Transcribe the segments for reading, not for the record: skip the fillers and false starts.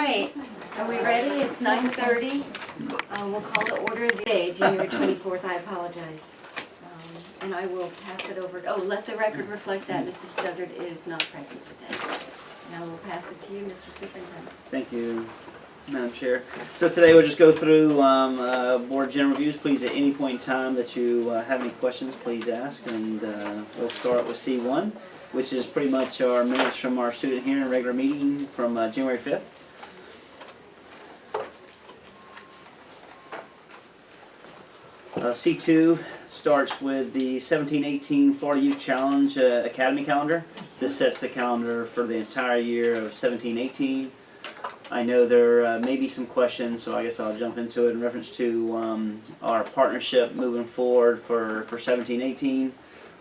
right, are we ready? It's 9:30. We'll call to order the day, January 24th. I apologize. And I will pass it over. Oh, let the record reflect that Mrs. Studdard is not present today. Now we'll pass it to you, Mr. Superintendent. Thank you, Madam Chair. So today we'll just go through board general reviews. Please, at any point in time that you have any questions, please ask. And we'll start with C1, which is pretty much our minutes from our student hearing regular meeting from January 5th. C2 starts with the 17-18 Florida Youth Challenge Academy calendar. This sets the calendar for the entire year of 17-18. I know there may be some questions, so I guess I'll jump into it in reference to our partnership moving forward for 17-18.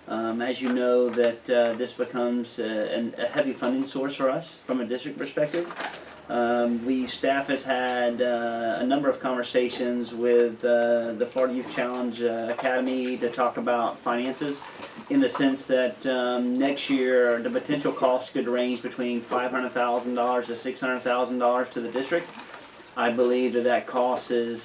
As you know, that this becomes a heavy funding source for us from a district perspective. Staff has had a number of conversations with the Florida Youth Challenge Academy to talk about finances, in the sense that next year the potential cost could range between $500,000 to $600,000 to the district. I believe that cost is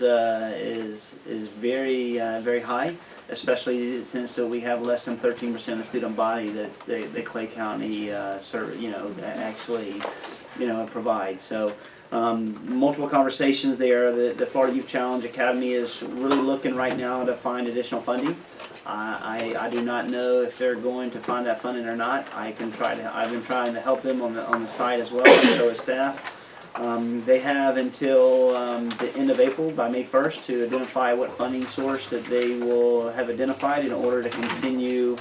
very very high, especially since we have less than 13% of the student body that's the Clay County actually provide. So multiple conversations there. The Florida Youth Challenge Academy is really looking right now to find additional funding. I do not know if they're going to find that funding or not. I've been trying to help them on the side as well, and so is staff. They have until the end of April, by May 1st, to identify what funding source that they will have identified in order to continue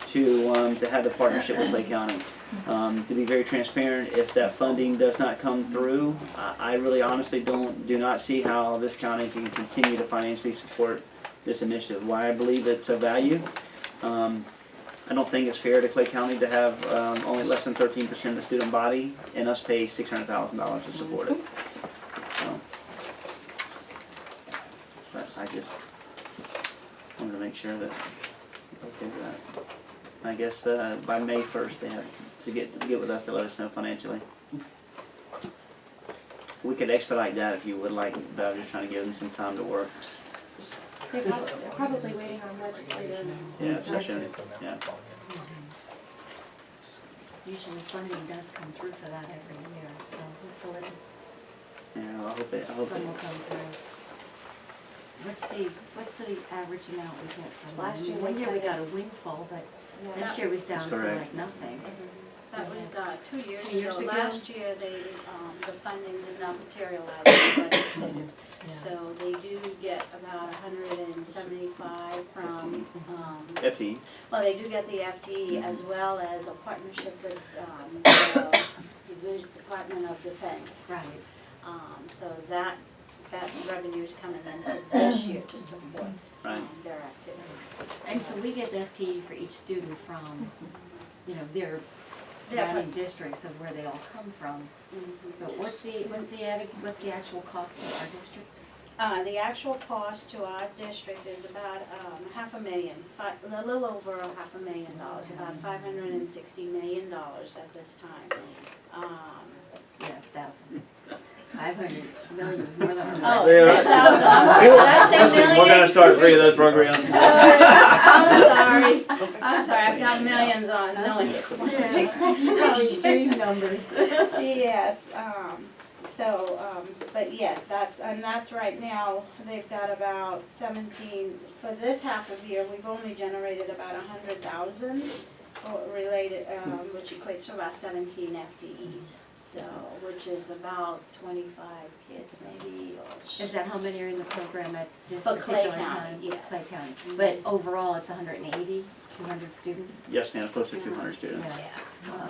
to have the partnership with Clay County. To be very transparent, if that funding does not come through, I really honestly do not see how this county can continue to financially support this initiative. Why I believe it's of value. I don't think it's fair to Clay County to have only less than 13% of the student body and us pay $600,000 to support it. So, but I just wanted to make sure that okay with that. I guess by May 1st they have to get with us to let us know financially. We could expedite that if you would like, but I'm just trying to give them some time to work. They're probably waiting on legislative. Session. Yeah. Usually funding does come through for that every year, so hopefully Yeah, I hope some will come through. What's the average amount we get for Last year one we year we got got a windfall, but Yeah. this year was down to correct. like nothing. That was 2 years 2 years ago. ago? Last year, the funding did not materialize as budgeted. So they do get about 175 from, FTE. well, they do get the FTE as well as a partnership with the Department of Defense. Right. So that revenue is coming in for this year to support Right. their activity. And so we get the FTE for each student from, their surrounding districts of where they all come from. But what's the actual cost of our district? The actual cost to our district is about $500,000, a little over $500,000, about $560 million at this time. Yeah, 1,000. 500 million is more than a Oh, Yeah. 1,000, I'm sorry, did I say Listen, million? we're gonna start 3 of those programs. I'm sorry, I've got millions on, Takes dream numbers. Yes, but yes, that's right now, they've got about 17, for this half of year, we've only generated about 100,000 related, which equates to about 17 FTEs. So, which is about 25 kids maybe. Is that how many are in the program at this For Clay particular County, time? yes. Clay County. But overall, it's 180, 200 students? Yes, ma'am, close to 200 students Yeah.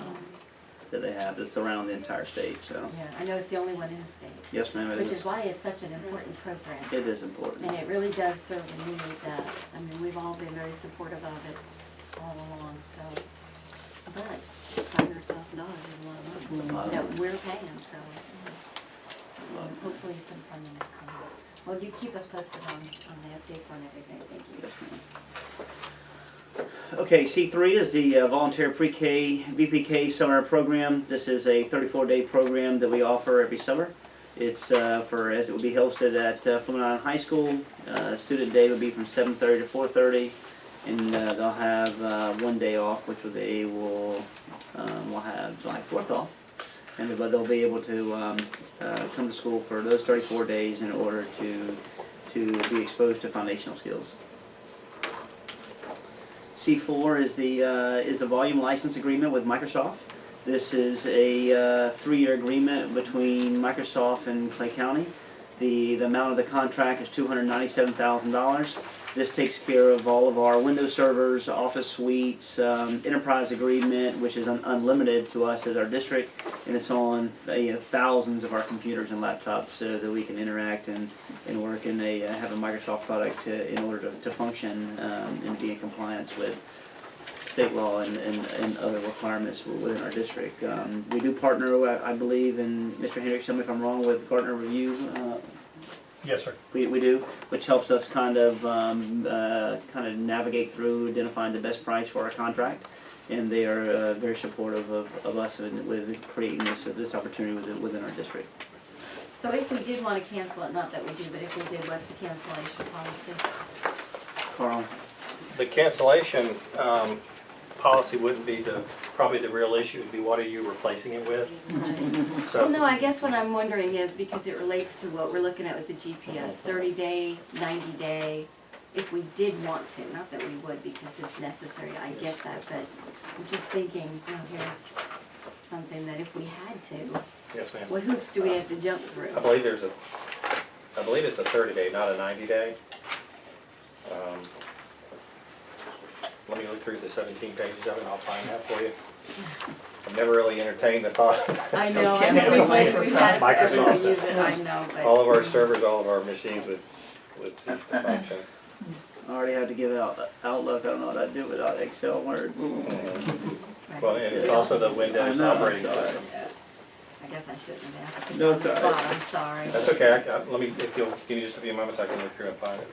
that they have. It's around the entire state, so. Yeah, I know it's the only one in the state, Yes, ma'am, it which is. is why it's such an important program. It is important. And it really does serve a need that, we've all been very supportive of it all along, so. But $500,000 is a lot of It's a lot money of that money. we're paying, so. Hopefully some funding will come. Well, you keep us posted on the updates on everything, thank you. Yes, ma'am. Okay, C3 is the Volunteer Pre-K VPK Summer Program. This is a 34-day program that we offer every summer. It's as it will be hosted at Flumen Island High School. Student day will be from 7:30 to 4:30, and they'll have one day off, which they will have July 4th off, but they'll be able to come to school for those 34 days in order to be exposed to foundational skills. C4 is the volume license agreement with Microsoft. This is a 3-year agreement between Microsoft and Clay County. The amount of the contract is $297,000. This takes care of all of our Windows servers, Office suites, enterprise agreement, which is unlimited to us as our district, and it's on thousands of our computers and laptops so that we can interact and work and have a Microsoft product in order to function and be in compliance with state law and other requirements within our district. We do partner, I believe, and Mr. Hendricks, tell me if I'm wrong, with Gartner Review. Yes, sir. We do, which helps us kind of navigate through identifying the best price for our contract, and they are very supportive of us with creating this opportunity within our district. So if we did want to cancel it, not that we do, but if we did, what's the cancellation policy? Carl? The cancellation policy wouldn't be probably the real issue. Would be what are you replacing it with? Well, So no, I guess what I'm wondering is, because it relates to what we're looking at with the GPS, 30 days, 90 day, if we did want to, not that we would because it's necessary, I get that, but I'm just thinking, here's something that if we had to, yes, ma'am. what hoops do we have to jump through? I believe it's a 30-day, not a 90-day. Let me look through the 17 pages of it and I'll find that for you. I've never really entertained the thought. I know, I'm so glad we've had Microsoft. forever to use it, I know, but. All of our servers, all of our machines would cease to function. I already had to give out Outlook. I don't know what I'd do without Excel, Word. Well, and it's also the Windows I know, operating sorry. system. I guess I shouldn't have asked, put No, you on it's the all right. spot, I'm sorry. That's okay. Let me, if you'll give me just a few moments, I can look through and find it.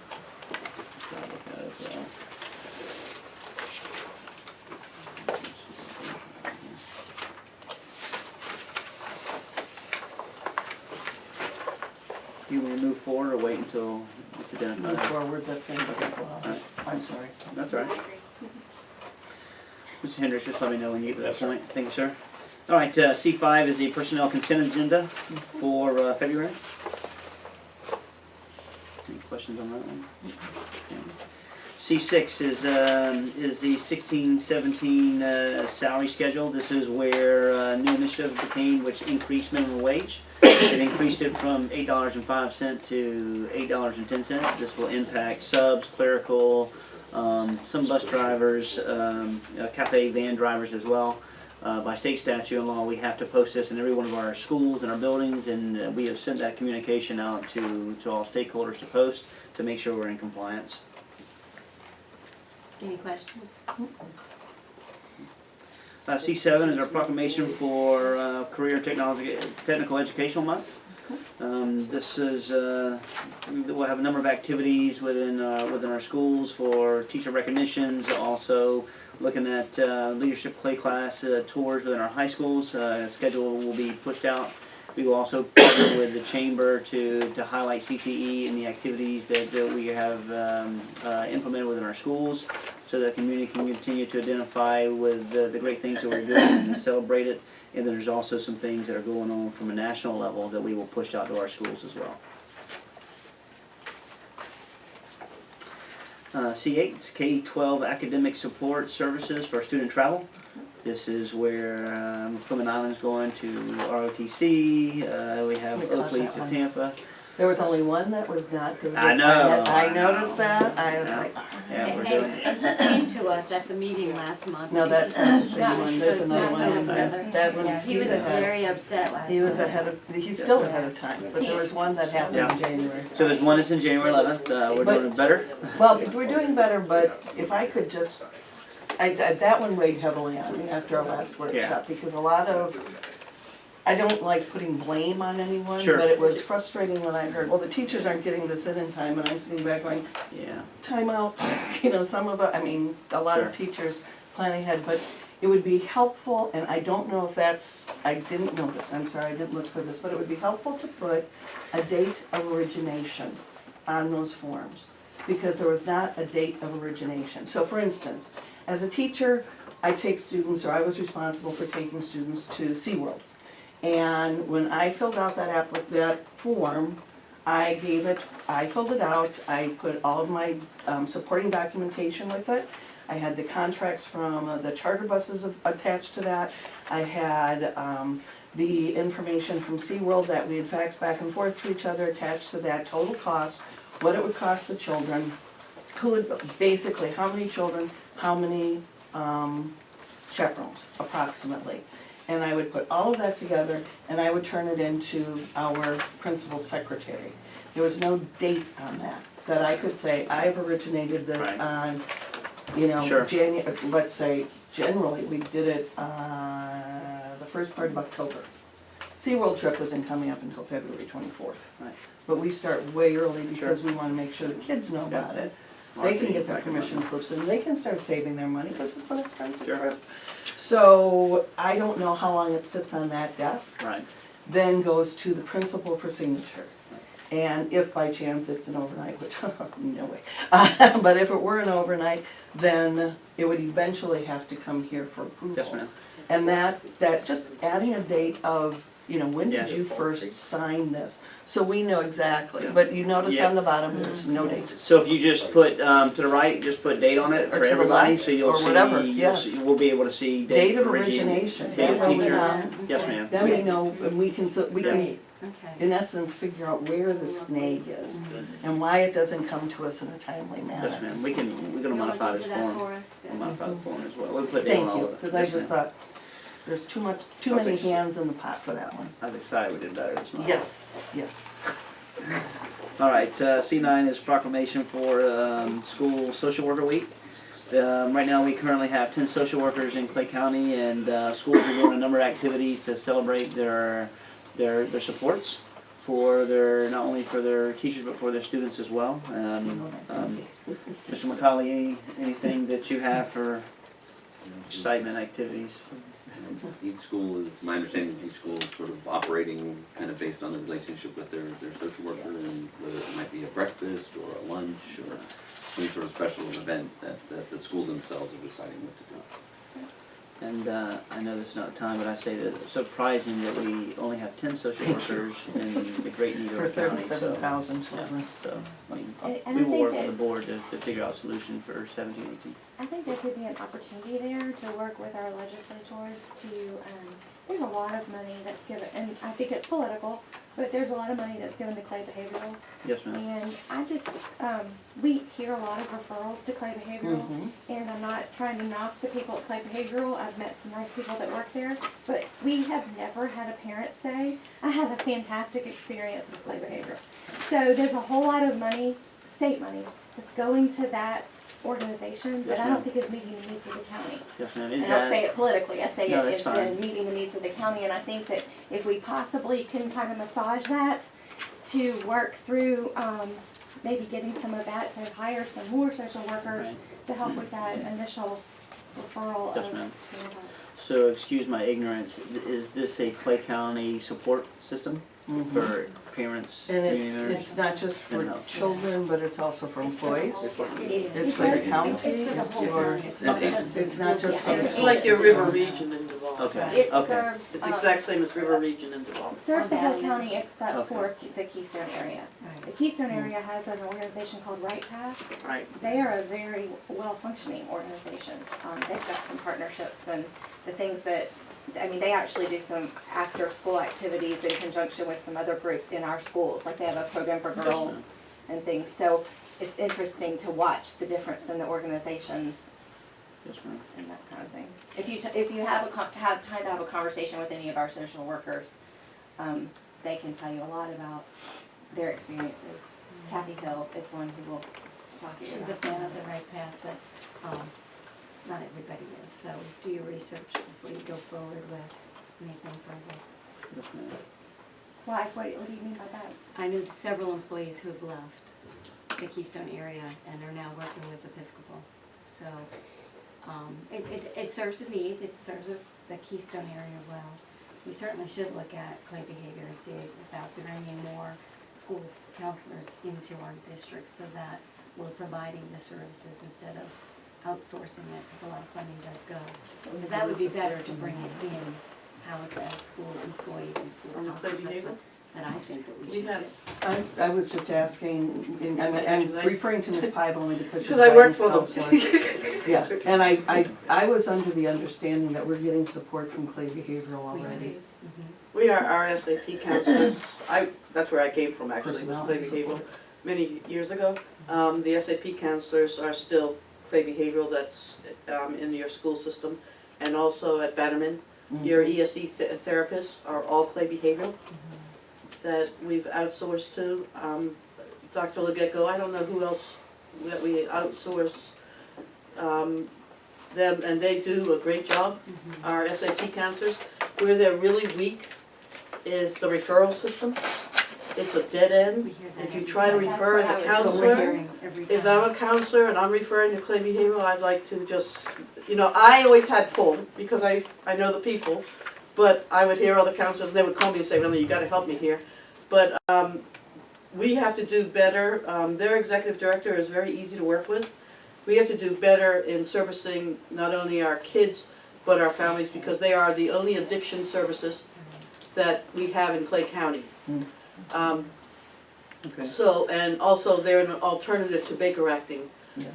You want to move forward or wait until it's Move identified? forward, that's gonna be well. I'm sorry. That's all right. Mr. Hendricks, just let me know when you get to that Yes, sir. point. Thank you, sir. All right, C5 is the personnel consent agenda for February. Any questions on that one? Okay. C6 is the 16-17 salary schedule. This is where new initiative became, which increased minimum wage. It increased it from $8.05 to $8.10. This will impact subs, clerical, some bus drivers, cafe van drivers as well. By state statute and law, we have to post this in every one of our schools and our buildings, and we have sent that communication out to all stakeholders to post to make sure we're in compliance. Any questions? C7 is our proclamation for Career Technical Educational Month. This is, we'll have a number of activities within our schools for teacher recognitions, also looking at leadership play class tours within our high schools. Schedule will be pushed out. We will also partner with the chamber to highlight CTE and the activities that we have implemented within our schools, so that the community can continue to identify with the great things that we're doing and celebrate it. And then there's also some things that are going on from a national level that we will push out to our schools as well. C8 is K-12 academic support services for student travel. This is where Flumen Island's going to ROTC. We have We caught Oakley that to one. Tampa. There was only one that was not doing it. I know. I noticed that, I was Yeah. like, Yeah, we're And doing. he came to us at the meeting last month. no, because that's not the same that one, was there's supposed another to- one that in was there. another. That Yeah, one's, he he's was ahead. very upset last month. He was ahead of, he's still ahead of time, but there was one that happened in January. So there's one that's in January 11th. We're But- doing it better. Well, we're doing better, but if I could just, that one weighed heavily on me after our last workshop, because a lot of, I don't like putting blame on anyone, Sure. but it was frustrating when I heard, well, the teachers aren't getting this in time, and I'm sitting back going, Yeah. time out. You know, some of it, I mean, a lot Sure. of teachers plan ahead, but it would be helpful, and I don't know if that's, I didn't know this, I'm sorry, I didn't look for this, but it would be helpful to put a date of origination on those forms, because there was not a date of origination. So for instance, as a teacher, I take students, or I was responsible for taking students to SeaWorld. And when I filled out that form, I filled it out, I put all of my supporting documentation with it. I had the contracts from the charter buses attached to that. I had the information from SeaWorld that we had faxed back and forth to each other attached to that, total cost, what it would cost the children, basically, how many children, how many chaperones, approximately. And I would put all of that together, and I would turn it into our principal secretary. There was no date on that I could say, I've originated this Right. on, you know, Sure. let's say, generally, we did it the first part of October. SeaWorld trip isn't coming up until February 24th. Right. But we start way early because we wanna make sure the kids know Yeah. about it. They can get their Marketing, permission slips and they can start saving their money because it's an expensive Sure. trip. So I don't know how long it sits on that desk, Right, then goes to the principal for signature. And if by chance it's an overnight, which, no way. But if it were an overnight, then it would eventually have to come here for approval. yes, ma'am. And that, just adding a date of, you know, when did Yeah. you first sign this? So we know exactly, Yeah. but you notice Yeah. on the bottom, there's no date. So if you just put, to the right, just put date on it Or for to the everybody, left, so you'll or see, whatever, you'll yes. see, we'll be able to see Date date of for origination, date that of way we teacher. know, Yes, ma'am. then we know, and we can, we can, Great, okay. in essence, figure out where the snag is, and why it doesn't come to us in a timely Yes, manner. ma'am, we're gonna You wanna modify do this that form. for us? We'll modify the form as well, we'll put date on Thank all you, of it. because I Yes, just ma'am. thought, there's too Okay. many hands in the pot for that one. I was excited we did better this month. Yes, yes. All right, C9 is proclamation for School Social Worker Week. Right now, we currently have 10 social workers in Clay County, and schools are doing a number of activities to celebrate their supports for not only for their teachers, but for their students as well. Mr. McCauley, anything that you have for excitement activities? Each school is, my understanding is each school is sort of operating kind of based on the relationship with their social worker, and whether it might be a breakfast or a lunch or some sort of special event that the school themselves are deciding what to do. And I know this is not the time, but I say that it's surprising that we only have 10 social workers in the great need of For our county, so. 37,000 Yeah, children. so, I mean, And we I will think work with that- the board to figure out a solution for 17, 18. I think there could be an opportunity there to work with our legislators to, there's a lot of money that's given, and I think it's political, but there's a lot of money that's given to Clay Behavioral. Yes, ma'am. And I just, we hear a lot of referrals to Clay Behavioral, Mhm. and I'm not trying to knock the people at Clay Behavioral. I've met some nice people that work there, but we have never had a parent say, I had a fantastic experience with Clay Behavioral. So there's a whole lot of money, state money, that's going to that organization that I don't think is meeting the needs of the county. Yes, ma'am. And Is I say that, it politically, I say No, it that's is fine. meeting the needs of the county, and I think that if we possibly can kind of massage that to work through, maybe getting some of that to hire some more social workers Right. to help with that initial referral Yes, of. ma'am. So excuse my ignorance, is this a Clay County support system Mhm. for parents, And community members? it's not just for And help. children, but it's also for employees. It's for the It's county. It's for the whole or- county, it's not just. It's not just for the Yeah, It's schools. like your river region in Duval. Okay, It okay. serves, It's the exact same as river region in Duval. serves the whole Okay. county except Okay. for the Keystone area. Right. The Keystone area has an organization called Right Path. Right. They are a very well-functioning organization. They've got some partnerships and the things that, I mean, they actually do some after-school activities in conjunction with some other groups in our schools. Like they have a program for girls and things. So it's interesting to watch the difference in the organizations Yes, ma'am. and that kind of thing. If you have have time to have a conversation with any of our social workers, they can tell you a lot about their experiences. Kathy Hill is one who will talk to you She's a about fan of the right path, but not everybody is, so do your research before you go forward with anything further. Yes, ma'am. Why, what do you mean by that? I know several employees who have left the Keystone area and are now working with Episcopal. So It serves a need, it serves the Keystone area well. We certainly should look at clay behavior and see about bringing more school counselors into our district so that we're providing the services instead of outsourcing it, because a lot of funding does go. But that would be better to bring it in, house as school employees and school On the clay counselors. That's behavior? what, that I think that we We should have, do. I was just asking, and I'm referring to Ms. Pipe only because she's because I work guidance for them. counselor. Yeah, and I was under the understanding that we're getting support from Clay Behavioral already. We are our SAP counselors. That's where I came from actually, was Personnel Clay Behavioral, many years ago. The SAP counselors are still Clay Behavioral, that's in your school system. And also at Bannerman, your ESE therapists are all Clay Behavioral that we've outsourced to. Dr. Legecko, I don't know who else that we outsource them, and they do a great job, our SAP counselors. Where they're really weak is the referral system. It's a dead end. We hear that If you every try to time. refer as a That's what we're counselor, hearing every if time. I'm a counselor and I'm referring to clay behavioral, I'd like to just, I always had pull because I know the people, but I would hear other counselors and they would call me and say, "Really, you gotta help me here." But we have to do better. Their executive director is very easy to work with. We have to do better in servicing not only our kids, but our families, because they are the only addiction services that we have in Clay County. Okay. So, and also they're an alternative to Baker acting, Yes.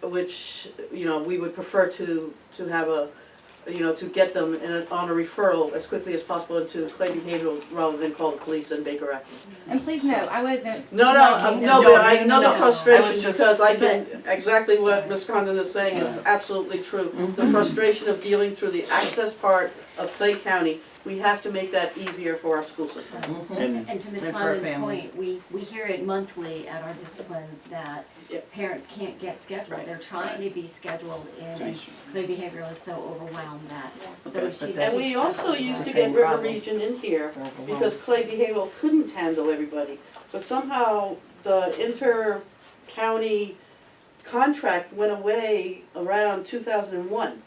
which, we would prefer to have to get them on a referral as quickly as possible into Clay Behavioral rather than call the police and Baker acting. And please know, I wasn't. No, No, but I know no. the frustration I was just- because I can, exactly what Ms. Condon is saying is absolutely true. The frustration of dealing through the access part of Clay County, we have to make that easier for our school system. And to Ms. and for our Condon's families. point, we hear it monthly at our disciplines that Yep. parents can't get scheduled. Right. They're trying to be scheduled in, and Clay Behavioral is so overwhelmed that, so Okay. she's. And we also she's- used to The get same River problem. Region in here They're overwhelmed. because Clay Behavioral couldn't handle everybody. But somehow the inter-county contract went away around 2001.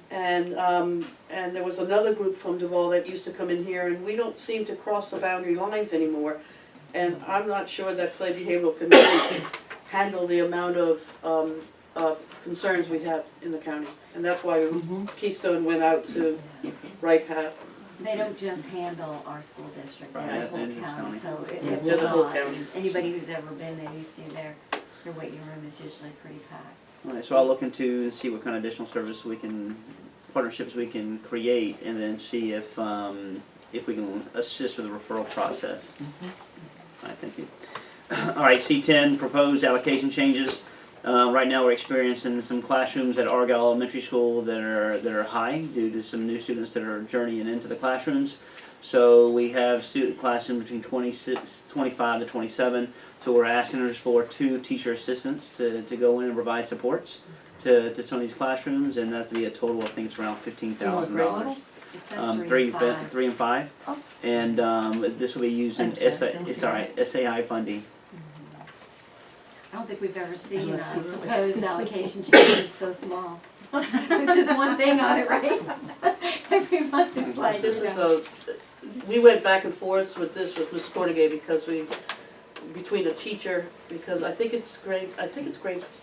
And there was another group from Duval that used to come in here, and we don't seem to cross the boundary lines anymore. And I'm not sure that Clay Behavioral can really handle the amount of concerns we have in the county. And that's why Keystone went out to Wright Path. They don't just handle our school district, they're Right, the whole and the county, county. so They're it's the a whole lot. county. Anybody who's ever been there, you see their waiting room is usually pretty packed. All right, so I'll look into see what kind of additional service partnerships we can create, and then see if we can assist with the referral process. All right, thank you. All right, C10, proposed allocation changes. Right now, we're experiencing some classrooms at Argyle Elementary School that are high due to some new students that are journeying into the classrooms. So we have student classrooms between 25 to 27. So we're asking for 2 teacher assistants to go in and provide supports to some of these classrooms, and that's to be a total, I think it's around $15,000. It says 3 and 5. 3 and 5. Oh. And this will be using I'm sorry, SAI funding. I don't think we've ever seen a proposed allocation change so small. Just one thing on it, right? Every month it's like, This is we went back and forth with this with Ms. Cornegay because between a teacher, because I think it's grade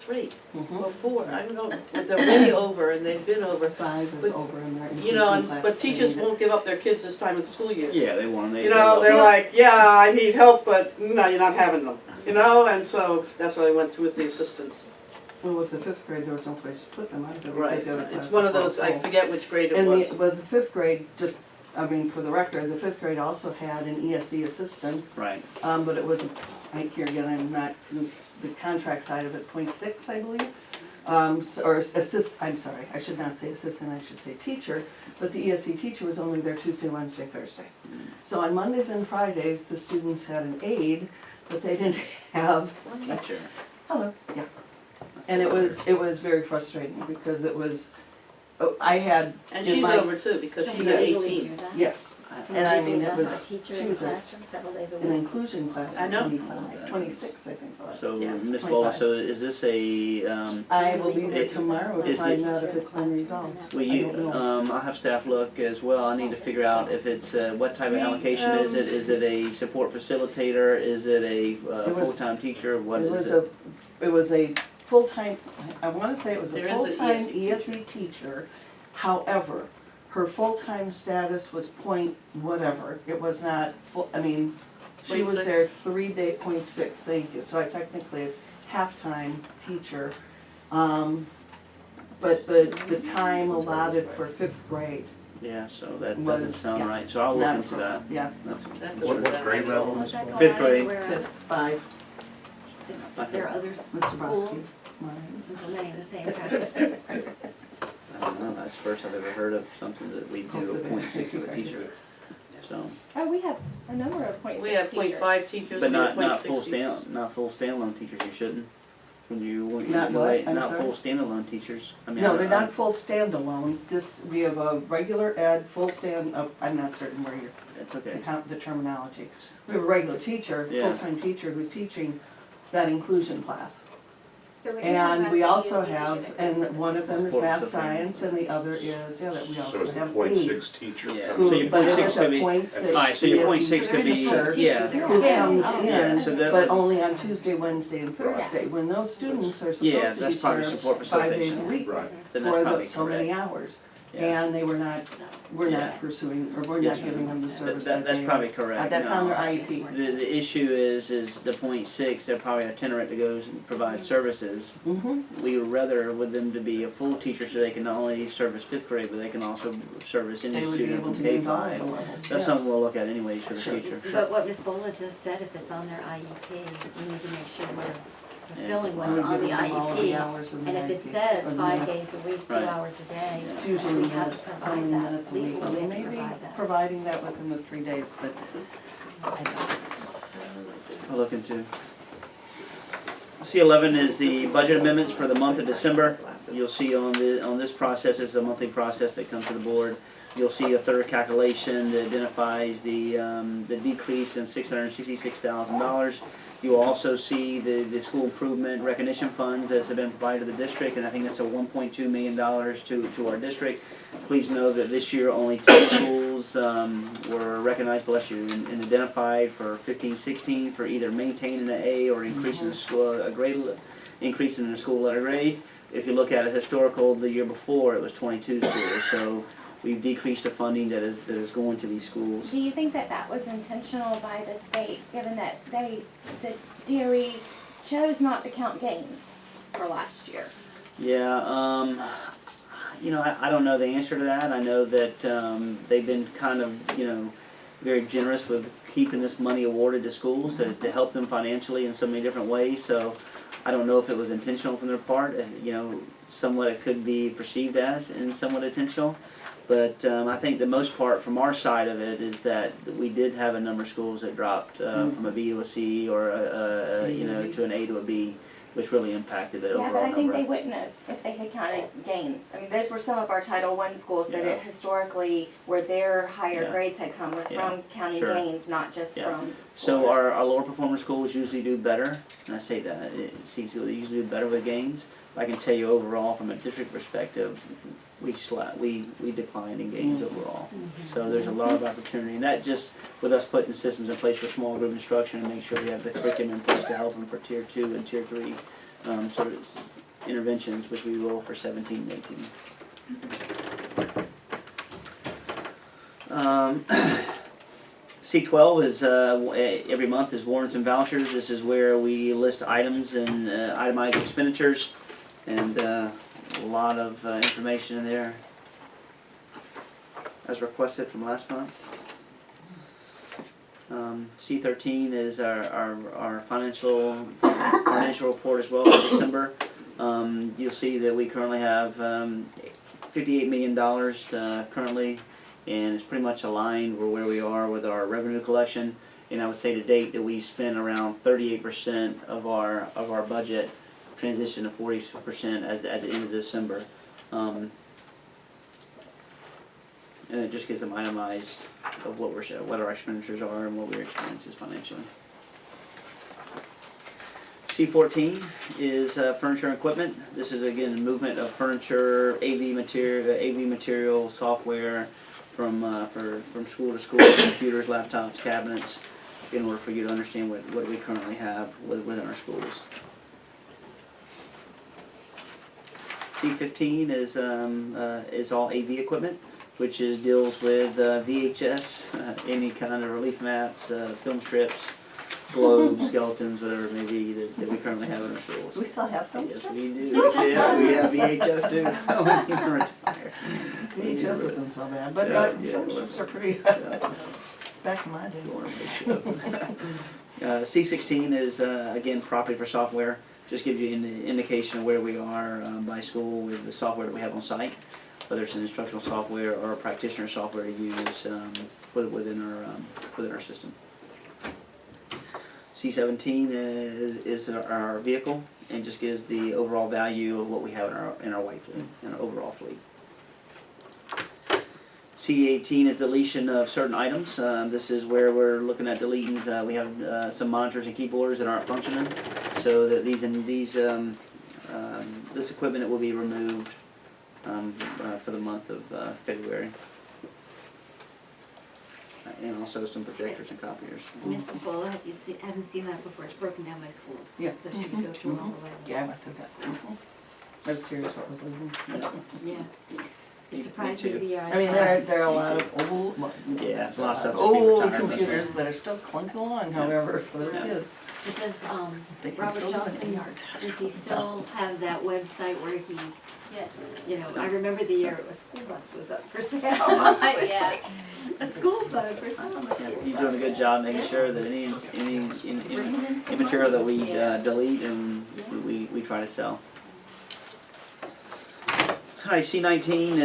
3 or 4, I don't know, but they're way over and they've been over. 5 is But, over in their inclusion class. But teachers they need it. won't give up their kids this time of the school year. Yeah, they want them. They're like, yeah, I need help, but no, you're not having them. And so that's why I went with the assistants. Well, with the 5th grade, there was no place to put them either. Right, because the other it's classes one of were those, I full. forget which grade it And was. with the 5th grade, for the record, the 5th grade also had an ESE assistant, Right. but it was, here again, I'm not, the contract side of it, 0.6, I believe. I'm sorry, I should not say assistant, I should say teacher, but the ESE teacher was only there Tuesday, Wednesday, Thursday. So on Mondays and Fridays, the students had an aide, but they didn't have, Teacher. hello, yeah. And it was very frustrating because it was, I had And in she's my- over too, because Can she's we at legally 18. do that? Yes, And I mean, it People was, have a teacher she in the was a- classroom several days a an week. inclusion class I of know. 25, 26, I think. it was. So, Yeah. Ms. 25. Bola, so is this a, I will be there It- tomorrow to is find the- out if it's been resolved. will I you, don't know. I'll have staff look as well, I need to figure out if it's, what type of allocation is it? Is it a support facilitator, is it a It was- full-time teacher, what It is was it? it was a full-time, I wanna say it was a There is a full-time ESE ESE teacher. However, her full-time status was point whatever, it was not full, I mean, she was 0.6. there 3 day, 0.6, thank you, so I technically it's half-time teacher. But the time allotted for 5th grade, Yeah, so that doesn't was- sound yeah. right, so I'll look not a into that. problem, yeah, That's- That What doesn't sound grade right. level? Was that Fifth going grade. anywhere 5th, else? 5, Is there other Mr. schools Brodsky, mine. implementing the same practice? I don't know, that's the first I've ever heard of something that we do a Hopefully they- 0.6 of a teacher, so. Oh, we have a number of point six We have teachers. .5 teachers, But we have not .6 full teachers. not full standalone teachers, you shouldn't. When you, Not what? I'm not sorry? full standalone teachers, I mean. No, I- they're I- not full standalone, this, we have a regular ed, full stand, I'm not certain where you're, It's okay. the terminology. We have a regular teacher, Yeah. full-time teacher who's teaching that inclusion class. So what you're talking And about we is the also ESE teacher have, that comes with and the one of them is Support math system. science, and the other is, yeah, that we So also it's the have .6 aides. teacher Yeah. comes So Who, your but it 0.6 is could a be- .6 Alright, so your ESE 0.6 could be, teacher yeah. who comes Yeah, in, so that but was- only on Tuesday, Wednesday, and Thursday, when those students are Yeah, supposed to that's be probably support served 5 days a facilitation. week Right. Then that's for probably so many correct. hours. Yeah. And they were not, we're Yeah. not pursuing, or we're Yes, not giving them the service That, that that's they. probably correct. That's No. on their IEP. The issue is the 0.6, they're probably itinerant to go and provide services. Mm-hmm. We would rather with them to be a full teacher so they can not only service 5th grade, but they can also service any They would be student able from to move all the K-5. levels. That's yes. something we'll look at anyways for the Sure. future. But what Ms. Bola just said, if it's on their IEP, we need to make sure we're fulfilling what's We're on the giving them all the IEP. hours of the And if it IEP, says or the 5 minutes. days a week, 2 Right. hours a day, It's usually we have to minutes, so provide many that. minutes a week, Legally, and they we may have to be provide that. providing that within the 3 days, but I don't. I'll look into. C11 is the budget amendments for the month of December. You'll see on this process, it's a monthly process that comes to the board. You'll see a third calculation that identifies the decrease in $666,000. You'll also see the school improvement recognition funds that have been provided to the district, and I think that's a $1.2 million to our district. Please know that this year only 10 schools were recognized, bless you, and identified for 15-16 for either maintaining an A or increasing the school, a grade, increasing in the school letter grade. If you look at it historical, the year before, it was 22 schools, so we've decreased the funding that is going to these schools. Do you think that that was intentional by the state, given that the DOE chose not to count games for last year? Yeah, you know, I don't know the answer to that. I know that they've been kind of, you know, very generous with keeping this money awarded to schools to help them financially in so many different ways. So I don't know if it was intentional from their part. You know, somewhat it could be perceived as and somewhat intentional. But I think the most part from our side of it is that we did have a number of schools that dropped from a B to a C or you know, to an A to a B, which really impacted the Yeah, overall but number. I think they wouldn't have if they had counted gains. I mean, those were some of our Title I schools that Yeah. it historically, where their higher Yeah. grades had come, was Yeah. from counting Sure. gains, not just Yeah. from So scores. our lower performer schools usually do better, and I say that, they usually do better with gains. I can tell you overall, from a district perspective, we declined in gains overall. So there's a lot of opportunity, and that just, with us putting systems in place for small group instruction and make sure we have the curriculum in place to help them for tier 2 and tier 3 sort of interventions, which we will for 17 and 18. C12 is, every month is warrants and vouchers. This is where we list items and itemized expenditures, and a lot of information in there as requested from last month. C13 is our financial report as well for December. You'll see that we currently have $58 million currently, and it's pretty much aligned with where we are with our revenue collection. And I would say to date that we spent around 38% of our budget, transition to 40% at the end of December. and it just gives them itemized of what our expenditures are and what we're expenses financially. C14 is furniture and equipment. This is again movement of furniture, AV material, software from school to school, computers, laptops, cabinets, in order for you to understand what we currently have within our schools. C15 is all AV equipment, which deals with VHS, any kind of relief maps, film strips, globes, skeletons, whatever it may be that we currently have in our schools. Do we still have film Yes, strips? we do. Yeah, we have VHS too. Oh, we need to retire. VHS isn't so bad, but Yeah, film yeah. strips are pretty, Yeah. it's back in my day. C16 is, again, property for software. Just gives you an indication of where we are by school with the software that we have on site, whether it's an instructional software or a practitioner software to use within our system. C17 is our vehicle and just gives the overall value of what we have in our white fleet, in our overall fleet. C18 is deletion of certain items. This is where we're looking at deleting. We have some monitors and keyboards that aren't functioning, so that this equipment will be removed for the month of February. And also some projectors and copiers. Mrs. Bola, haven't seen that before, it's broken down by schools. Yeah. So she can go through all the way. Yeah, I went through that. I was curious what was leaving. Yeah. Me It surprised me too. the. I mean, there are a lot of old, Yeah, it's a lot of stuff that's being old retired, that's computers right. that are still clunking along, however, for those Yeah. kids. Because They can Robert still do an Johnson, AR test. does he still have that website where he's, Yes. you know, I remember the year a school bus was up for sale. Yeah. A school bus for sale. Yeah, he's doing a good job making sure that any material that we delete and we try to sell. Alright, C19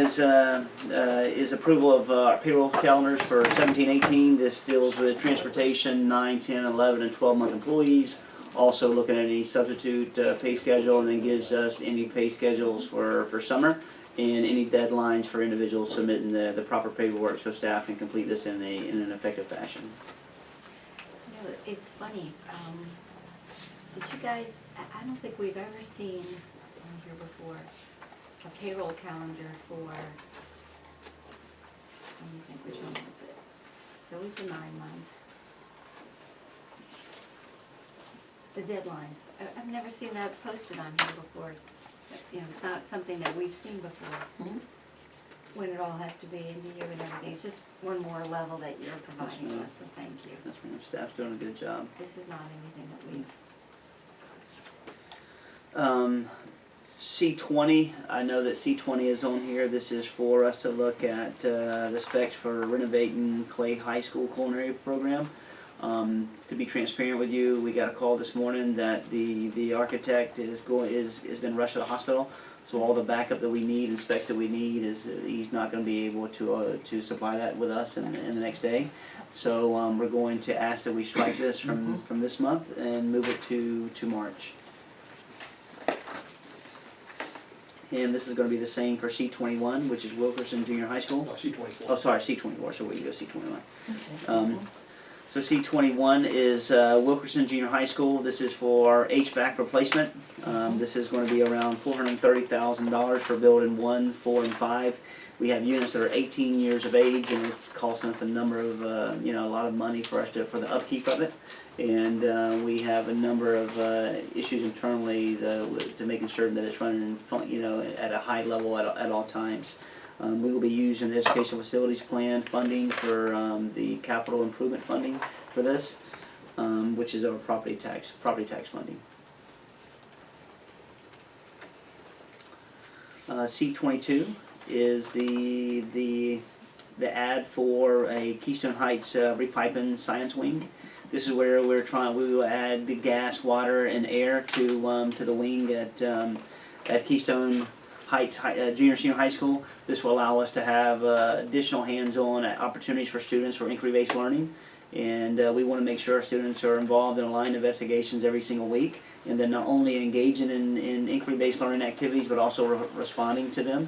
is approval of payroll calendars for 17-18. This deals with transportation, 9, 10, 11, and 12-month employees. Also looking at any substitute pay schedule, and then gives us any pay schedules for summer and any deadlines for individuals submitting the proper paperwork so staff can complete this in an effective fashion. You know, it's funny, did you guys, I don't think we've ever seen on here before, a payroll calendar for, let me think, which one was it? It's always the 9 months. The deadlines, I've never seen that posted on here before. You know, it's not something that we've seen before. Mhm. When it all has to be into you and everything, it's just one more level that you're providing right. us, so thank you. That's right, staff's doing a good job. This is not anything that we. C20, I know that C20 is on here. This is for us to look at the specs for renovating Clay High School culinary program. To be transparent with you, we got a call this morning that the architect has been rushed to the hospital. So all the backup that we need and specs that we need he's not going to be able to supply that with us in the next day. So we're going to ask that we strike this from this month and move it to March. And this is going to be the same for C21, which is Wilkerson Junior High School. No, C24. Oh, sorry, C24, so we go C21. Okay. So C21 is Wilkerson Junior High School. This is for HVAC replacement. This is going to be around $430,000 for building 1, 4, and 5. We have units that are 18 years of age, and it's costing us a number of, a lot of money for the upkeep of it. And we have a number of issues internally to making sure that it's running, at a high level at all times. We will be using the educational facilities plan funding for the capital improvement funding for this, which is our property tax funding. C22 is the ad for a Keystone Heights repiping science wing. This is where we will add the gas, water, and air to the wing at Keystone Heights Junior High School. This will allow us to have additional hands-on opportunities for students for inquiry-based learning. And we want to make sure our students are involved in aligned investigations every single week, and then not only engaging in inquiry-based learning activities, but also responding to them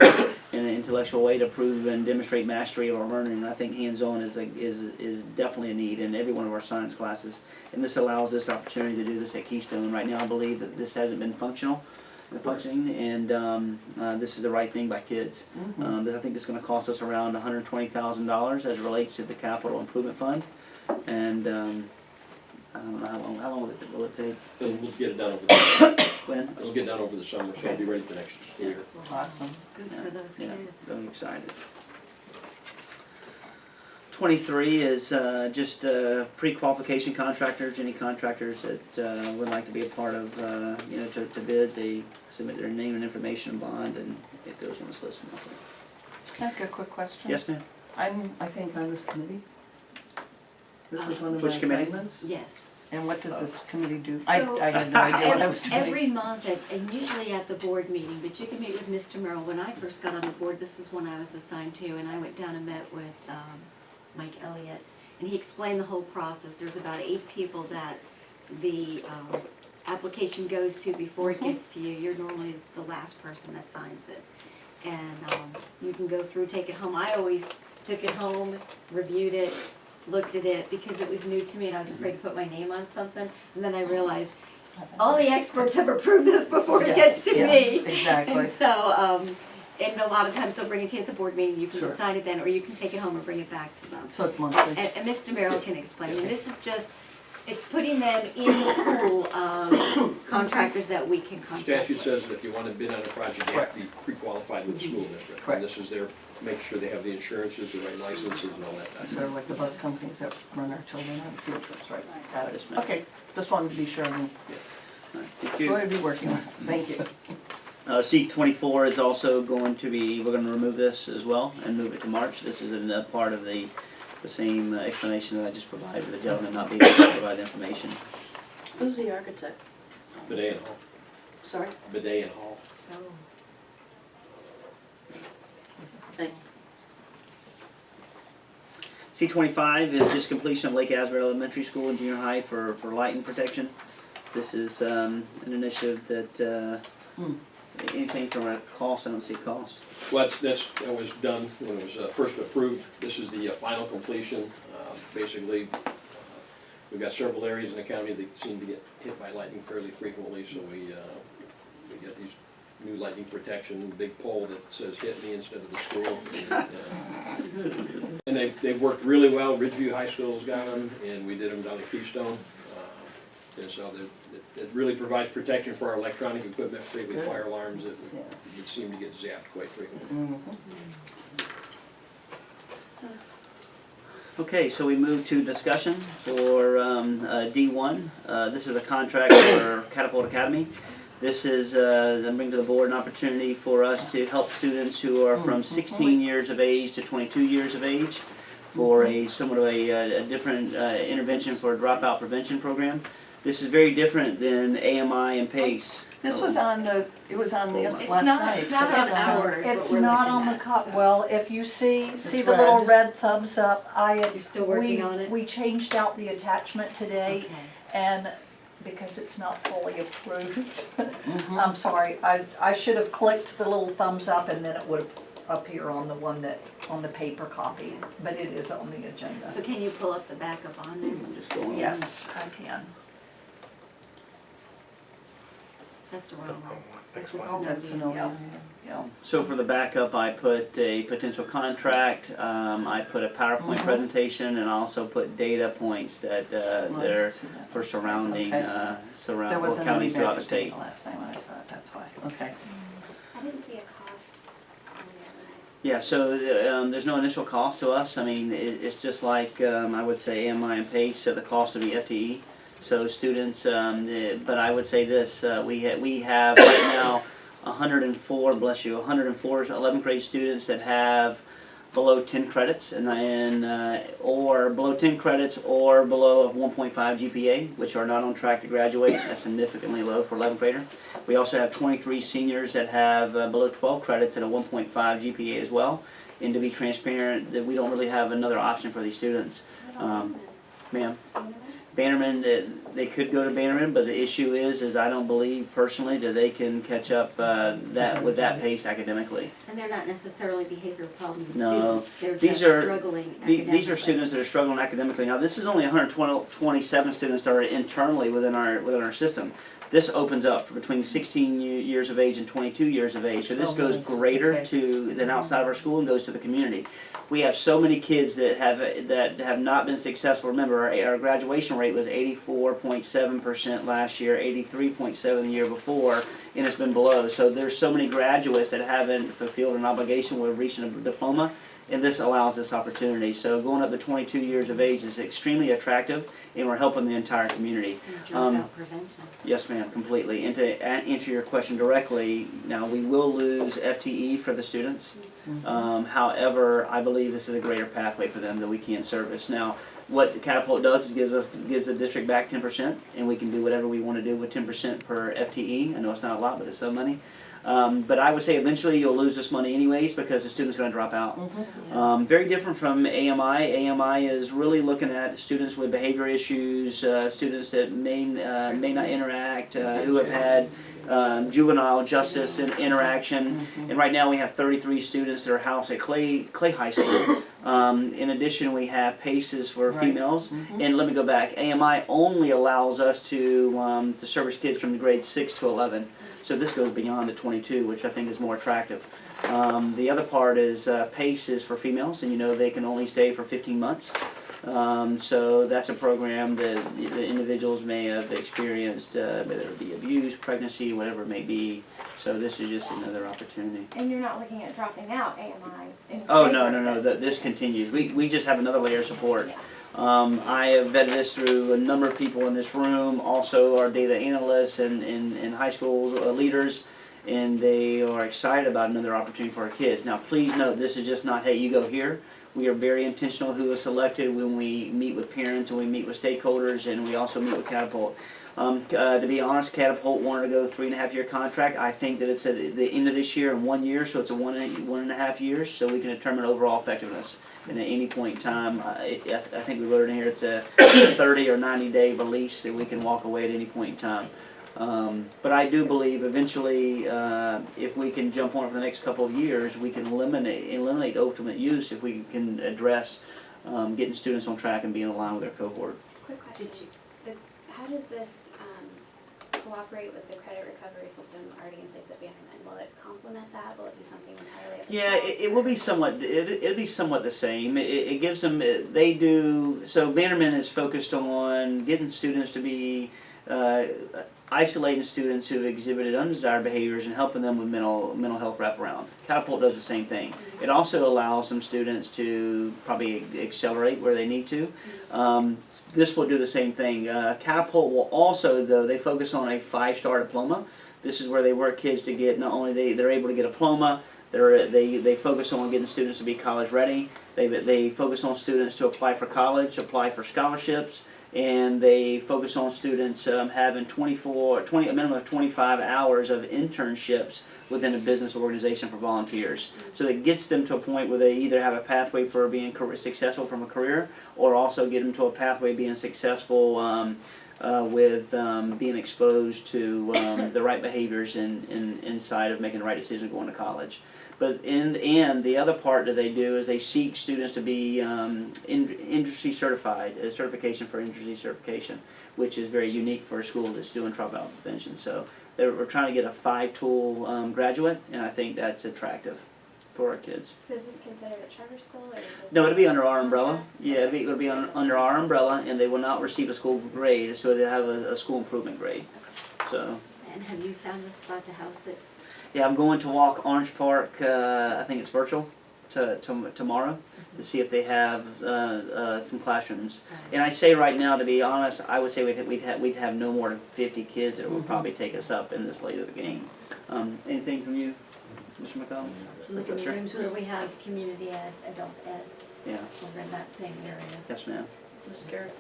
in an intellectual way to prove and demonstrate mastery of our learning. And I think hands-on is definitely a need in every one of our science classes. And this allows us opportunity to do this at Keystone. Right now, I believe that this hasn't been functioning, and this is the right thing by kids. I think this is going to cost us around $120,000 as it relates to the capital improvement fund. And I don't know how long will it take? We'll get it done over the summer. When? It'll get done over the summer, so it'll be ready for next school year. Awesome. Good for those Yeah, kids. I'm excited. 23 is just pre-qualification contractors. Any contractors that would like to be a part of, to bid, they submit their name and information bond, and it goes on this list. Can I ask you a quick question? Yes, ma'am? I think on this committee. This is one of my Which committee? assignments. Yes. And what does this committee do? So, I had no idea what I was doing. Every month, and usually at the board meeting, but you can meet with Mr. Merrill. When I first got on the board, this was one I was assigned to, and I went down and met with Mike Elliott, and he explained the whole process. There's about 8 people that the application goes to before it gets to you. You're normally the last person that signs it. And you can go through, take it home. I always took it home, reviewed it, looked at it, because it was new to me and I was afraid to put my name on something. And then I realized, all the experts have approved this before it gets to Yes, me. exactly. And so, and a lot of times they'll bring it to you at the board meeting, you can Sure. decide it then, or you can take it home and bring it back to them. So it's monthly. And Mr. Merrill can explain, and this is just, it's putting them in the pool of contractors that we can contract Statute with. says that if you want to bid on a project, you have to be pre-qualified with the school district. Correct. And this is their, make sure they have the insurances, the right licenses and all that. Sort of like the bus companies that run our children on field trips, right? Got it. Yes, ma'am. Okay, just wanted to be sure I knew All right, thank who you. I'd be working with. Thank you. Seat 24 is also going to be, we're going to remove this as well and move it to March. This is a part of the same explanation that I just provided for the gentleman not being able to provide the information. Who's the architect? Bidet and Hall, Sorry? Bidet and Hall. Thank you. C25 is just completion of Lake Asbury Elementary School and Junior High for lighting protection. This is an initiative that, anything from a cost, I don't see cost. Well, that was done when it was first approved. This is the final completion. Basically, we've got several areas in the county that seem to get hit by lightning fairly frequently, so we got these new lightning protection, big pole that says "hit me" instead of the school. And they've worked really well. Ridgeview High School's got them, and we did them down at Keystone. And so it really provides protection for our electronic equipment, particularly fire alarms that seem to get zapped quite frequently. Okay, so we move to discussion for D1. This is a contract for Catapult Academy. This is, I'm bringing to the board an opportunity for us to help students who are from 16 years of age to 22 years of age for somewhat of a different intervention for a dropout prevention program. This is very different than AMI and PACE. This was on it was on this It's last not- night. it's not on ours. It's what we're not looking on the at, cup, so. well, if you see the red. little red thumbs up, You're still working on it? we changed out the attachment today, Okay. and because it's not fully approved, I'm sorry, I should have clicked the little thumbs up and then it would appear on the one on the paper copy, but it is on the agenda. So can you pull up the backup on there? I'm just going on. Yes, I can. That's the wrong one. That's the Oh, that's an Synovia. Yeah. So for the backup, I put a potential contract, I put a PowerPoint presentation, and I also put data points that they're for surrounding, Okay. There surround wasn't counties any throughout the backup state. the last time I saw it, that's why. Okay. I didn't see a cost on the Yeah, so there's no initial cost to us. I mean, it's just like I would say AMI and PACE, so the cost would be FTE. So students, but I would say this: we have right now 104, bless you, 104 11th grade students that have below 10 credits, or below 10 credits or below a 1.5 GPA, which are not on track to graduate. That's significantly low for 11th grader. We also have 23 seniors that have below 12 credits and a 1.5 GPA as well. And to be transparent, that we don't really have another option for these students. Ma'am. Bannerman, they could go to Bannerman, but the issue is I don't believe personally that they can catch up that with that pace academically. And they're not necessarily behavioral problems with No. students, they're These just are- struggling These are academically. students that are struggling academically. Now, this is only 127 students that are internally within our system. This opens up for between 16 years of age and 22 years of age. So this Oh, goes nice. greater Okay. than outside of our school and goes to the community. We have so many kids that have not been successful. Remember, our graduation rate was 84.7% last year, 83.7% the year before, and it's been below. So there's so many graduates that haven't fulfilled an obligation with reaching a diploma, and this allows this opportunity. So going up to 22 years of age is extremely attractive, and we're helping the entire community. And dropout prevention. Yes, ma'am, completely. And to answer your question directly, now we will lose FTE for the students. However, I believe this is a greater pathway for them that we can service. Now, what Catapult does is gives the district back 10%, and we can do whatever we want to do with 10% per FTE. I know it's not a lot, but it's some money. But I would say eventually you'll lose this money anyways because the student's going to drop out. Very different from AMI. AMI is really looking at students with behavior issues, students that may not interact, who have had juvenile justice and interaction. And right now we have 33 students that are housed at Clay High School. In addition, we have PACES for Right. females. And let me go back. AMI only allows us to service kids from grades 6 to 11. So this goes beyond the 22, which I think is more attractive. The other part is PACE is for females, and you know they can only stay for 15 months. So that's a program that the individuals may have experienced, whether it be abuse, pregnancy, whatever it may be. So this is just another opportunity. And you're not looking at dropping out AMI in Oh, favor no, of no, no, this? this continues. We just have another layer of support. Yeah. I have vetted this through a number of people in this room, also our data analysts and high school leaders, and they are excited about another opportunity for our kids. Now, please note, this is just not, hey, you go here. We are very intentional who is selected when we meet with parents and we meet with stakeholders, and we also meet with Catapult. To be honest, Catapult wanted to go 3.5-year contract. I think that it's at the end of this year and 1 year, so it's a 1.5 years, so we can determine overall effectiveness. And at any point in time, I think we wrote it in here, it's a 30 or 90-day release that we can walk away at any point in time. But I do believe eventually, if we can jump on it for the next couple of years, we can eliminate ultimate use if we can address getting students on track and being aligned with their cohort. Quick question. How does this cooperate with the credit recovery system already in place at Bannerman? Will it complement that? Will it be something entirely of Yeah, itself? it will be somewhat. It'll be somewhat the same. It gives them. They do. So Bannerman is focused on getting students to be isolating students who have exhibited undesired behaviors and helping them with mental health wraparound. Catapult does the same thing. It also allows some students to probably accelerate where they need to. This will do the same thing. Catapult will also, though, they focus on a 5-star diploma. This is where they work kids to get, not only they're able to get a diploma, they focus on getting students to be college ready. They focus on students to apply for college, apply for scholarships, and they focus on students having a minimum of 25 hours of internships within a business organization for volunteers. So that gets them to a point where they either have a pathway for being successful from a career, or also get them to a pathway being successful with being exposed to the right behaviors inside of making the right decision going to college. But in the end, the other part that they do is they seek students to be industry certified, a certification for industry certification, which is very unique for a school that's doing dropout prevention. So we're trying to get a 5-tool graduate, and I think that's attractive for our kids. So is this considered a charter school, or is this? No, it'll be under our umbrella. Yeah, it'll be under our umbrella, and they will not receive a school grade, so they'll have a school improvement grade. So. And have you found a spot to house it? Yeah, I'm going to walk Orange Park, I think it's virtual, tomorrow to see if they have some classrooms. And I say right now, to be honest, I would say we'd have no more than 50 kids that would probably take us up in this late of the game. Anything from you, Mr. McCollum? Look in the rooms where we have community ed, adult ed, Yeah, over in that same area. yes ma'am. Mr. Garrett,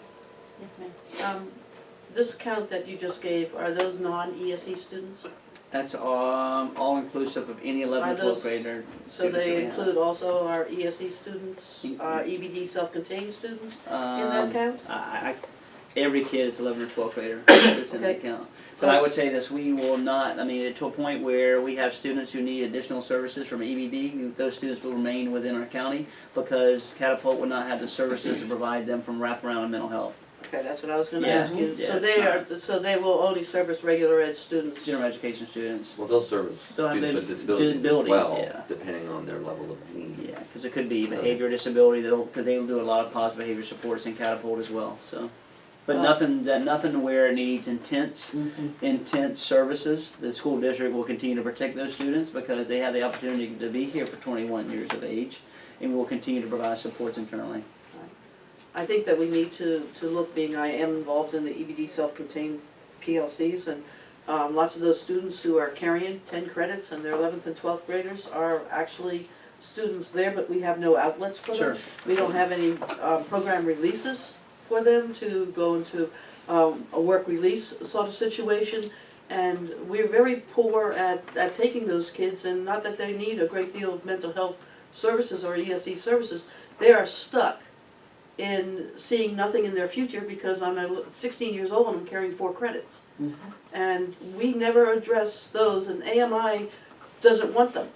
Yes, ma'am. this count that you just gave, are those non-ESE students? That's all inclusive of any 11 Are and 12 those- grader. So students that they we have. include also our ESE students, EBD self-contained students in that count? every kid is 11 or 12 grader that's in the Okay. account. But I would say this, we will not, I mean, to a point where we have students who need additional services from EBD, those students will remain within our county because Catapult would not have the services to provide them from wraparound and mental health. Okay, that's what I was gonna Yeah. ask you. Yeah, So it's they not- are, so they will only service regular ed students? General education students. Well, they'll service They'll have students with the disabilities as disabilities, well, yeah. depending on their level of need. Yeah, because it could be behavior disability, because they will do a lot of positive behavior supports in Catapult as well, so. But nothing where it needs intense services. The school district will continue to protect those students because they have the opportunity to be here for 21 years of age, and we will continue to provide supports internally. I think that we need to look, being I am involved in the EBD self-contained PLCs, and lots of those students who are carrying 10 credits and they're 11th and 12th graders are actually students there, but we have no outlets for them. Sure. We don't have any program releases for them to go into a work release sort of situation. And we're very poor at taking those kids, and not that they need a great deal of mental health services or ESD services, they are stuck in seeing nothing in their future because I'm 16 years old and I'm carrying 4 credits. And we never address those, and AMI doesn't want them.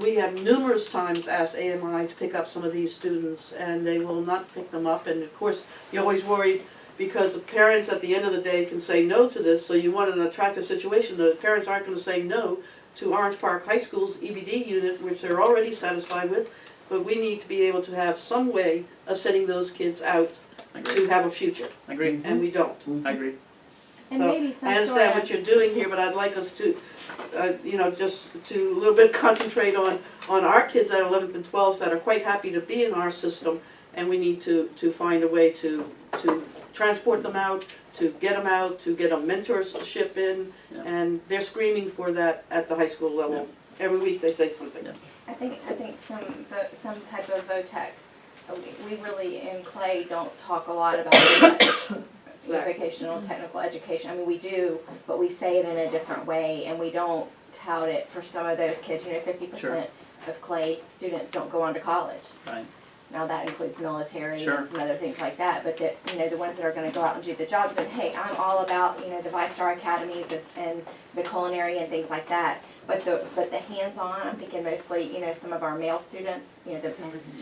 We have numerous times asked AMI to pick up some of these students, and they will not pick them up. And of course, you're always worried because the parents at the end of the day can say no to this, so you want an attractive situation. The parents aren't going to say no to Orange Park High School's EBD unit, which they're already satisfied with, but we need to be able to have some way of sending those kids out to have a future, I agree, and we don't. I agree. And So, maybe some I sort understand of- what you're doing here, but I'd like us to, just to a little bit concentrate on our kids at 11th and 12th that are quite happy to be in our system, and we need to find a way to transport them out, to get a mentorship in, Yeah. and they're screaming for that at the high school level. Every week they say something. Yeah. I think some type of VOTEC, we really in Clay don't talk a lot about vocational technical education. I mean, we do, but we say it in a different way, and we don't tout it for some of those kids. 50% of Clay students don't go on to college. Right. Now that includes military Sure. and some other things like that, but that, the ones that are gonna go out and do the jobs, and hey, I'm all about, the ViStar academies and the culinary and things like that. But the hands-on, I'm thinking mostly, some of our male students, the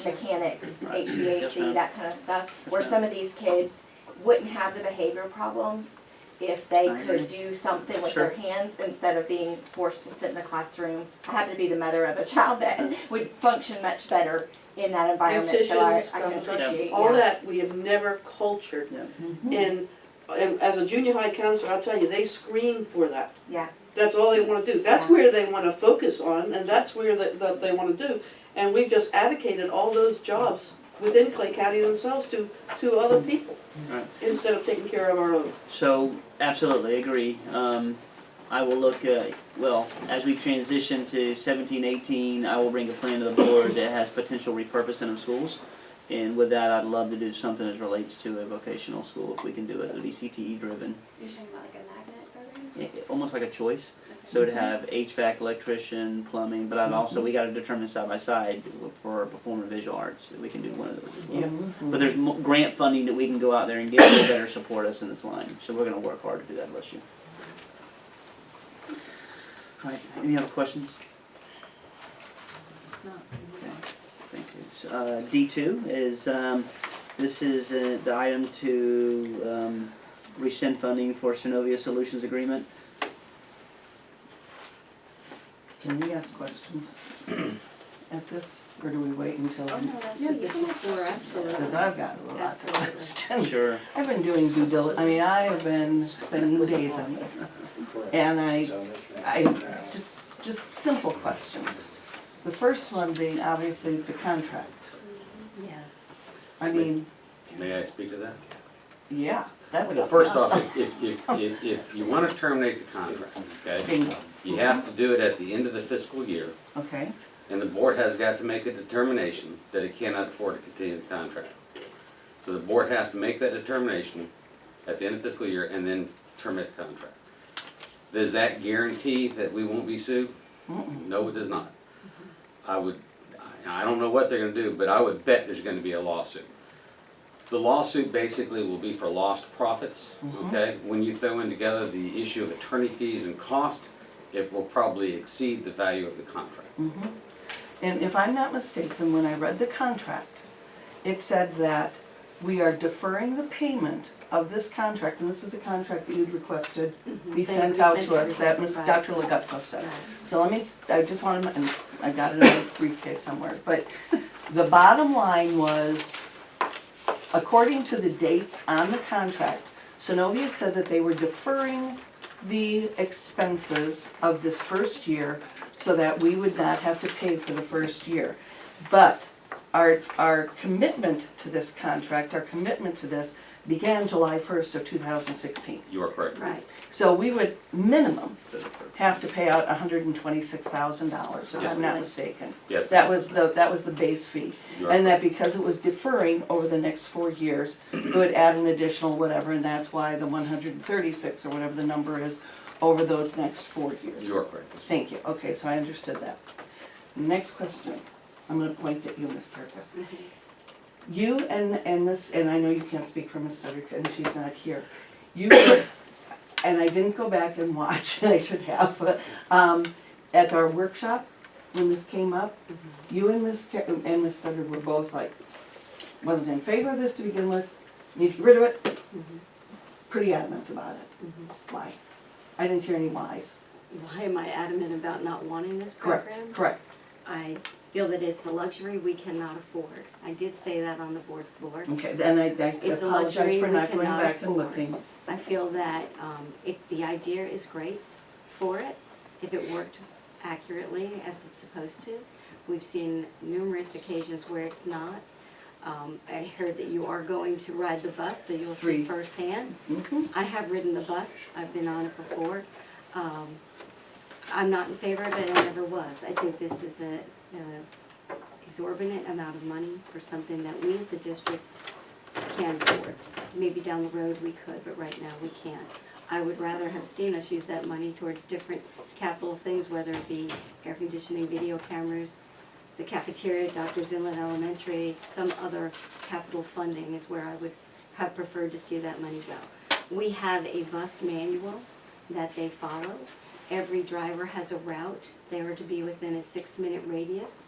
mechanics, Right. Yes, HVAC, ma'am. that kind of stuff, where Yes, some of these kids wouldn't have the behavior problems if they I could agree. do something with Sure. their hands instead of being forced to sit in the classroom. I happen to be the mother of a child that would function much better in that environment, so I Partitions, can appreciate, all yeah. that we have never cultured. Yeah. And as a junior high counselor, I'll tell you, they scream for that. Yeah. That's all they want to do. That's Yeah. where they want to focus on, and that's where they want to do. And we've just advocated all those jobs within Clay County themselves to other people, Right. instead of taking care of our own. So, absolutely, agree. I will look, as we transition to 17, 18, I will bring a plan to the board that has potential repurposing of schools. And with that, I'd love to do something as relates to a vocational school, if we can do it, it'll be CTE driven. You're talking about like a magnet program? Almost like a choice. So to have HVAC, electrician, plumbing, but I'd also, we gotta determine side by side for performing visual arts, we can do one of those as well. But there's grant funding that we can go out there and get to better support us in this line, so we're gonna work hard to do that, bless you. All right, any other questions? It's not. Okay, thank you. So, D2 is, this is the item to rescind funding for Synovia Solutions Agreement. Can we ask questions at this, or do we wait until? Oh, no, that's No, what you this can is ask for, absolutely. Because I've got a lot of Absolutely. questions. Sure. I've been doing due diligence, I mean, I have been spending days on this. And just simple questions. The first one being obviously the contract. Yeah. I mean, May I speak to that? yeah, that would. Well, first off, if you want to terminate the contract, okay, Bingo. you have to do it at the end of the fiscal year, Okay, and the board has got to make a determination that it cannot afford to continue the contract. So the board has to make that determination at the end of the fiscal year and then terminate the contract. Does that guarantee that we won't be sued? No, it does not. I don't know what they're gonna do, but I would bet there's gonna be a lawsuit. The lawsuit basically will be for lost profits, okay? When you throw in together the issue of attorney fees and cost, it will probably exceed the value of the contract. And if I'm not mistaken, when I read the contract, it said that we are deferring the payment of this contract, and this is a contract that you'd requested be They sent out sent to us, that everything, Dr. right. Legutko said. Right. So let me, I just wanted, and I got it in my briefcase somewhere, but the bottom line was, according to the dates on the contract, Synovia said that they were deferring the expenses of this first year so that we would not have to pay for the first year. But our commitment to this contract, our commitment to this began July 1st of 2016. You are correct. Right. So we would minimum have to pay out $126,000, if Yes, I'm not ma'am. mistaken. Yes. That was the base fee. You are And that because it was deferring over the next 4 years, it would add an additional whatever, and that's why the 136 or whatever the number is over those next 4 years. You are correct. Thank you, okay, so I understood that. Next question, I'm gonna point at you, Ms. Kirkus. You and Miss, and I know you can't speak for Miss Sutter, and she's not here. You were, and I didn't go back and watch, and I should have, but, at our workshop, when this came up, you and Miss Sutter were both like, wasn't in favor of this to begin with, need to get rid of it, pretty adamant about it. Why? I didn't hear any whys. Why am I adamant about not wanting this program? Correct. I feel that it's a luxury we cannot afford. I did say that on the board floor. Okay, then I It's a apologize luxury for we not going cannot back and afford. looking. I feel that if the idea is great for it, if it worked accurately as it's supposed to. We've seen numerous occasions where it's not. I heard that you are going to ride the bus, so you'll see 3. firsthand. Mhm. I have ridden the bus, I've been on it before. I'm not in favor of it, I never was. I think this is a exorbitant amount of money for something that we as a district can't afford. Maybe down the road we could, but right now we can't. I would rather have seen us use that money towards different capital things, whether it be air conditioning, video cameras, the cafeteria, Doctor's Inlet Elementary, some other capital funding is where I would have preferred to see that money go. We have a bus manual that they follow. Every driver has a route. They are to be within a 6-minute radius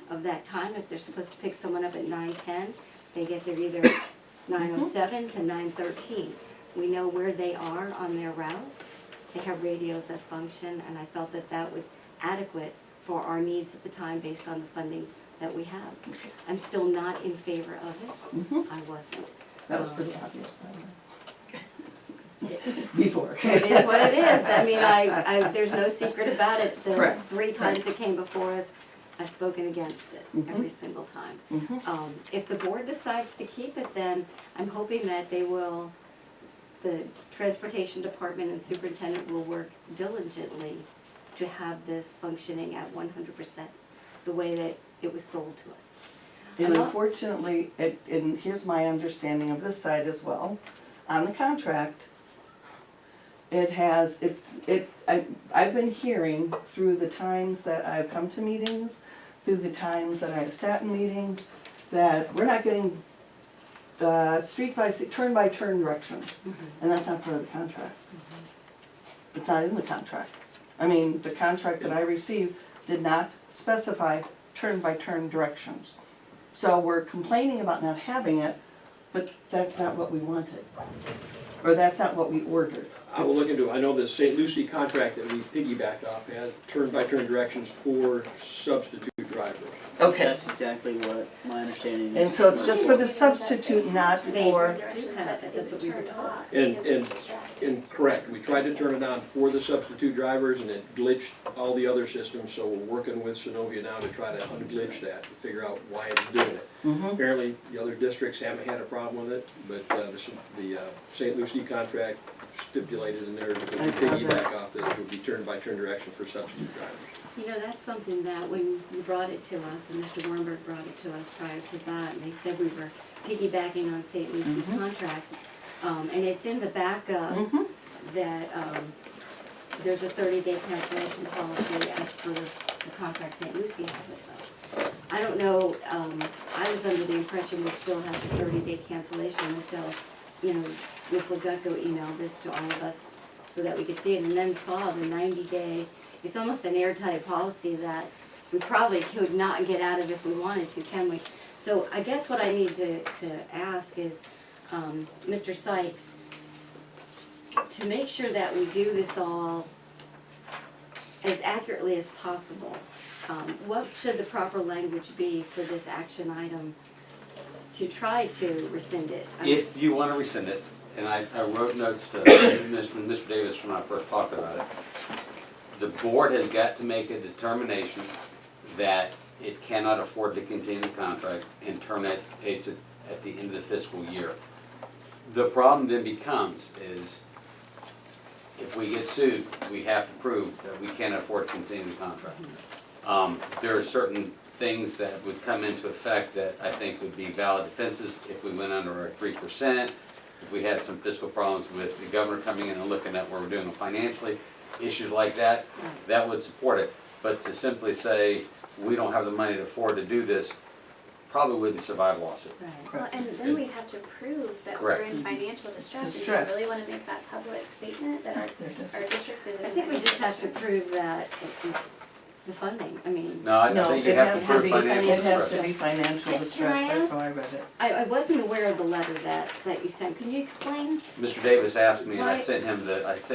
of that time. If they're supposed to pick someone up at 9:10, they get there either 9:07 to 9:13. We know where they are on their routes. They have radios that function, and I felt that that was adequate for our needs at the time based on the funding that we have. I'm still not in favor of it. I wasn't. That was pretty obvious, by the way. Before. It is what it is. I mean, there's no secret about it. The Correct. 3 times it came before us, I've spoken against it every Mhm. single time. Mhm. If the board decides to keep it, then I'm hoping that they will, the transportation department and superintendent will work diligently to have this functioning at 100% the way that it was sold to us. And I'm not- unfortunately, and here's my understanding of this side as well, on the contract, I've been hearing through the times that I've come to meetings, through the times that I've sat in meetings, that we're not getting turn-by-turn directions, and that's not part of the contract. It's not in the contract. I mean, the contract that I received did not specify turn-by-turn directions. So we're complaining about not having it, but that's not what we wanted. Or that's not what we ordered. I will look into it. I know the St. Lucie contract that we piggybacked off had turn-by-turn directions for substitute drivers. Okay. That's exactly what my understanding is. And so it's just for the substitute, not They for, do have it, that's what we were told. And correct, we tried to turn it on for the substitute drivers and it glitched all the other systems, so we're working with Synovia now to try to unglitch that, to figure out why it's doing it. Apparently, the other districts haven't had a problem with it, but the St. Lucie contract stipulated in there that we I saw that. piggyback off that it would be turn-by-turn direction for substitute drivers. You know, that's something that when you brought it to us, and Mr. Warnberg brought it to us prior to that, and they said we were piggybacking on St. Lucie's contract. And it's in the backup that there's a 30-day cancellation policy as per the contract St. Lucie had with them. I don't know, I was under the impression we still have the 30-day cancellation until, Ms. Legato emailed this to all of us so that we could see it, and then saw the 90-day, it's almost an airtight policy that we probably could not get out of if we wanted to, can we? So I guess what I need to ask is, Mr. Sykes, to make sure that we do this all as accurately as possible, what should the proper language be for this action item to try to rescind it? If you want to rescind it, and I wrote notes to Mr. Davis when I first talked about it, the board has got to make a determination that it cannot afford to continue the contract and terminates it at the end of the fiscal year. The problem then becomes is, if we get sued, we have to prove that we cannot afford to continue the contract. There are certain things that would come into effect that I think would be valid defenses if we went under our 3%, if we had some fiscal problems with the governor coming in and looking at what we're doing financially, issues like that, that would support it. But to simply say, we don't have the money to afford to do this, probably wouldn't survive a lawsuit. Right. Well, and then we have to prove that we're Correct. in financial distress. Do you Distress. really want to make that public statement that our district is in I think we just have to financial prove that the funding, I mean, No, I No, think you it have has to to prove be, financial it has distress. to be financial Can distress, I that's ask- how I read it. I wasn't aware of the letter that you sent. Can you explain? Mr. Davis asked me, and I Why- sent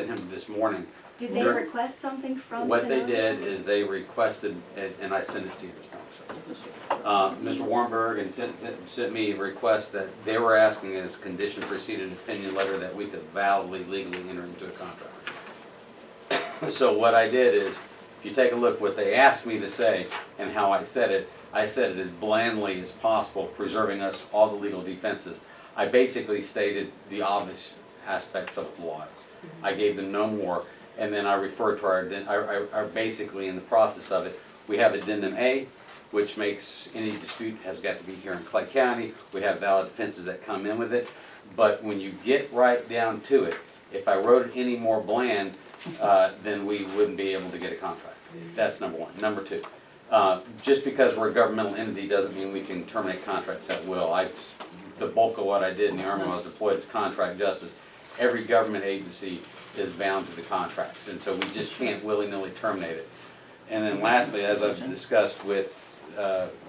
him this morning. Did they Dur- request something from What they Sonoma? did is they requested, and I sent it to you this morning, Mr. Warrenberg and sent me a request that they were asking as condition preceded opinion letter that we could validly, legally enter into a contract. So what I did is, if you take a look what they asked me to say and how I said it as blandly as possible, preserving us all the legal defenses. I basically stated the obvious aspects of the laws. I gave them no more, and then I referred to our basically in the process of it, we have addendum A, which makes any dispute has got to be here in Clay County. We have valid defenses that come in with it, but when you get right down to it, if I wrote it any more bland, then we wouldn't be able to get a contract. That's number one. Number two, just because we're a governmental entity doesn't mean we can terminate contracts at will. The bulk of what I did in the Army when I was deployed is contract justice. Every government agency is bound to the contracts, and so we just can't willy-nilly terminate it. And then lastly, as I've discussed with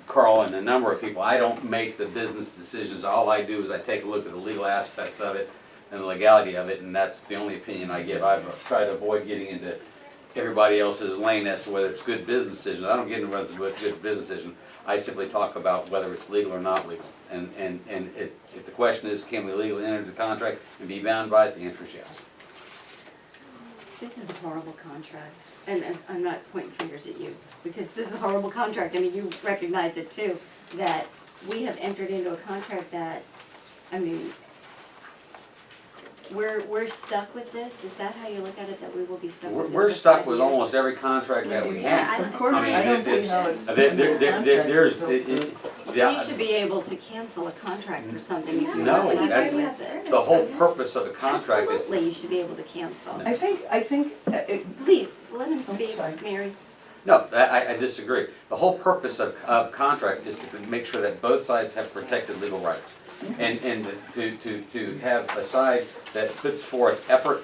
Carl and a number of people, I don't make the business decisions. All I do is I take a look at the legal aspects of it and the legality of it, and that's the only opinion I give. I've tried to avoid getting into everybody else's lane as to whether it's good business decisions. I don't get into whether it's a good business decision. I simply talk about whether it's legal or not legal. And if the question is, can we legally enter the contract and be bound by it, the answer is yes. This is a horrible contract, and I'm not pointing fingers at you, because this is a horrible contract. I mean, you recognize it too, that we have entered into a contract that, I mean, we're stuck with this? Is that how you look at it, that we will be stuck with this We're for stuck 5 with years? almost every contract that we have. Of course, I mean, I don't it's- see how it's. You should be able to cancel a contract for something if you No, want to that's- with it. The whole purpose of a contract is, Absolutely, you should be able to cancel. I think, Please, let him speak, sorry. Mary. no, I disagree. The whole purpose of contract is to make sure that both sides have protected legal rights. And to have a side that puts forth effort,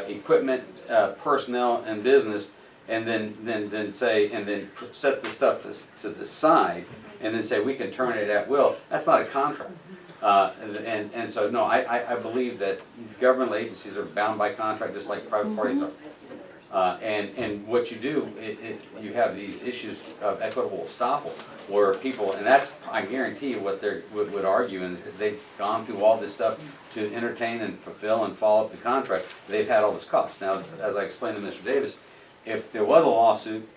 equipment, personnel, and business, and then say, and then set the stuff to the side, and then say, we can terminate it at will, that's not a contract. And so, no, I believe that governmental agencies are bound by contract just like private parties are. And what you do, you have these issues of equitable estoppel, where people, and that's, I guarantee you what they would argue, and they've gone through all this stuff to entertain and fulfill and follow up the contract, they've had all this cost. Now, as I explained to Mr. Davis, if there was a lawsuit,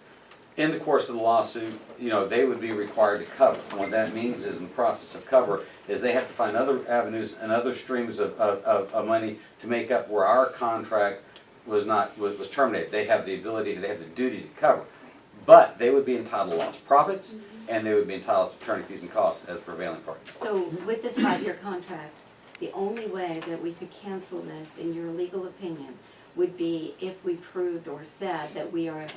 in the course of the lawsuit, they would be required to cover. And what that means is, in the process of cover, is they have to find other avenues and other streams of money to make up where our contract was terminated. They have the ability, they have the duty to cover. But they would be entitled to lost profits, and they would be entitled to attorney fees and costs as prevailing parties. So with this 5-year contract, the only way that we could cancel this, in your legal opinion, would be if we proved or said that we are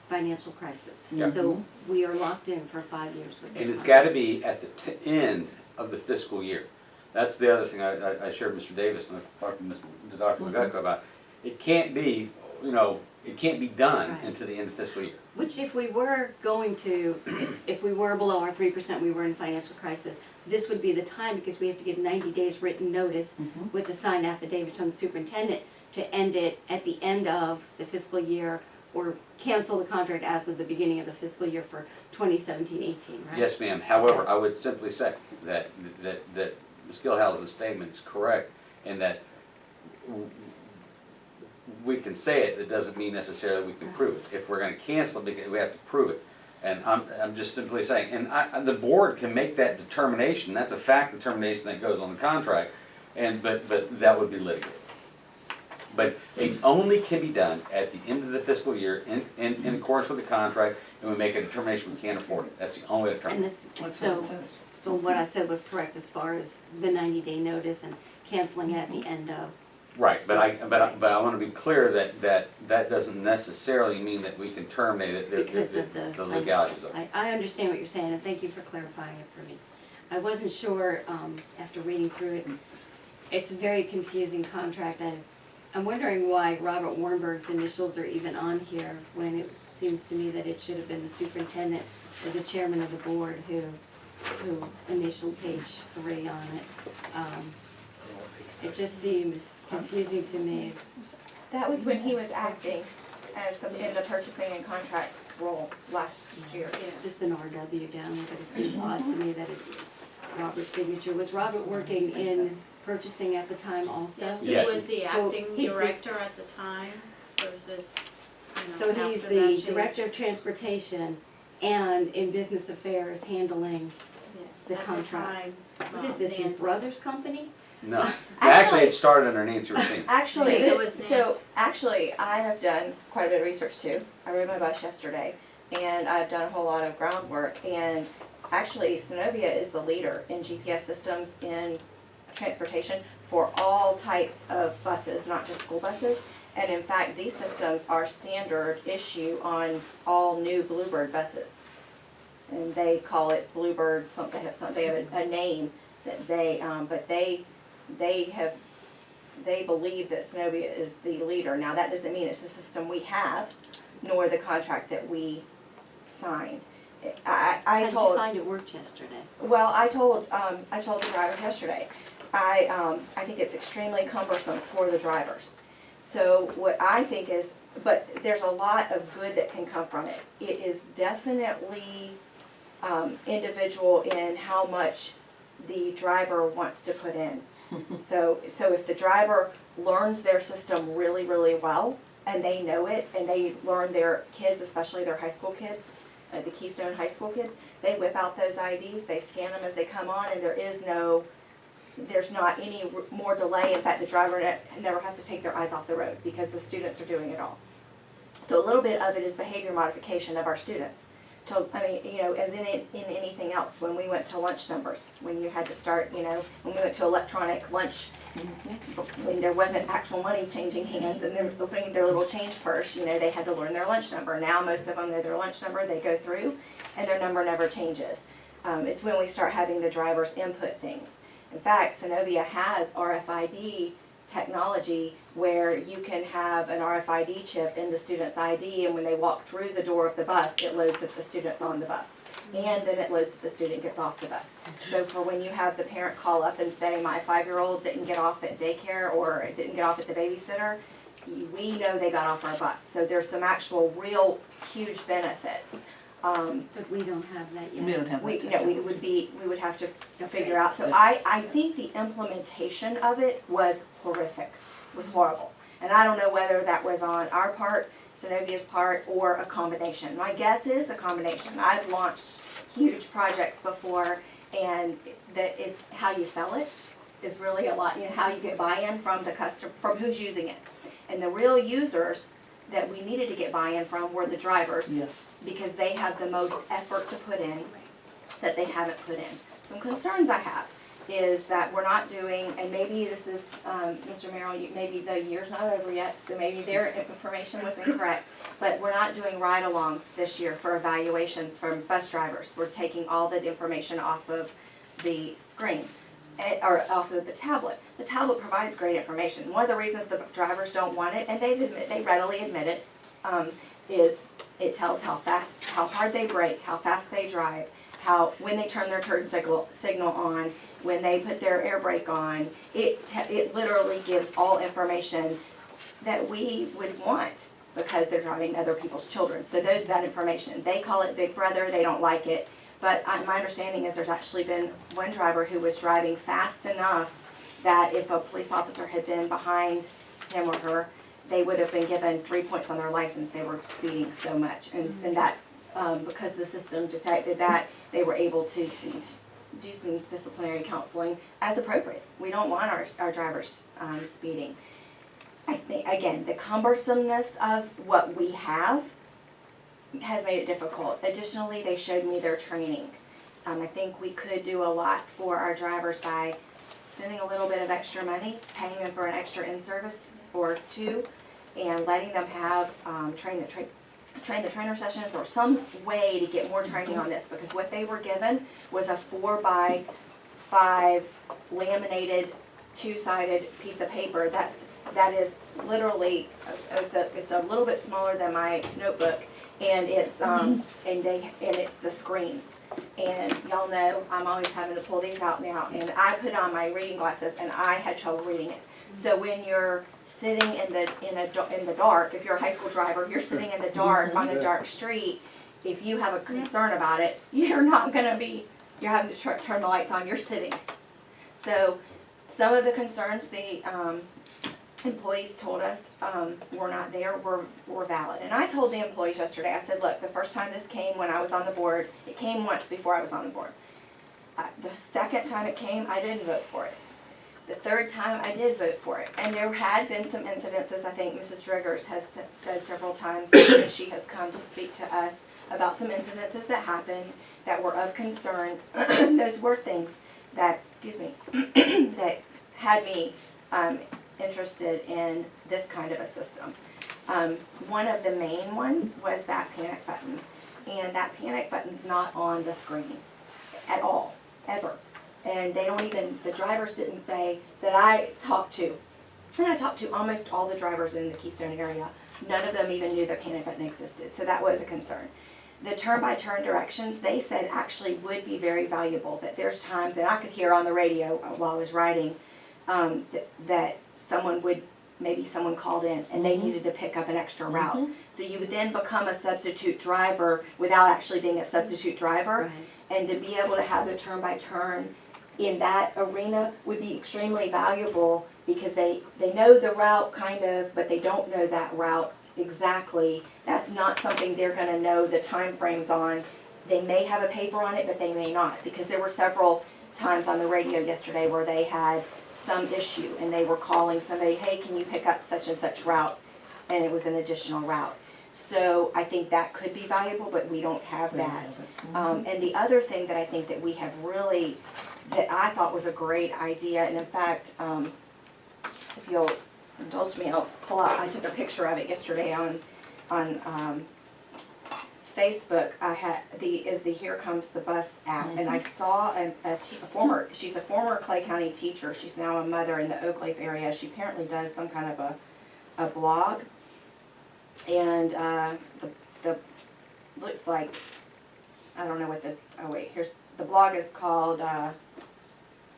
financial crisis. Yeah. So we are locked in for 5 years with this. And it's contract. gotta be at the end of the fiscal year. That's the other thing I shared with Mr. Davis and I talked to Dr. McGucko about. It can't be, you know, it can't be done Right. until the end of fiscal year. Which if we were going to, if we were below our 3%, we were in financial crisis, this would be the time because we have to give 90 days written notice with the signed affidavit from the superintendent to end it at the end of the fiscal year or cancel the contract as of the beginning of the fiscal year for 2017-18, right? Yes, ma'am. However, I would simply say that Ms. Gilhouse's statement is correct in that we can say it, it doesn't mean necessarily we can prove it. If we're gonna cancel it, because we have to prove it. And I'm just simply saying, and the board can make that determination, that's a fact determination that goes on the contract, but that would be litigated. But it only can be done at the end of the fiscal year in accordance with the contract, and we make a determination we can't afford it. That's the only And determination. this, so what I said was correct as far as the 90-day notice and canceling it at the end of. Right, but I wanna be clear that doesn't necessarily mean that we can terminate it, Because of the legalities of it. I understand what you're saying, and thank you for clarifying it for me. I wasn't sure, after reading through it, it's a very confusing contract. I'm wondering why Robert Warnberg's initials are even on here, when it seems to me that it should have been the superintendent or the chairman of the board who initialed page 3 on it. It just seems confusing to me. That was when he was acting as in the purchasing and contracts role last year. It's just an RW down there, but it seems odd to me that it's Robert's signature. Was Robert working in purchasing at the time also? Yes, Yeah. he was the So acting he's the- director at the time versus, So he's after that the change. director of transportation and in business affairs handling, Yeah, the at contract. time, what is this, his Nancy. brother's company? No, actually it started under Nancy Racine. Actually, It was so actually, I have done quite a bit of research too. I rode my bus yesterday, and I've done a whole lot of groundwork. And actually, Synovia is the leader in GPS systems in transportation for all types of buses, not just school buses. And in fact, these systems are standard issue on all new Bluebird buses. And they call it Bluebird, they have a name that they believe that Synovia is the leader. Now, that doesn't mean it's the system we have, nor the contract that we signed. I How did you told, find it worked yesterday? well, I told the driver yesterday, I think it's extremely cumbersome for the drivers. So what I think is, but there's a lot of good that can come from it. It is definitely individual in how much the driver wants to put in. So if the driver learns their system really, really well, and they know it, and they learn their kids, especially their high school kids, the Keystone High School kids, they whip out those IDs, they scan them as they come on, and there's not any more delay. In fact, the driver never has to take their eyes off the road because the students are doing it all. So a little bit of it is behavior modification of our students. As in anything else, when we went to lunch numbers, when you had to start, when we went to electronic lunch, when there wasn't actual money changing hands and they're opening their little change purse, they had to learn their lunch number. Now most of them know their lunch number, they go through, and their number never changes. It's when we start having the drivers input things. In fact, Synovia has RFID technology where you can have an RFID chip in the student's ID, and when they walk through the door of the bus, it loads if the student's on the bus. And then it loads if the student gets off the bus. So for when you have the parent call up and say, my 5-year-old didn't get off at daycare or didn't get off at the babysitter, we know they got off our bus. So there's some actual real huge benefits. But we don't have that yet. We don't have We that. we would have to Okay. figure out. So I think the implementation of it was horrific, was horrible. And I don't know whether that was on our part, Synovia's part, or a combination. My guess is a combination. I've launched huge projects before, and how you sell it is really a lot, how you get buy-in from the customer, from who's using it. And the real users that we needed to get buy-in from were the drivers, Yes. because they have the most effort to put in that they haven't put in. Some concerns I have is that we're not doing, and maybe this is, Mr. Merrill, maybe the year's not over yet, so maybe their information was incorrect, but we're not doing ride-alongs this year for evaluations from bus drivers. We're taking all that information off of the screen, or off of the tablet. The tablet provides great information. One of the reasons the drivers don't want it, and they readily admit it, is it tells how fast, how hard they brake, how fast they drive, when they turn their turn signal on, when they put their air brake on. It literally gives all information that we would want because they're driving other people's children. So there's that information. They call it Big Brother, they don't like it. But my understanding is there's actually been one driver who was driving fast enough that if a police officer had been behind him or her, they would have been given 3 points on their license. They were speeding so much. And that, because the system detected that, they were able to do some disciplinary counseling as appropriate. We don't want our drivers speeding. I think, again, the cumbersomeness of what we have has made it difficult. Additionally, they showed me their training. I think we could do a lot for our drivers by spending a little bit of extra money, paying them for an extra in-service or two, and letting them have train the trainer sessions or some way to get more training on this, because what they were given was a 4x5 laminated two-sided piece of paper. That is literally it's a little bit smaller than my notebook, and it's and it's the screens. And y'all know I'm always having to pull these out now, and I put on my reading glasses and I had trouble reading it. So when you're sitting in the dark, if you're a high school driver, you're sitting in the dark on a dark street. If you have a concern about it, you're having to turn the lights on. You're sitting. So some of the concerns the employees told us were not there were valid. And I told the employees yesterday, I said, look, the first time this came when I was on the board, it came once before I was on the board. The second time it came, I didn't vote for it. The third time, I did vote for it. And there had been some incidences, I think Mrs. Driggers has said several times, that she has come to speak to us about some incidences that happened that were of concern. Those were things that, that had me interested in this kind of a system. One of the main ones was that panic button. And that panic button's not on the screen at all, ever. And they don't even, the drivers didn't say that I talked to. And I talked to almost all the drivers in the Keystone area. None of them even knew the panic button existed, so that was a concern. The turn-by-turn directions, they said actually would be very valuable, that there's times, and I could hear on the radio while I was riding, that maybe someone called in and they needed to pick up an extra route. So you would then become a substitute driver without actually being a substitute driver. Right. And to be able to have the turn-by-turn in that arena would be extremely valuable, because they know the route kind of, but they don't know that route exactly. That's not something they're going to know the time frames on. They may have a paper on it, but they may not, because there were several times on the radio yesterday where they had some issue and they were calling somebody, hey, can you pick up such and such route? And it was an additional route. So I think that could be valuable, but we don't have that. And the other thing that I think that we have really, that I thought was a great idea, and in fact, if you'll indulge me, I'll pull out, I took a picture of it yesterday on Facebook. I had the Here Comes the Bus app, and I saw she's a former Clay County teacher. She's now a mother in the Oak Leaf area. She apparently does some kind of a blog. And the looks like, I don't know what the blog is called,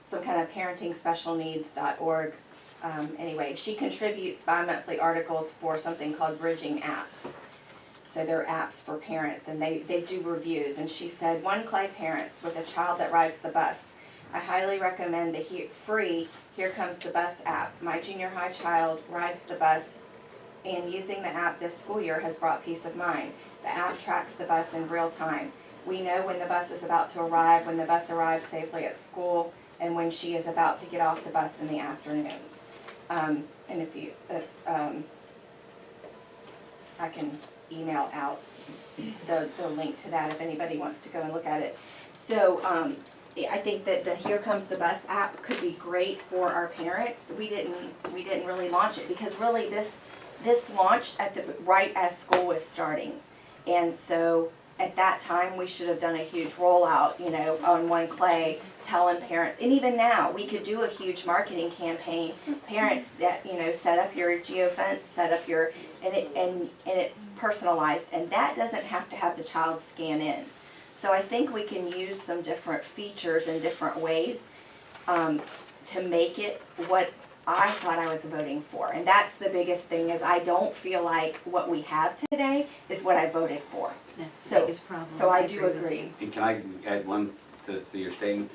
some kind of parentingspecialneeds.org. Anyway, she contributes bi-monthly articles for something called Bridging Apps. So they're apps for parents, and they do reviews. And she said, one Clay parents with a child that rides the bus. I highly recommend the free Here Comes the Bus app. My junior high child rides the bus, and using the app this school year has brought peace of mind. The app tracks the bus in real time. We know when the bus is about to arrive, when the bus arrives safely at school, and when she is about to get off the bus in the afternoons. And if you, I can email out the link to that if anybody wants to go and look at it. So I think that the Here Comes the Bus app could be great for our parents. We didn't really launch it because really this launched right as school was starting. And so at that time, we should have done a huge rollout, you know, on One Clay, telling parents, and even now, we could do a huge marketing campaign. Parents that, you know, set up your geofence, set up your, and it's personalized, and that doesn't have to have the child scan in. So I think we can use some different features in different ways to make it what I thought I was voting for. And that's the biggest thing, is I don't feel like what we have today is what I voted for. That's the So- biggest problem. So I do with agree. you. And can I add one to your statement?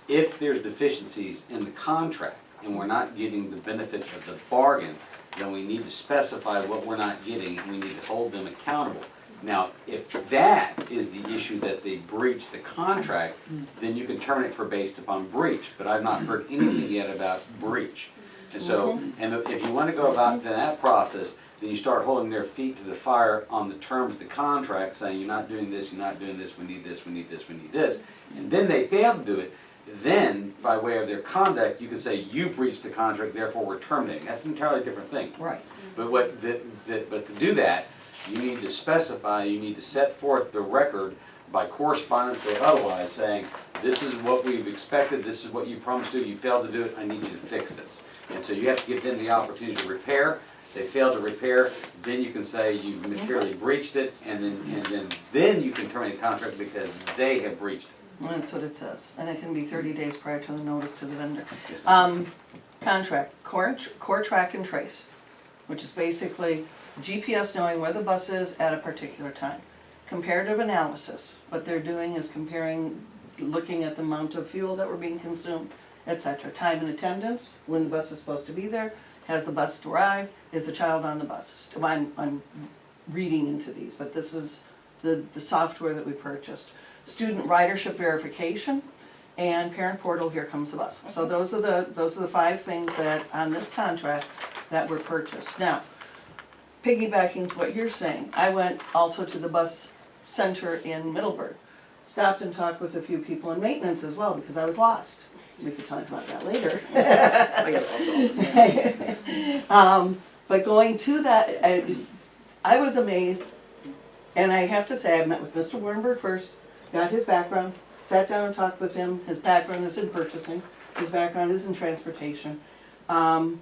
If there's deficiencies in the contract and we're not getting the benefits of the bargain, then we need to specify what we're not getting and we need to hold them accountable. Now, if that is the issue, that they breached the contract, then you can terminate for based upon breach, but I've not heard anything yet about breach. And so, and if you want to go about that process, then you start holding their feet to the fire on the terms of the contract, saying you're not doing this, you're not doing this, we need this, we need this, we need this. And then they fail to do it, then by way of their conduct, you can say you breached the contract, therefore we're terminating. That's an entirely different thing. Right. But but to do that, you need to specify, you need to set forth the record by correspondence or otherwise, saying, this is what we've expected, this is what you promised to do, you failed to do it, I need you to fix this. And so you have to give them the opportunity to repair. They fail to repair, then you can say you've materially breached it, and then you can terminate the contract because they have breached it. Well, that's what it says, and it can be 30 days prior to the notice to the vendor. Contract, core track and trace, which is basically GPS knowing where the bus is at a particular time. Comparative analysis, what they're doing is comparing, looking at the amount of fuel that were being consumed, etc. Time and attendance, when the bus is supposed to be there, has the bus arrived, is the child on the bus? I'm reading into these, but this is the software that we purchased. Student ridership verification, and parent portal, Here Comes the Bus. So those are the 5 things that, on this contract, that were purchased. Now, piggybacking to what you're saying, I went also to the bus center in Middleburg. Stopped and talked with a few people in maintenance as well, because I was lost. We could talk about that later. But going to that, I was amazed, and I have to say, I met with Mr. Wernberg first, got his background, sat down and talked with him. His background is in purchasing, his background is in transportation. And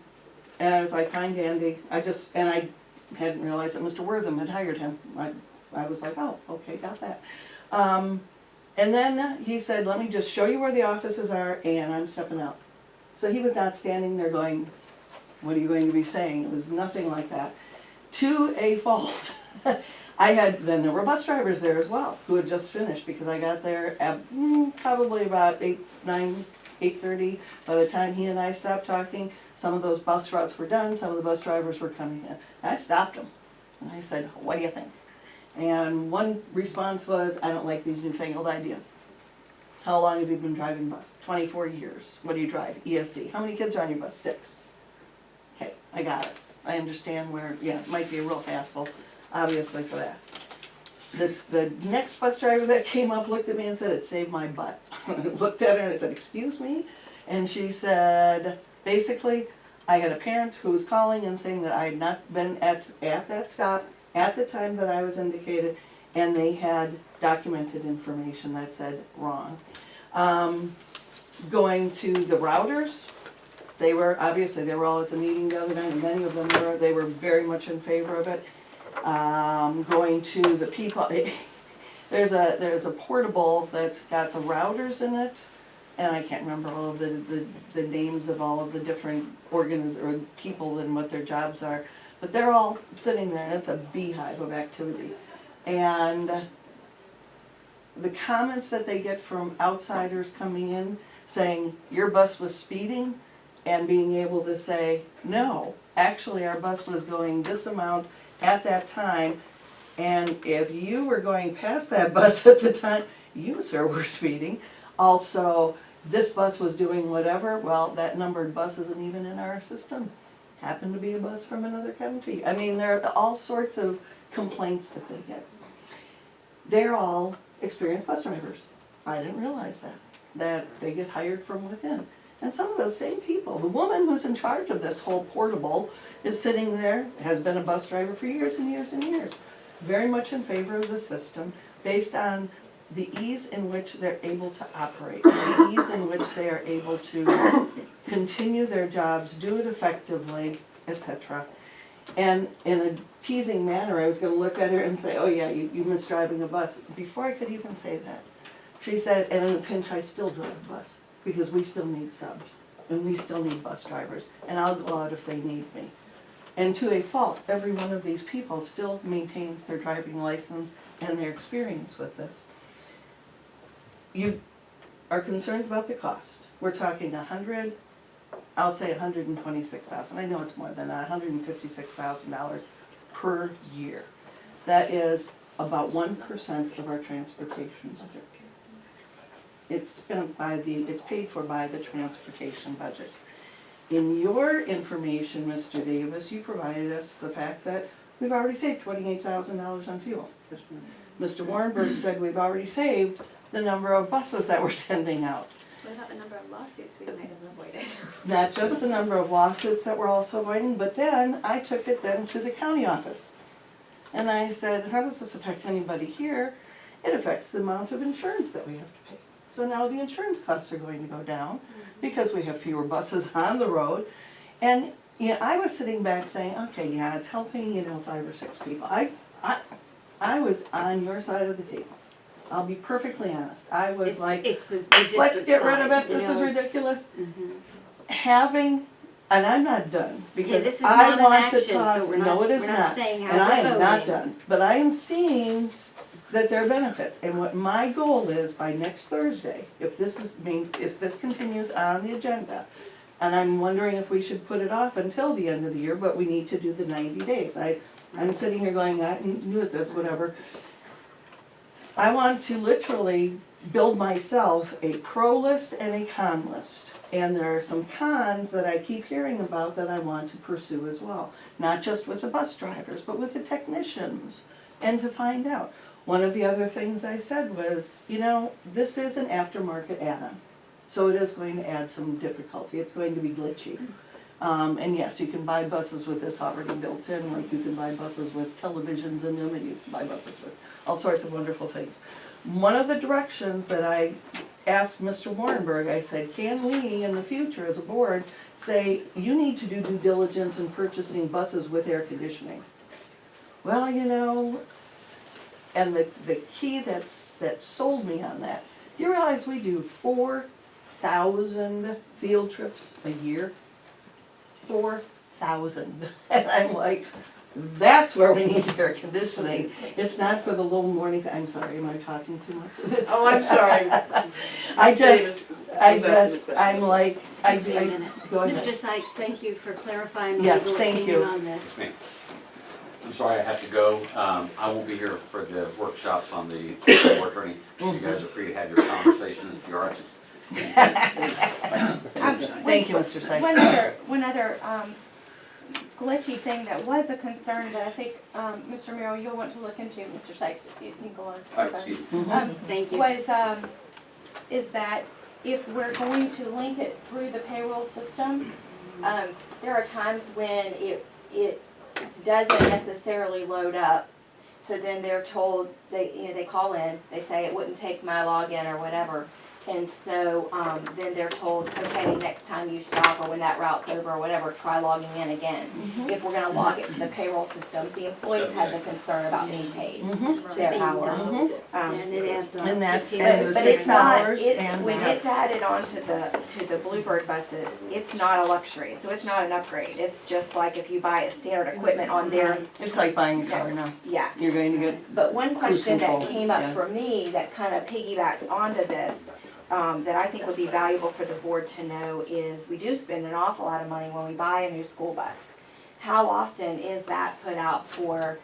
I was like, fine, dandy. I hadn't realized that Mr. Wortham had hired him. I was like, oh, okay, got that. And then he said, let me just show you where the offices are, and I'm stepping out. So he was not standing there going, what are you going to be saying? It was nothing like that. To a fault. Then there were bus drivers there as well, who had just finished, because I got there at probably about 8:30. By the time he and I stopped talking, some of those bus routes were done, some of the bus drivers were coming in. I stopped them, and I said, what do you think? And one response was, I don't like these newfangled ideas. How long have you been driving bus? 24 years. What do you drive? ESC. How many kids are on your bus? 6. Okay, I got it. I understand where, yeah, it might be a real hassle, obviously, for that. The next bus driver that came up looked at me and said, it saved my butt. Looked at her and I said, excuse me? And she said, basically, I had a parent who was calling and saying that I had not been at that stop at the time that I was indicated, and they had documented information that said wrong. Going to the routers, they were all at the meeting the other night, and many of them they were very much in favor of it. Going to the people, there's a portable that's got the routers in it, and I can't remember all of the names of all of the different or people and what their jobs are. But they're all sitting there, and it's a beehive of activity. And the comments that they get from outsiders coming in, saying, your bus was speeding, and being able to say, no, actually our bus was going this amount at that time, and if you were going past that bus at the time, you, sir, were speeding. Also, this bus was doing whatever, well, that numbered bus isn't even in our system. Happened to be a bus from another county. I mean, there are all sorts of complaints that they get. They're all experienced bus drivers. I didn't realize that. that they get hired from within. And some of those same people, the woman who's in charge of this whole portable is sitting there, has been a bus driver for years and years and years, very much in favor of the system, based on the ease in which they're able to operate, the ease in which they are able to continue their jobs, do it effectively, etc. And in a teasing manner, I was gonna look at her and say, oh yeah, you miss driving a bus. Before I could even say that, she said, and in a pinch, I still drive a bus, because we still need subs, and we still need bus drivers, and I'll go out if they need me. And to a fault, every one of these people still maintains their driving license and their experience with this. You are concerned about the cost. We're talking I'll say $126,000. I know it's more than that, $156,000 per year. That is about 1% of our transportation budget. It's paid for by the transportation budget. In your information, Mr. Davis, you provided us the fact that we've already saved $28,000 on fuel. Mr. Warrenberg said we've already saved the number of buses that we're sending out. What about the number of lawsuits we might have avoided? Not just the number of lawsuits that we're also avoiding, but then I took it then to the county office. And I said, how does this affect anybody here? It affects the amount of insurance that we have to pay. So now the insurance costs are going to go down because we have fewer buses on the road. And I was sitting back saying, okay, yeah, it's helping 5 or 6 people. I was on your side of the table. I'll be perfectly honest. I was It's the let's district get rid of side, it, this is it's- ridiculous. Mhm. Having, and I'm not done, Yeah, because this is I not an want to action, talk, so we're no, not, it is we're not not. saying how And I we're am not voting. done, but I am seeing that there are benefits, and what my goal is by next Thursday, if this continues on the agenda, and I'm wondering if we should put it off until the end of the year, but we need to do the 90 days. I'm sitting here going, I'm new at this, whatever. I want to literally build myself a pro list and a con list. And there are some cons that I keep hearing about that I want to pursue as well. Not just with the bus drivers, but with the technicians, and to find out. One of the other things I said was, this is an aftermarket add-on. So it is going to add some difficulty, it's going to be glitchy. And yes, you can buy buses with this already built in, like you can buy buses with televisions in them, and you can buy buses with all sorts of wonderful things. One of the directions that I asked Mr. Warrenberg, I said, can we, in the future, as a board, say, you need to do due diligence in purchasing buses with air conditioning? Well, and the key that sold me on that, you realize we do 4,000 field trips a year? 4,000. And I'm like, that's where we need air conditioning. It's not for the little morning, I'm sorry, am I talking too much? Oh, I'm sorry. I'm like, Excuse me a minute. go ahead. Mr. Sykes, thank you for clarifying the Yes, legal thank opinion you. on this. I'm sorry I have to go. I won't be here for the workshops on the board attorney. You guys are free to have your conversations if you are interested. Thank you, Mr. Sykes. One other glitchy thing that was a concern that I think, Mr. Merrill, you'll want to look into, Mr. Sykes, if you can go on. Excuse me. Thank you. Is that if we're going to link it through the payroll system, there are times when it doesn't necessarily load up. So then they're told, they call in, they say it wouldn't take my login or whatever. And so then they're told, okay, next time you stop or when that route's over or whatever, try logging in again. If we're gonna log it to the payroll system, the employees have the concern about being paid their Being hours. doubled, And it adds up. And that's, But- and the But 6 it's not, hours and when that. it's added onto the Bluebird buses, it's not a luxury, so it's not an upgrade. It's just like if you buy a standard equipment on their, It's like buying a car now. yeah. You're going to get, But one question that control, came up yeah. for me that kind of piggybacks onto this, that I think would be valuable for the board to know is we do spend an awful lot of money when we buy a new school bus. How often is that put out for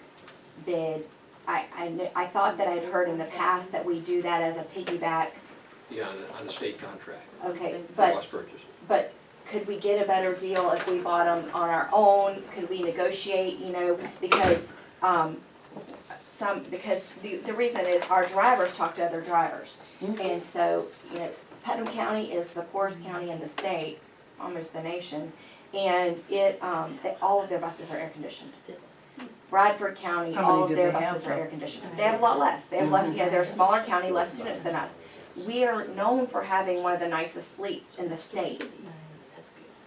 bid? I thought that I'd heard in the past that we do that as a piggyback. Yeah, on the state contract, Okay, for bus but purchase. could we get a better deal if we bought them on our own? Could we negotiate, because, the reason is our drivers talk to other drivers. And so, Putnam County is the poorest county in the state, almost the nation, and all of their buses are air conditioned. Bradford County, How many all of do their they have, buses are though? air conditioned. They have a lot less. They have less, you know, they're a smaller county, less students than us. We are known for having one of the nicest fleets in the state.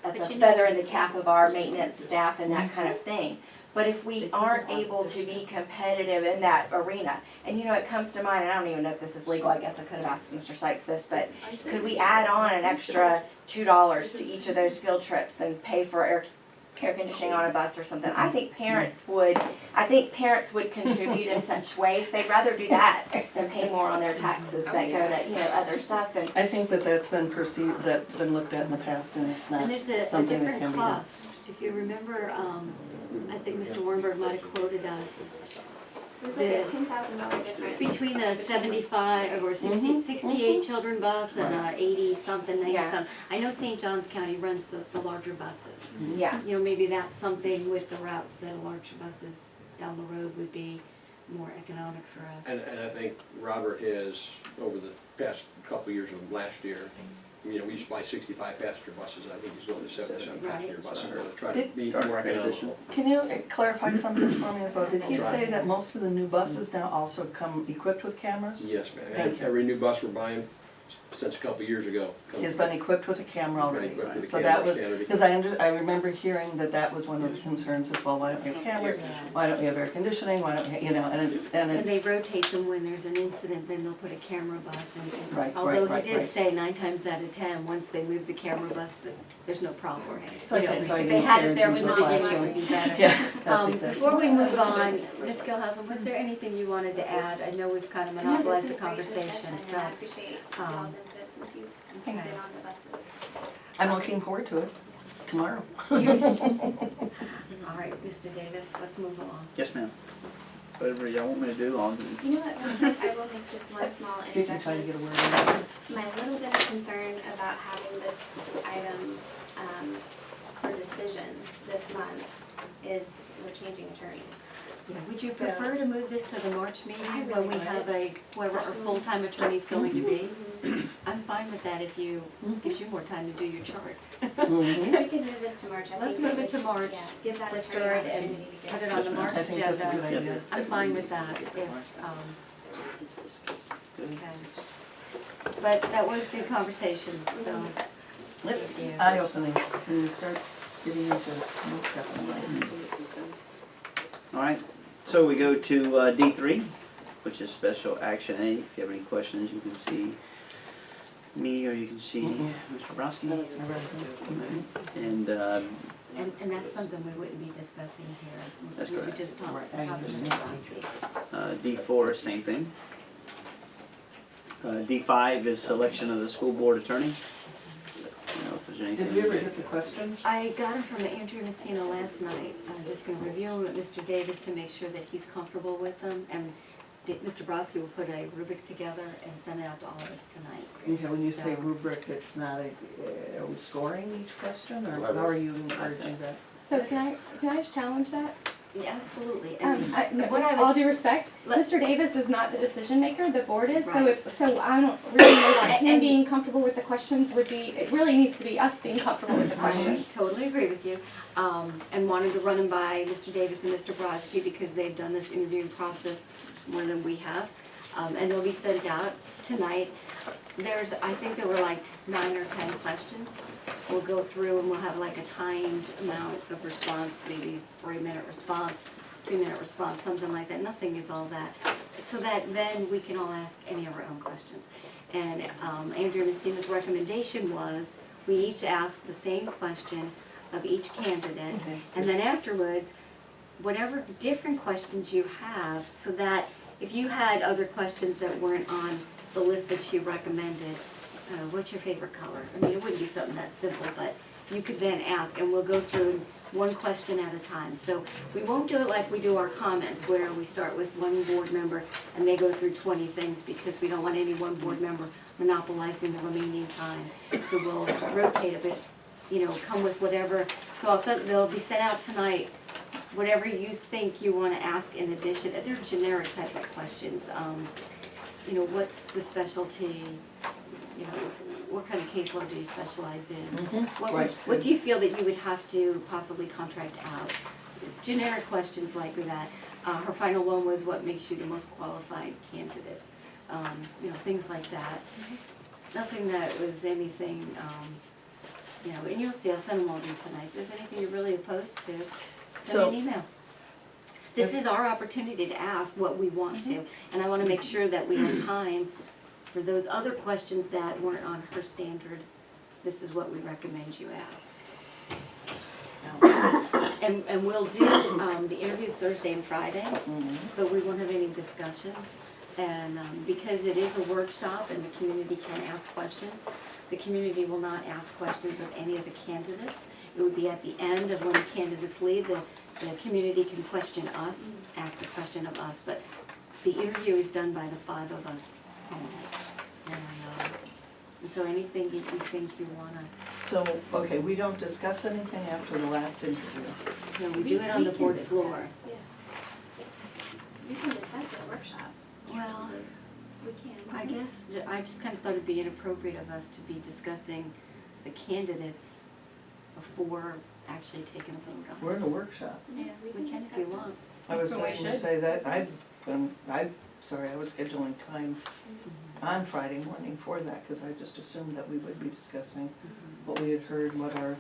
That's But a you know- feather in the cap of our maintenance staff and that kind of thing. But if we aren't able to be competitive in that arena, and you know, it comes to mind, and I don't even know if this is legal, I guess I could have asked Mr. Sykes this, but could we add on an extra $2 to each of those field trips and pay for air conditioning on a bus or something? I think parents would contribute in such ways, they'd rather do that than pay more on their taxes that go to, you know, other stuff and. I think that that's been perceived, that's been looked at in the past, and it's not And there's a something that can different be done. cost. If you remember, I think Mr. Warnberg might have quoted us It was like a This. $10,000 difference. between the 75 or 60, 68 children bus and 80 something, 90 Yeah. something. I know St. John's County runs the larger buses. Yeah. You know, maybe that's something with the routes that larger buses down the road would be more economic for us. And I think Robert has, over the past couple of years of last year, you know, we used to buy 65 passenger buses, I think he's going to 77 passenger Right. buses, to try to be Start more transition. economical. Can you clarify something for me as well? Did he say that most of the new buses now also come equipped with cameras? Yes, ma'am. Thank you. Every new bus we're buying since a couple of years ago. Has been equipped with a camera Been already, equipped with a so camera that was, scanner. because I remember hearing that that was one of the concerns as well, why don't we have cameras? Why don't we have air conditioning, why don't we, you know, and And they it's, rotate them when there's an incident, then they'll put a camera bus and Right, although right, he did right. say 9 times out of 10, once they move the camera bus, there's no problem. it's like You know, inviting if they had it parents there into with a not being classroom. it would be better. Yeah, that's exactly. Before we move on, Ms. Gilhousen, was there anything you wanted to add? I know we've kind of No, this monopolized the was great conversation, discussion, so. and I appreciate y'all's um, input since you've okay. been on the buses. I'm looking forward to it tomorrow. All right, Mr. Davis, let's move along. Yes, ma'am. Whatever y'all want me to do, I'll do. You know what, I will make just one small You can try to interjection. get a word in. My little bit of concern about having this item for decision this month is we're changing attorneys. Yeah, would you So- prefer to move this to the March meeting I when really we would. have whoever our full-time attorney's going to be? I'm fine with that if you, gives you more time to do your chart. Mhm. If we could move this to March, I think. Let's move it to March. Yeah, give that Let's attorney do an it and opportunity to put get. it on the March I think that's a good agenda. idea. I'm fine with that if, okay. But that was good conversation, so. It's eye-opening when you start getting into it, most definitely. All right, so we go to D3, which is special action A. If you have any questions, you can see me or you can see Mr. Brodsky. I read this. And And that's something we wouldn't be discussing here. That's We would correct. just talk Right. about Mr. Brodsky. D4 is same thing. D5 is selection of the school board attorney. I don't know if there's anything. Did we ever get the questions? I got him from Andrew Messina last night. I'm just gonna review them with Mr. Davis to make sure that he's comfortable with them. And Mr. Brodsky will put a rubric together and send it out to all of us tonight. Okay, when you say So- rubric, it's not are we scoring each question, or how are you encouraging that? So can I just challenge that? Yeah, absolutely. No, What I all was, due respect, Let's- Mr. Davis is not the decision maker, the board is, so Right. so I don't really know why him And- being comfortable with the questions would be, it really needs to be us being comfortable with the I questions. totally agree with you. And wanted to run them by Mr. Davis and Mr. Brodsky because they've done this interviewing process more than we have. And they'll be sent out tonight. I think there were like 9 or 10 questions. We'll go through and we'll have like a timed amount of response, maybe 3-minute response, 2-minute response, something like that. Nothing is all that. So that then we can all ask any of our own questions. And Andrea Messina's recommendation was we each ask the same question of each candidate. Okay. And then afterwards, whatever different questions you have, so that if you had other questions that weren't on the list that she recommended, what's your favorite color? I mean, it wouldn't be something that simple, but you could then ask, and we'll go through one question at a time. So we won't do it like we do our comments, where we start with one board member and they go through 20 things, because we don't want any one board member monopolizing the remaining time. So we'll rotate a bit, come with whatever. So they'll be sent out tonight, whatever you think you want to ask in addition. They're generic type of questions. What's the specialty? what kind of case law do you specialize in? What, right. what do you feel that you would have to possibly contract out? Generic questions like that. Her final one was, what makes you the most qualified candidate? You know, things like that. Nothing that was anything, you know, and you'll see, I'll send them all to you tonight. If there's anything you're really opposed to, send me an email. This is our opportunity to ask what we want to, and I wanna make sure that we have time for those other questions that weren't on her standard. This is what we recommend you ask. So, and we'll do, the interviews Thursday and Friday, but we won't have any discussion. And, because it is a workshop and the community can ask questions, the community will not ask questions of any of the candidates. It would be at the end of when the candidates leave, the community can question us, ask a question of us, but the interview is done by the 5 of us only. And so anything you think you wanna, So, okay, we don't discuss anything after the last interview. you know, we do it on the We can board floor. discuss, yeah. We can discuss at a workshop. Well, We can. I guess, I just kind of thought it'd be inappropriate of us to be discussing the candidates before actually taking a vote on it. We're in a workshop. Yeah, we can if you want. I was So we going to should. say that, I was scheduling time on Friday morning for that, because I just assumed that we would be discussing what we had heard, what our,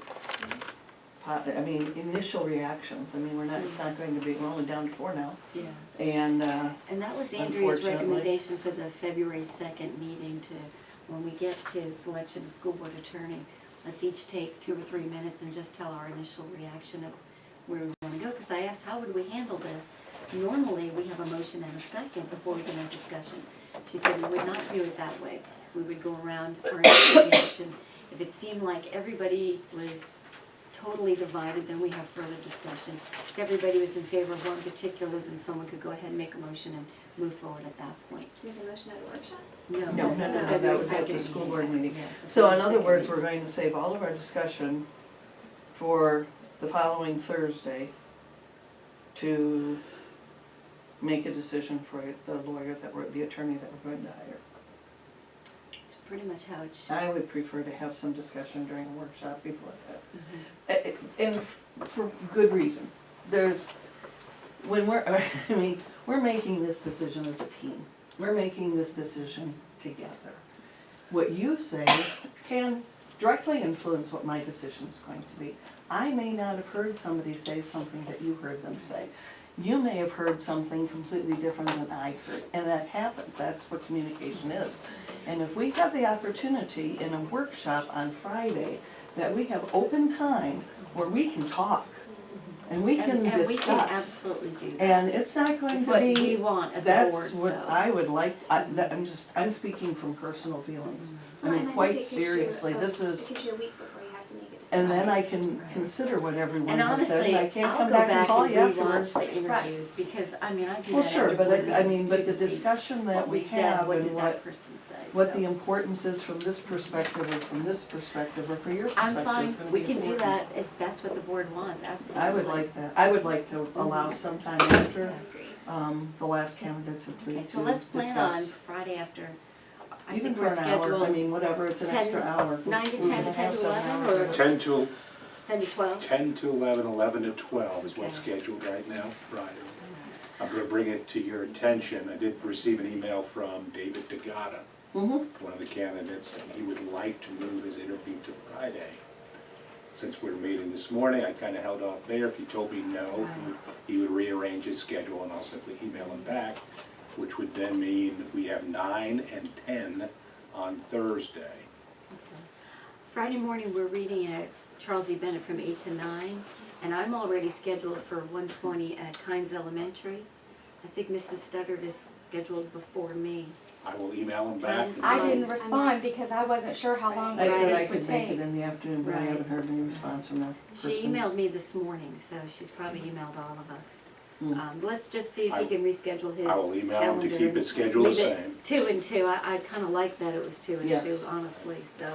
initial reactions. I mean, it's not going to be, we're only down to 4 now. Yeah. And, And that was Andrea's Unfortunately. recommendation for the February 2nd meeting to, when we get to selection of school board attorney, let's each take 2 or 3 minutes and just tell our initial reaction of where we want to go. Because I asked, how would we handle this? Normally, we have a motion and a second before we can have discussion. She said we would not do it that way. We would go around our initial reaction. If it seemed like everybody was totally divided, then we have further discussion. If everybody was in favor of one particular, then someone could go ahead and make a motion and move forward at that point. Make a motion at a workshop? No, this is the that February was at the 2nd school meeting. board meeting. Yeah, the So in February other 2nd words, meeting. we're going to save all of our discussion for the following Thursday to make a decision for the lawyer the attorney that we're going to hire. It's pretty much how it should. I would prefer to have some discussion during a workshop before that. Mhm. And for good reason. When we're making this decision as a team. We're making this decision together. What you say can directly influence what my decision is going to be. I may not have heard somebody say something that you heard them say. You may have heard something completely different than I heard, and that happens. That's what communication is. And if we have the opportunity in a workshop on Friday, that we have open time where we can talk and we can And we can discuss. absolutely do that. And it's not going It's to what be. we want as a board, That's what so. I would like, I'm speaking from personal feelings. I Well, and mean, think quite it gives you seriously, a- this It is, gives you a week before you have to make a decision. and then I can consider what everyone And has said, honestly, and I can't I'll come go back and back call and you afterwards. rewatch the interviews, because, I mean, I do Well, that sure, after but board I mean, meetings but too, the to see discussion that what we we said, have what and did that person say, what so. the importance is from this perspective or from this perspective or for your I'm perspective is fine, gonna we be can do important. that if that's what the board wants, absolutely. I would like that. I would like to allow some time after, I agree. the last candidate to please Okay, so let's plan on discuss. Friday after, I Even think for we're an hour, I scheduled mean, whatever, it's an 10, extra hour. 9 to We're 10, gonna 10 have to 7 11, hours or- of it. 10 to 10 to 12? 10 to 11, 11 to 12 is what's Okay. scheduled right now, Friday. I'm going to bring it to your attention. I did receive an email from David DeGata, Mhm. one of the candidates, and he would like to move his interview to Friday. Since we're meeting this morning, I kind of held off there. If he told me no, he would rearrange his schedule, and I'll simply email him back, which would then mean we have 9 and 10 on Thursday. Friday morning, we're reading at Charles E. Bennett from 8 to 9, and I'm already scheduled for 1:20 at Hines Elementary. I think Mrs. Studdard is scheduled before me. I will email him back. Time's and- I didn't respond because I wasn't sure how long I this said I would could make take. it in the afternoon, but I Right. haven't heard any response from that person. She emailed me this morning, so she's probably emailed all of us. Mm. Let's just see if I- he can reschedule his I will email him to calendar keep his schedule the leave it same. 2 and 2, I kind of like that it was 2 and 2, Yes. honestly, so,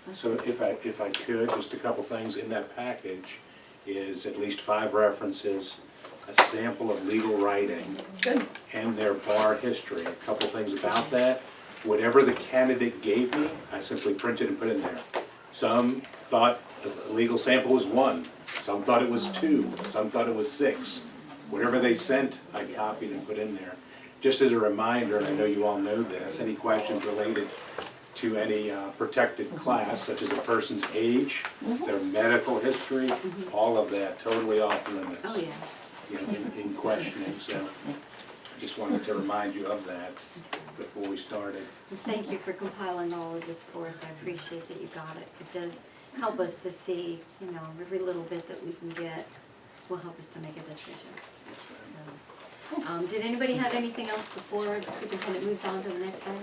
let's So just- if I could, just a couple things in that package is at least 5 references, a sample of legal writing, Good. and their bar history. A couple things about that. Whatever the candidate gave me, I simply printed and put in there. Some thought a legal sample was 1, some thought it was 2, some thought it was 6. Whatever they sent, I copied and put in there. Just as a reminder, and I know you all know this, any questions related to any protected class, such as a person's age, their medical history, all of that, totally off limits. Oh, yeah. You know, in questioning, so I just wanted to remind you of that before we started. And thank you for compiling all of this for us. I appreciate that you got it. It does help us to see, you know, every little bit that we can get will help us to make a decision. So, did anybody have anything else before the superintendent moves on to the next item?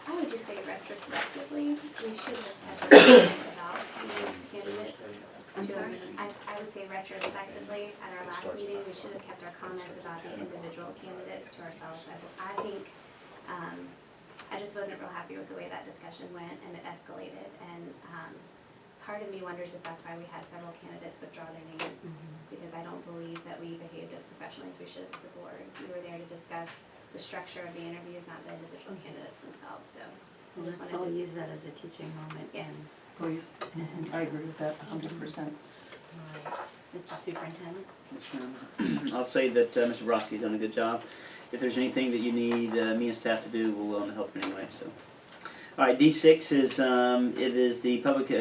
I would just say retrospectively, we should have had a about the candidates. I'm sorry? I would say retrospectively, at our last meeting, we should have kept our comments about the individual candidates to ourselves. I think, I just wasn't real happy with the way that discussion went, and it escalated, and part of me wonders if that's why we had several candidates withdraw their name, because I don't believe that we behaved as professionally as we should as a board. We were there to discuss the structure of the interviews, not the individual candidates themselves, so. Well, let's all use that as a teaching moment. Yes. And, Please, I agree with that 100%. Mr. Superintendent? I'll say that Mr. Brodsky's done a good job. If there's anything that you need me and staff to do, we're willing to help anyway, so. All right, D6 is, it is the public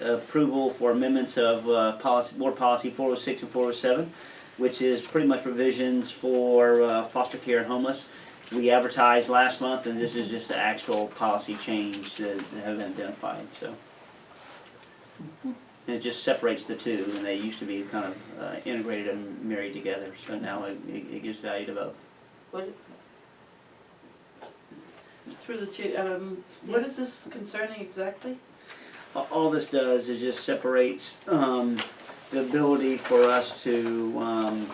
approval for amendments of Board Policy 406 and 407, which is pretty much provisions for foster care and homeless. We advertised last month, and this is just the actual policy change that have been identified, so. And it just separates the two, and they used to be kind of integrated and married together, so now it gives value to both. What, through the chair, what is this concerning exactly? All this does is just separates the ability for us to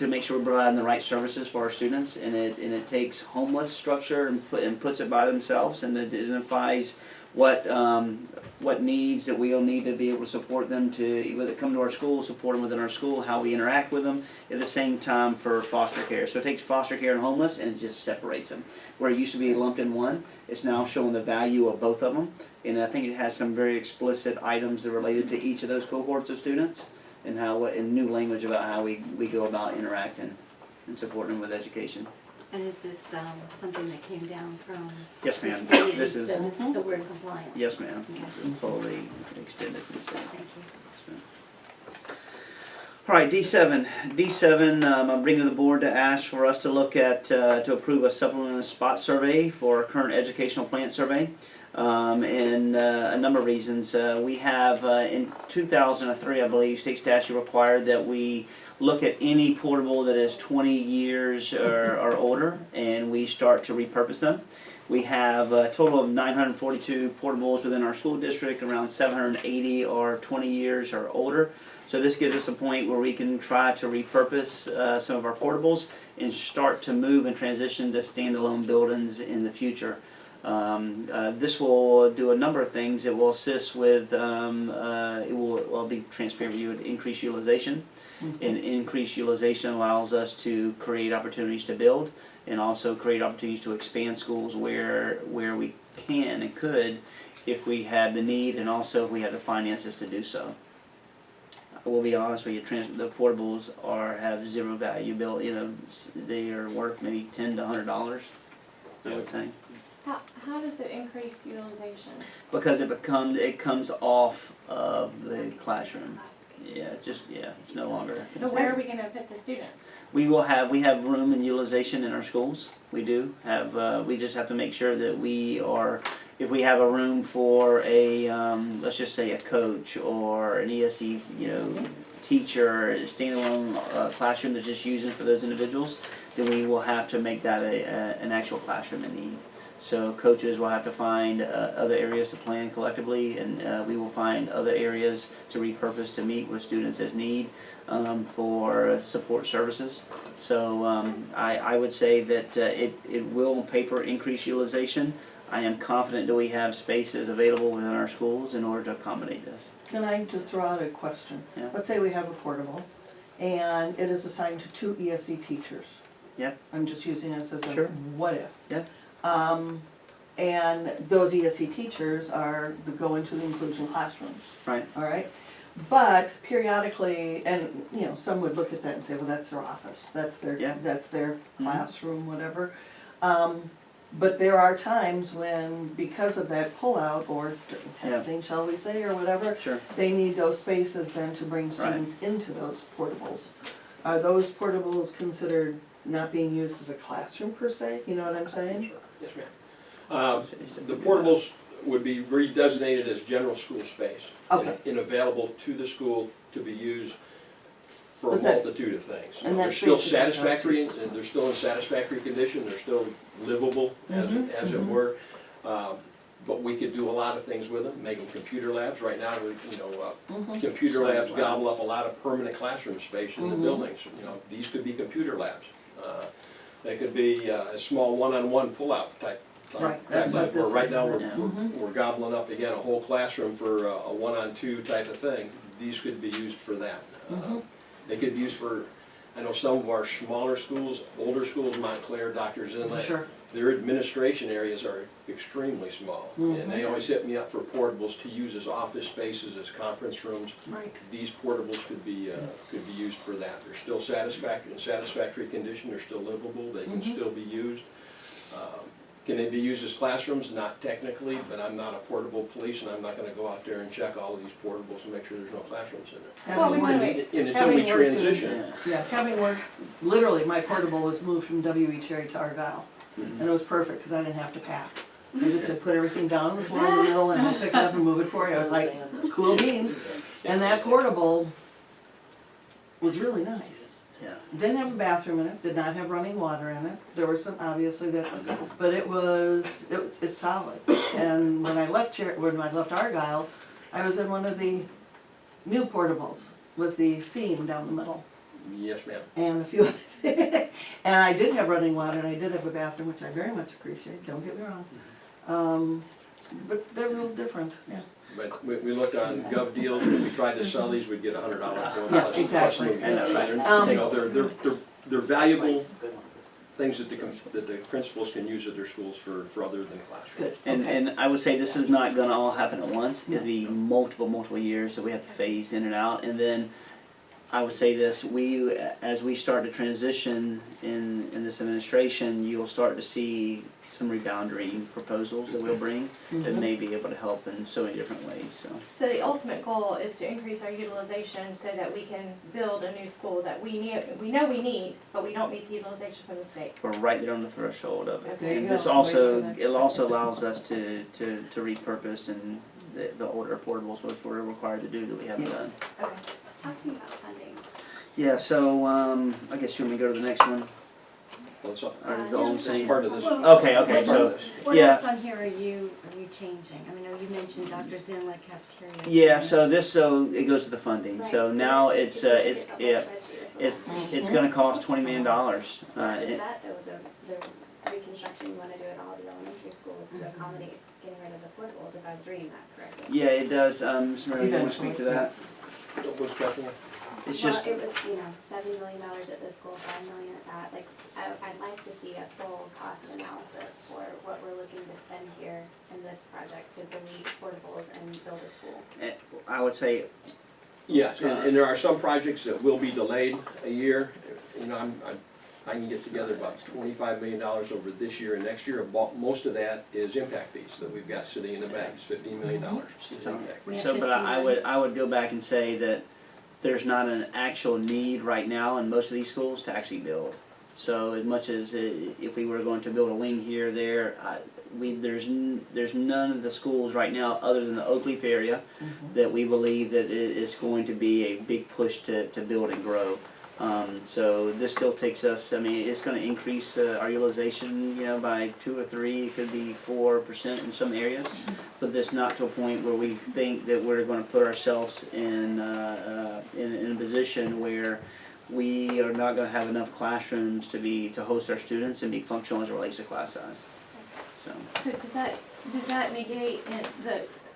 make sure we're providing the right services for our students, and it takes homeless structure and puts it by themselves, and it identifies what needs that we'll need to be able to support them to whether come to our school, support them within our school, how we interact with them, at the same time for foster care. So it takes foster care and homeless and it just separates them. Where it used to be lumped in one, it's now showing the value of both of them. And I think it has some very explicit items that are related to each of those cohorts of students and how, in new language about how we go about interacting and supporting them with education. And is this something that came down from Yes, the ma'am. state? This is, So we're in compliance? yes, ma'am. Okay. This is totally extended from the state. Thank you. All right, D7. D7, I'm bringing to the board to ask for us to look at, to approve a supplemental spot survey for our current educational plant survey. And a number of reasons. We have, in 2003, I believe, state statute required that we look at any portable that is 20 years or older, and we start to repurpose them. We have a total of 942 portables within our school district, around 780 are 20 years or older. So this gives us a point where we can try to repurpose some of our portables and start to move and transition to standalone buildings in the future. This will do a number of things. It will assist with, I'll be transparent with you, with increased utilization. And increased utilization allows us to create opportunities to build and also create opportunities to expand schools where we can and could if we had the need and also if we had the finances to do so. I will be honest with you, the portables have zero value built, they are worth maybe $10 to $100, I would say. How does it increase utilization? Because it comes off of the classroom. Yeah, it's no longer. But where are we gonna put the students? We have room and utilization in our schools. We do have, we just have to make sure that if we have a room for a, let's just say a coach or an ESE, teacher, a standalone classroom that's just using for those individuals, then we will have to make that an actual classroom in need. So coaches will have to find other areas to plan collectively, and we will find other areas to repurpose to meet with students as need for support services. So I would say that it will on paper increase utilization. I am confident that we have spaces available within our schools in order to accommodate this. Can I just throw out a question? Yeah. Let's say we have a portable and it is assigned to 2 ESE teachers. Yep. I'm just using this as a Sure. what if. Yep. And those ESE teachers are, go into the inclusion classrooms, Right. all right? But periodically, and, you know, some would look at that and say, well, that's their office, Yeah. that's their classroom, whatever. But there are times when, because of that pullout or testing, shall we say, or whatever, Sure. they need those spaces then to bring students into those portables. Are those portables considered not being used as a classroom per se, you know what I'm saying? Yes, ma'am. The portables would be redesignated as general school space. Okay. And available to the school to be used for a Was that- multitude of things. and They're that's still basically- satisfactory, and they're still in satisfactory condition, they're still livable, as it were. But we could do a lot of things with them, make them computer labs. Right now, computer labs gobble up a lot of permanent classroom space in the buildings. You know, these could be computer labs. They could be a small one-on-one pull-out type. Right, that's what Where this right is. now, Yeah. we're gobbling up, again, a whole classroom for a one-on-two type of thing. These could be used for that. They could be used for, I know some of our smaller schools, older schools, Montclair, Doctors Inlet, Sure. their administration areas are extremely small. And they always hit me up for portables to use as office spaces, as conference rooms. Right. These portables could be used for that. They're still in satisfactory condition, they're still livable, they can still be used. Can they be used as classrooms? Not technically, but I'm not a portable police, and I'm not gonna go out there and check all of these portables and make sure there's no classrooms in there. Well, we And until we having worked in- transition. Yeah, having worked, literally, my portable was moved from W.E. Cherry to Argyle. And it was perfect, because I didn't have to pack. They just said, put everything down on the floor in the middle, and I'll pick it up and move it for you. I was like, cool beans. And that portable was really nice. Yeah. Didn't have a bathroom in it, did not have running water in it. There was some, obviously, but it's solid. And when I left Argyle, I was in one of the new portables with the seam down the middle. Yes, ma'am. And a few other things. And I did have running water, and I did have a bathroom, which I very much appreciate, don't get me wrong. But they're real different, yeah. But we looked on Gov Deals, and if we tried to sell these, we'd get $100 for them. Yeah, plus- exactly. plus moving. So they're valuable things that the principals can use at their schools for other than classrooms. Good, okay. And I would say this is not gonna all happen at once. It'd be multiple years that we have to phase in and out. And then I would say this, as we start to transition in this administration, you'll start to see some rebounding proposals that we'll bring that may be able to help in so many different ways, so. So the ultimate goal is to increase our utilization so that we can build a new school that we know we need, but we don't meet the utilization from the state. We're right there on the threshold of it. There you And go. this also, it also allows us to repurpose and the older portables, which we're required to do that we haven't done. Okay, talk to me about funding. Yeah, so, I guess you want me to go to the next one? Well, it's all- Or is it all the it's same? part of this. Okay, Part of so, this. What yeah. else on here are you changing? I mean, you mentioned Dr. Zinla cafeteria. Yeah, so it goes to the funding, so now it's gonna cost $20 million. Not just that, though, the reconstruction, you wanna do at all the elementary schools to accommodate getting rid of the portables, if I was reading that correctly. Yeah, it does, Mr. Murray, you wanna speak to that? What was the question? It's Well, just, it was, $7 million at this school, $5 million at that, like, I'd like to see a full cost analysis for what we're looking to spend here in this project to delete portables and build a school. I would say, Yes, and there are some projects that will be delayed a year. I can get together about $25 million over this year and next year. Most of that is impact fees that we've got sitting in the banks, $15 million is impact fees. so, but I would go back and say that there's not an actual need right now in most of these schools to actually build. So as much as if we were going to build a wing here or there, there's none of the schools right now, other than the Oak Leaf area, that we believe that it is going to be a big push to build and grow. So this still takes us, I mean, it's gonna increase our utilization, by 2 or 3, it could be 4% in some areas. But this not to a point where we think that we're gonna put ourselves in a position where we are not gonna have enough classrooms to host our students and be functional as it relates to class size. So does that negate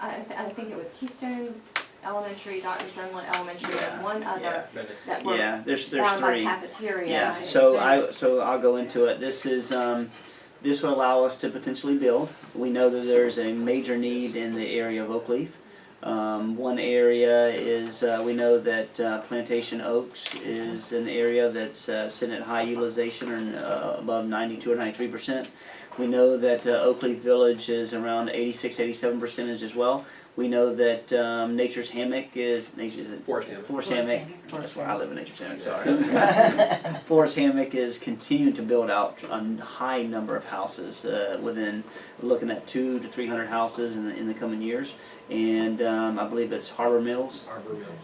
I think it was Keystone Elementary, Dr. Zenlin Elementary, and one other that were Yeah, there's down by 3. cafeteria. Yeah, so I'll go into it. This is, This will allow us to potentially build. We know that there's a major need in the area of Oakleaf. One area is, we know that Plantation Oaks is an area that's sitting at high utilization or above 92 or 93%. We know that Oakleaf Village is around 86-87% as well. We know that Nature's Hammock is, Forest Hammock. Forest Hammock. That's where I live in Nature's Hammock, sorry. Forest Hammock is continuing to build out a high number of houses within, looking at 200 to 300 houses in the coming years. And I believe it's Harbor Mills.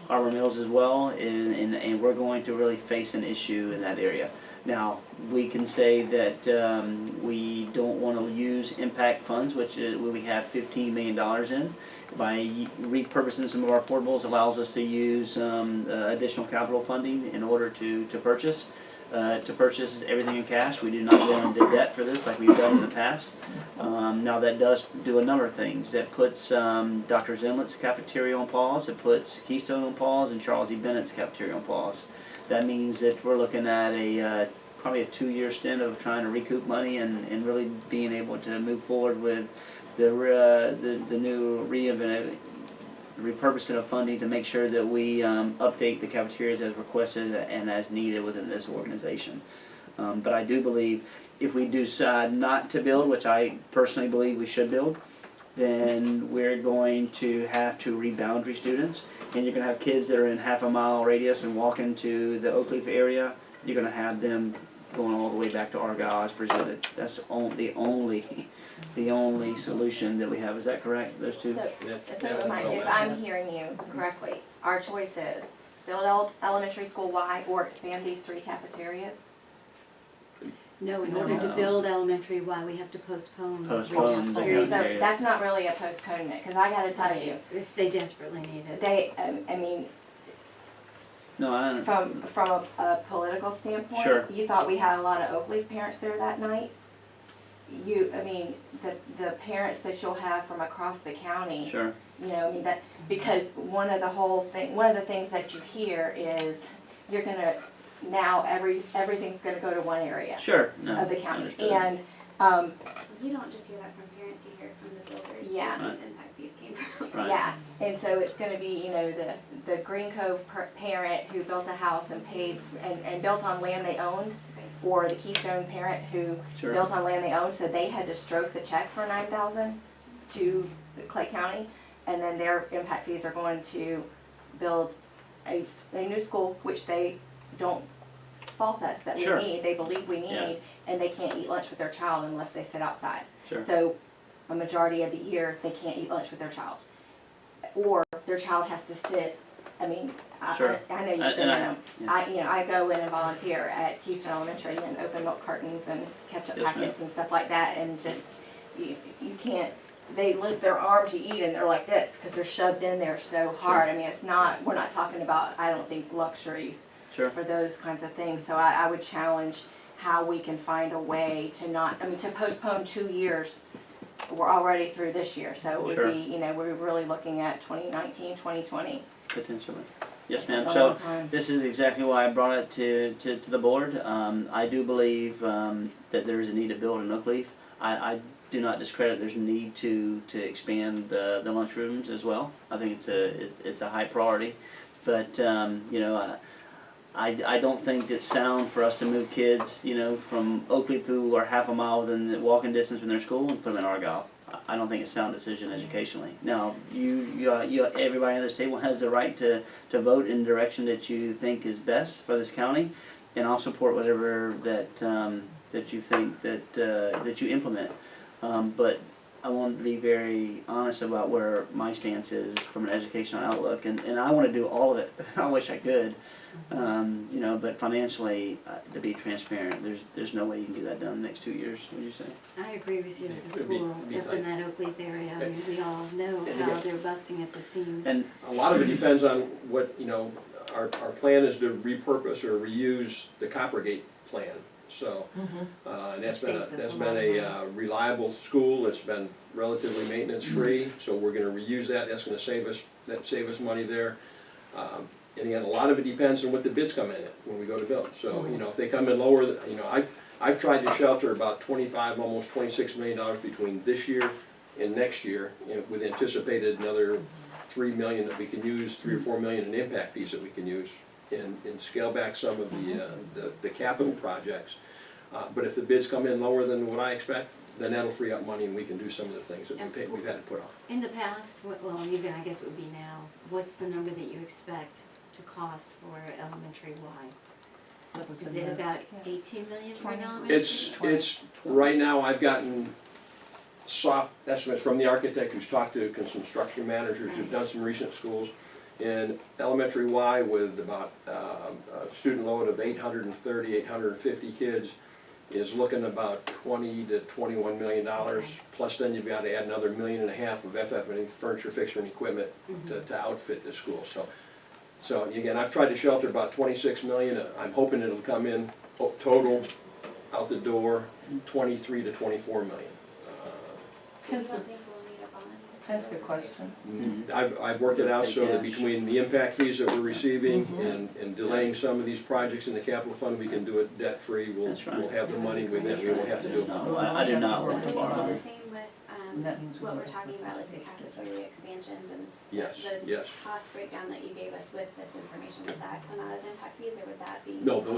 Harbor Mills as well, and we're going to really face an issue in that area. Now, we can say that we don't want to use impact funds, which we have $15 million in. By repurposing some of our portables allows us to use additional capital funding in order to purchase. To purchase everything in cash. We do not go into debt for this like we've done in the past. Now that does do a number of things. That puts Dr. Zinlett's cafeteria on pause, it puts Keystone on pause, and Charles E. Bennett's cafeteria on pause. That means that we're looking at probably a 2-year stint of trying to recoup money and really being able to move forward with the new repurposing of funding to make sure that we update the cafeterias as requested and as needed within this organization. But I do believe if we decide not to build, which I personally believe we should build, then we're going to have to reboundary students, and you're going to have kids that are in half-a-mile radius and walking to the Oakleaf area. You're going to have them going all the way back to Argyle as presented. That's the only solution that we have. Is that correct? Those two? So if I'm hearing you correctly, our choice is build elementary school Y or expand these 3 cafeterias? No, in order to build elementary, why we have to postpone. Postpone the Okay, so cafeteria. that's not really a postponement, because I gotta tell you, They desperately need it. they, I mean, No, I don't. from a political standpoint, Sure. you thought we had a lot of Oakleaf parents there that night? I mean, the parents that you'll have from across the county, Sure. you know, I mean, that, because one of the things that you hear is, you're gonna, now everything's gonna go to one area Sure. No. of the county, Understood. and, You don't just hear that from parents, you hear it from the builders. Yeah. Where these impact fees came from. Right. yeah, and so it's gonna be, you know, the Green Cove parent who built a house and paid, and built on land they owned, or the Keystone parent who Sure. built on land they owned, so they had to stroke the check for $9,000 to Clay County, and then their impact fees are going to build a new school, which they don't fault us that we Sure. need, they believe we need, Yeah. and they can't eat lunch with their child unless they sit outside. Sure. So a majority of the year, they can't eat lunch with their child. Or their child has to sit, I mean, Sure. I know you've And been I in have, them. I go in and volunteer at Keystone Elementary and open milk cartons and ketchup Yes, ma'am. packets and stuff like that, and just, you can't, they lift their arm to eat and they're like this, cause they're shoved in there so hard. I mean, we're not talking about, I don't think, luxuries Sure. for those kinds of things, so I would challenge how we can find a way to not, to postpone 2 years. We're already through this year, so it Sure. would be, we're really looking at 2019, 2020. Potentially. Yes, It's ma'am. a So long time. this is exactly why I brought it to the board. I do believe that there is a need to build in Oakleaf. I do not discredit there's a need to expand the lunchrooms as well. I think it's a high priority, but I don't think it's sound for us to move kids, from Oakleaf who are half a mile within the walking distance from their school and put them in Argyle. I don't think it's a sound decision educationally. Now, everybody at this table has the right to vote in the direction that you think is best for this county, and I'll support whatever that you think that you implement. But I want to be very honest about where my stance is from an educational outlook, and I want to do all of it. I wish I could, but financially, to be transparent, there's no way you can get that done in the next 2 years. Would you say? I agree with you, the It'd be- school it'd be up in that Oakleaf area, I mean, we all know And how again- they're busting at the seams. And A lot of it depends on what, our plan is to repurpose or reuse the Coppergate plan. So, and that's been Saves us a lot of a reliable school, it's been relatively maintenance-free, so we're gonna reuse that, that's gonna save us money there. And again, a lot of it depends on what the bids come in at when we go to build. So, you know, if they come in lower, you know, I've tried to shelter about 25, almost $26 million between this year and next year, you know, with anticipated another 3 million that we can use, 3 or 4 million in impact fees that we can use, and scale back some of the capital projects. But if the bids come in lower than what I expect, then that'll free up money and we can do some of the things that we've had to put off. In the past, well, even I guess it would be now, what's the number that you expect to cost for elementary Y? That was Is in it the- about 18 million for an elementary? It's, right now, I've gotten soft estimates from the architect who's talked to construction managers who've done some recent schools. In elementary Y with about a student load of 830, 850 kids is looking about 20 to 21 million dollars. Plus then you've got to add another $1.5 million of FF&E, furniture, fixture, and equipment to outfit the school. So again, I've tried to shelter about 26 million. I'm hoping it'll come in total out the door 23 to 24 million. So you don't think we'll need a bond? Can I ask a question? I've worked it out so that Cash. between the impact fees that we're receiving and delaying some of these projects in the capital fund, we can do it debt-free. That's right. We'll have the money within, we won't have to do it. No, I do not want to Would it borrow. be the same with, And that means we what we're don't talking have about, to like the cafeteria expansions and Yes, the yes. cost breakdown that you gave us with this information, would that come out of impact fees, or would that be? No, that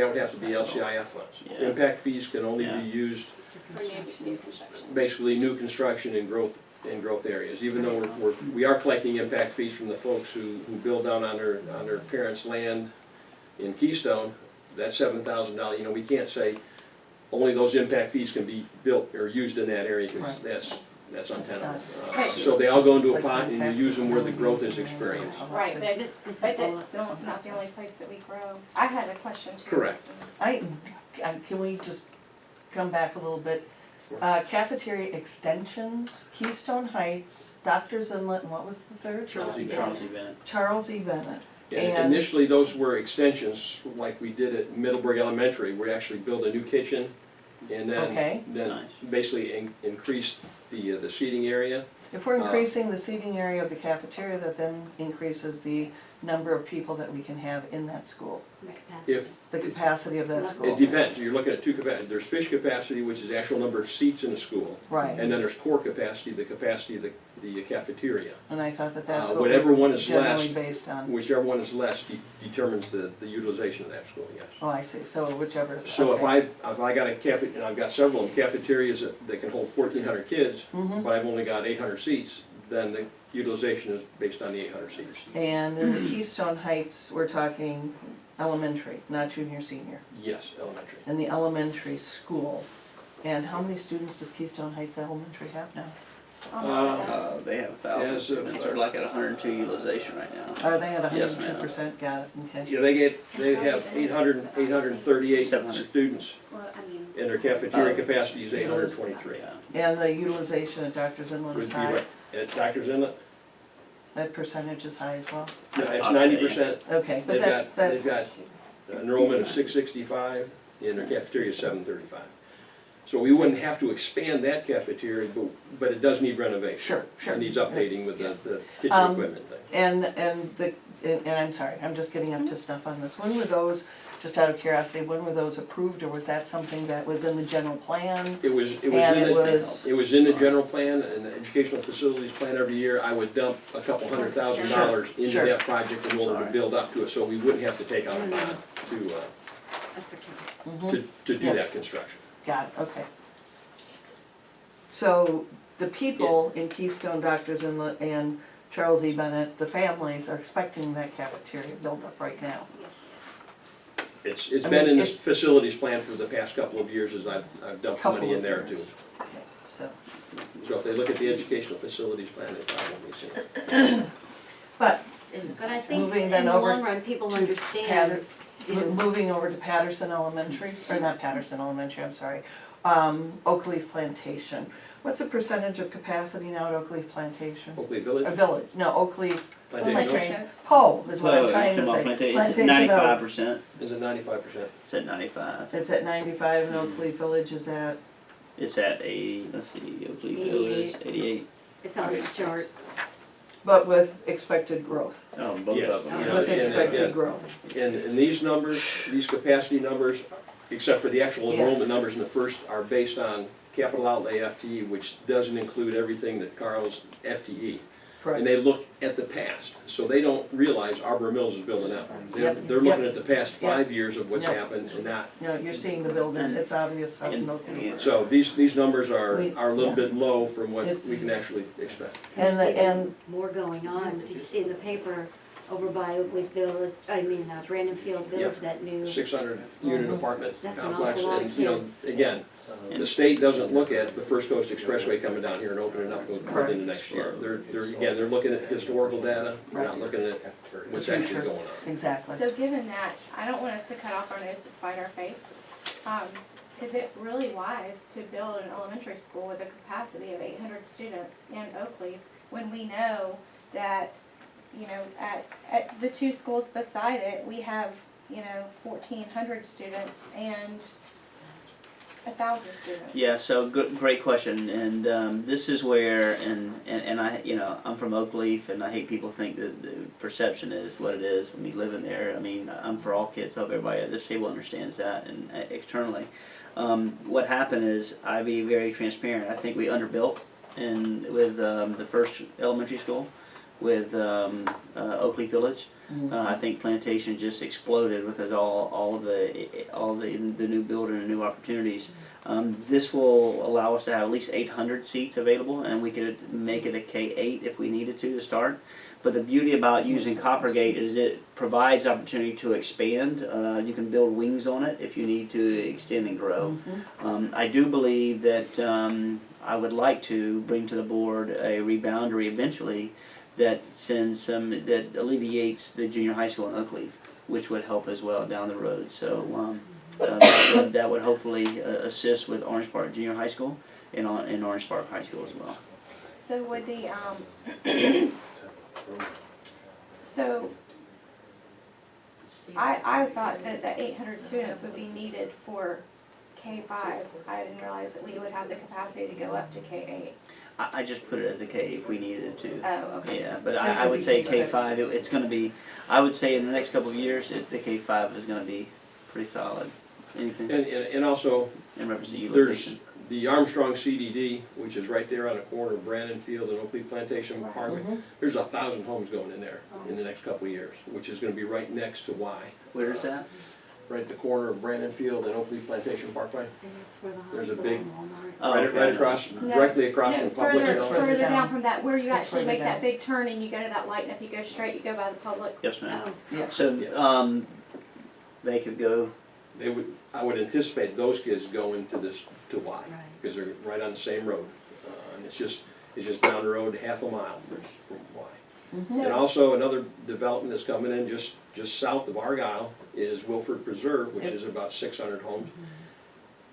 would have to be LCIF funds. Yeah. Impact fees can only Yeah. be used For new construction? basically new construction and growth areas. Even though we are collecting impact fees from the folks who build down on their parents' land in Keystone, that's $7,000. You know, we can't say only those impact fees can be built or used in that area, because Right. that's untenable. Right. So they all go into a Like pot some and you use them where the taxes. growth is experienced. Right, but Mrs. Bullock. it's not the only place that we grow. I had a question too. Correct. Can we just come back a little bit? Cafeteria extensions, Keystone Heights, Doctor's Inlet, and what was the third? Charles E. Bennett. Charles E. Bennett. And And- initially, those were extensions, like we did at Middleburg Elementary. We actually built a new kitchen and Okay. then Nice. basically increased the seating area. If we're increasing the seating area of the cafeteria, that then increases the number of people that we can have in that school, If, the capacity of that school. it depends, you're looking at two capacities. There's fish capacity, which is the actual number of seats in the school. Right, And then there's core capacity, the capacity of the cafeteria. and I thought that that's what Whatever one we're is generally less, based on. whichever one is less determines the utilization of that school, yes. Oh, I see, so whichever is. So if okay. I got a cafe, and I've got several cafeterias that can hold 1,400 kids, Mhm. but I've only got 800 seats, then the utilization is based on the 800 seats. And in the Keystone Heights, we're talking elementary, not junior, senior, Yes, elementary. in the elementary school. And how many students does Keystone Heights Elementary have now? They have 1,000 As of, students, they're like at 102 utilization right now. Are they at Yes, 102%? Got it, okay. Yeah, they have 838 700. students, Well, I mean, and their cafeteria capacity is 823. Yeah. And the utilization at Doctor's Inlet Would is be high? right. At Doctor's Inlet, That percentage is high as well? no, it's 90%. Okay, but They've got, that's, they've got enrollment of 665, and their cafeteria is 735. So we wouldn't have to expand that cafeteria, but it does need renovation. Sure, sure. It needs updating with the kitchen Um, equipment thing. and I'm sorry, I'm just getting up to stuff on this. When were those, just out of curiosity, when were those approved, or was that something that was in the general plan? It was And it was, in the general plan and the educational facilities plan every year. I would dump a couple $100,000 into Sure. that project in order to Sorry. build up to it, so we wouldn't have to take out a bond That's for Kim. to do Yes. that construction. got it, okay. So the people in Keystone, Doctors Inlet, and Charles E. Bennett, the families are expecting that cafeteria built up right now. yes, It's I been mean, in this it's- facilities plan for the past couple of years as I've dumped Couple money in of there years. too. Okay, so, So if they look at the educational facilities plan, they probably see it. but But I think Moving in then the over long run, people to understand. moving over to Patterson Elementary, or not Patterson Elementary, I'm sorry, Oak Leaf Plantation. What's the percentage of capacity now at Oak Leaf Plantation? Oakley Village, Village, no, Oak Leaf Plantation Plantation. Poe is what I'm trying to say. It's Plantation at Village. 95%, is at 95%. it's at 95. It's at 95 and Oak Leaf Village is at, It's at 80, let's see, Oak Leaf 88. Village, 88. It's on this chart. but with expected growth, Both Yeah. of them. Yeah. with and expected again, growth. And these numbers, these capacity numbers, except for the actual enrollment Yes. numbers in the first, are based on capital outlay FTE, which doesn't include everything that Carl's FTE. Correct. And they look at the past, so they don't realize Arbor Mills is building up. Yep. They're looking Yep. at the past Yep. 5 years of what's Yep. happened and not. You know, you're seeing the building, it's obvious how And- no. So these numbers are We- a little yeah. bit low from what It's- we can actually expect. And, There's even and, more going on. Did you see in the paper over by Oakley Village, Brandon Field Village, that new, 600 unit apartment That's an complex, awful lot of and, you know, kids. again, the state doesn't look at the First Coast Expressway coming down here and opening up within the next year. They're looking at historical data, they're not looking at what's actually Future. going on. exactly. So given that, I don't want us to cut off our nose to spite our face. Is it really wise to build an elementary school with a capacity of 800 students in Oakleaf when we know that, you know, at the two schools beside it, we have, you know, 1,400 students and 1,000 students? Yeah, so great question, and this is where, and I, you know, I'm from Oakleaf, and I hate people think that the perception is what it is when you live in there. I mean, I'm for all kids, hope everybody at this table understands that, and externally. What happened is, I be very transparent, I think we underbuilt with the first elementary school, with Oakleaf Village. I think Plantation just exploded because all the new building and new opportunities. This will allow us to have at least 800 seats available, and we could make it a K-8 if we needed to start. But the beauty about using Coppergate is it provides opportunity to expand. You can build wings on it if you need to extend and grow. I do believe that I would like to bring to the board a reboundary eventually that that alleviates the junior high school in Oakleaf, which would help as well down the road. So that would hopefully assist with Orange Park Junior High School and Orange Park High School as well. So would the, so I thought that the 800 students would be needed for K-5. I didn't realize that we would have the capacity to go up to K-8. I just put it as a K if we needed it to. Oh, okay. Yeah, but I would say K-5, it's gonna be, I would say in the next couple of years, the K-5 is gonna be pretty solid. Anything And also, in reference to there's utilization? the Armstrong CDD, which is right there on the corner of Brandon Field and Oakleaf Plantation Parkway. There's 1,000 homes going in there in the next couple of years, which is gonna be right next to Y. Where is that? Right at the corner of Brandon Field and Oakleaf Plantation Parkway. and that's where the There's a hospital big- and Walmart. Oh, Right, okay. right across, directly across No, from Publix. further, It's and- further further down down. from that, where you It's actually further make down. that big turn and you go to that light, and if you go straight, you go by the Publix. Yes, ma'am. Oh, Yeah. So, they could go, I would anticipate those kids going to to Y, Right. because they're right on the same road. And it's just down the road half a mile from Y. And So, also, another development that's coming in just south of Argyle is Wilford Preserve, which Yep. is about 600 homes.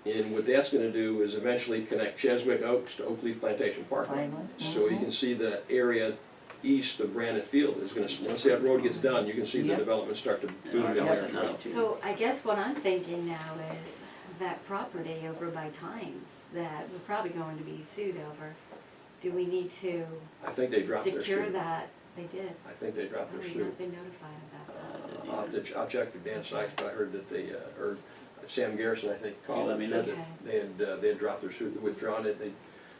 And what that's gonna do is eventually connect Cheswick Oaks to Oakleaf Plantation Parkway. Finally. So you can see the area east of Brandon Field is gonna, once that road gets done, you can see the Yep. development start to boom in there as well. So I guess what I'm thinking now is that property over by Times that we're probably going to be sued over, do we need to I think they dropped their secure suit. that? They did. I think they dropped their We've suit. not been notified about that. I'll check with Dan Sykes, but I heard that they, or Sam Garrison, I think, called let me and know. said that they had dropped their suit, withdrawn it.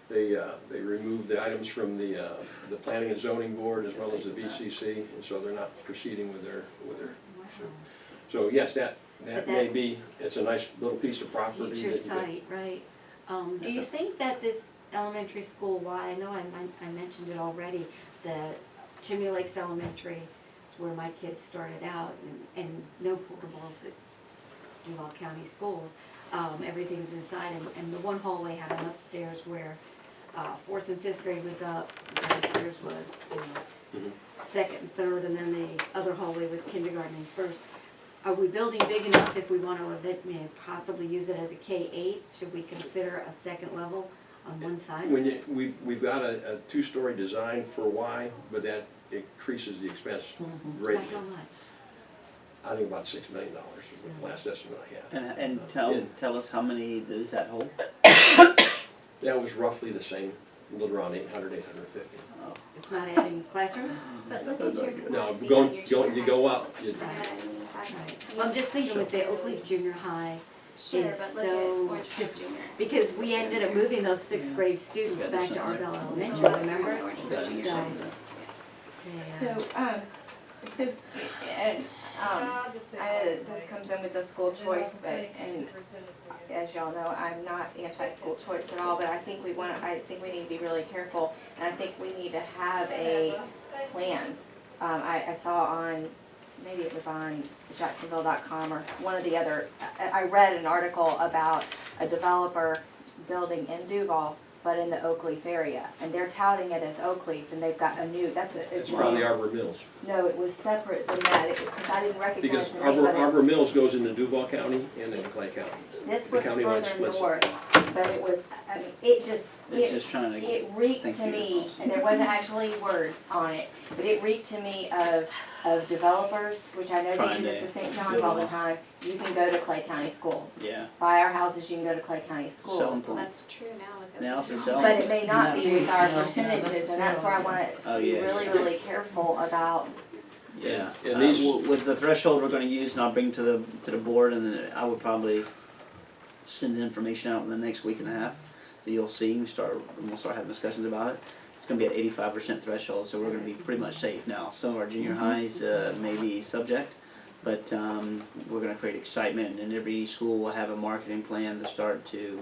They removed the items from the Planning and Zoning Board as well as the BCC, and so they're not proceeding with their suit. So yes, that But may that- be, it's a nice little piece of property. Future that you get- site, right. Do you think that this elementary school, I know I mentioned it already, the Chimney Lakes Elementary is where my kids started out, and no portables at Duval County Schools. Everything's inside, and the one hallway had an upstairs where 4th and 5th grade was up, downstairs was second and third, and then the other hallway was kindergarten and first. Are we building big enough if we want to possibly use it as a K-8? Should we consider a second level on one side? We've got a two-story design for Y, but that increases the expense By greatly. how much? I think about $6 million is the last estimate I had. and tell us how many does that hold? That was roughly the same, a little around 800, 850. Oh. It's not adding classrooms? But look at your No, capacity going- on your going- junior you go high up, schools. you- I mean, that's- Right. Well, I'm just thinking with the Oak Leaf Junior High, Sure, is but look so- at Orange Grove just- Junior. because we ended up moving those sixth grade students Yeah, back to there's Argyle something Elementary, remember? Orange Yeah, Grove Junior. So, And, this comes in with the school choice, but, and as y'all know, I'm not anti-school choice at all, but I think we need to be really careful, and I think we need to have a plan. I saw on, maybe it was on Jacksonville.com or one of the other, I read an article about a developer building in Duval, but in the Oak Leaf area, and they're touting it as Oak Leaf, and they've got a new, It's probably Arbor Mills. No, it was separate than that, because I didn't recognize Because the name of it. Arbor Mills goes into Duval County and into Clay County. This the was county line further splits it. north, but it was, I mean, it just, It's just trying to. it reeked Thank to you. me, and there wasn't actually words on it, but it reeked to me of developers, which I know they Trying do this to to St. John's all the build. time. You can go to Clay County schools. Yeah. Buy our houses, you can go to Clay County Selling schools. point. That's true now with. Now Oak it's Leaf. a But it may not be with our Yeah, not percentages, and that's where I want us Oh, to be yeah, really, yeah. really careful about. Yeah, And these- with the threshold we're gonna use, and I'll bring to the board, and then I would probably send the information out in the next week and a half. So you'll see, we'll start having discussions about it. It's gonna be at 85% threshold, so we're gonna be pretty much safe now. Some of our junior highs, may be subject, but, we're gonna create excitement, and every school will have a marketing plan to start to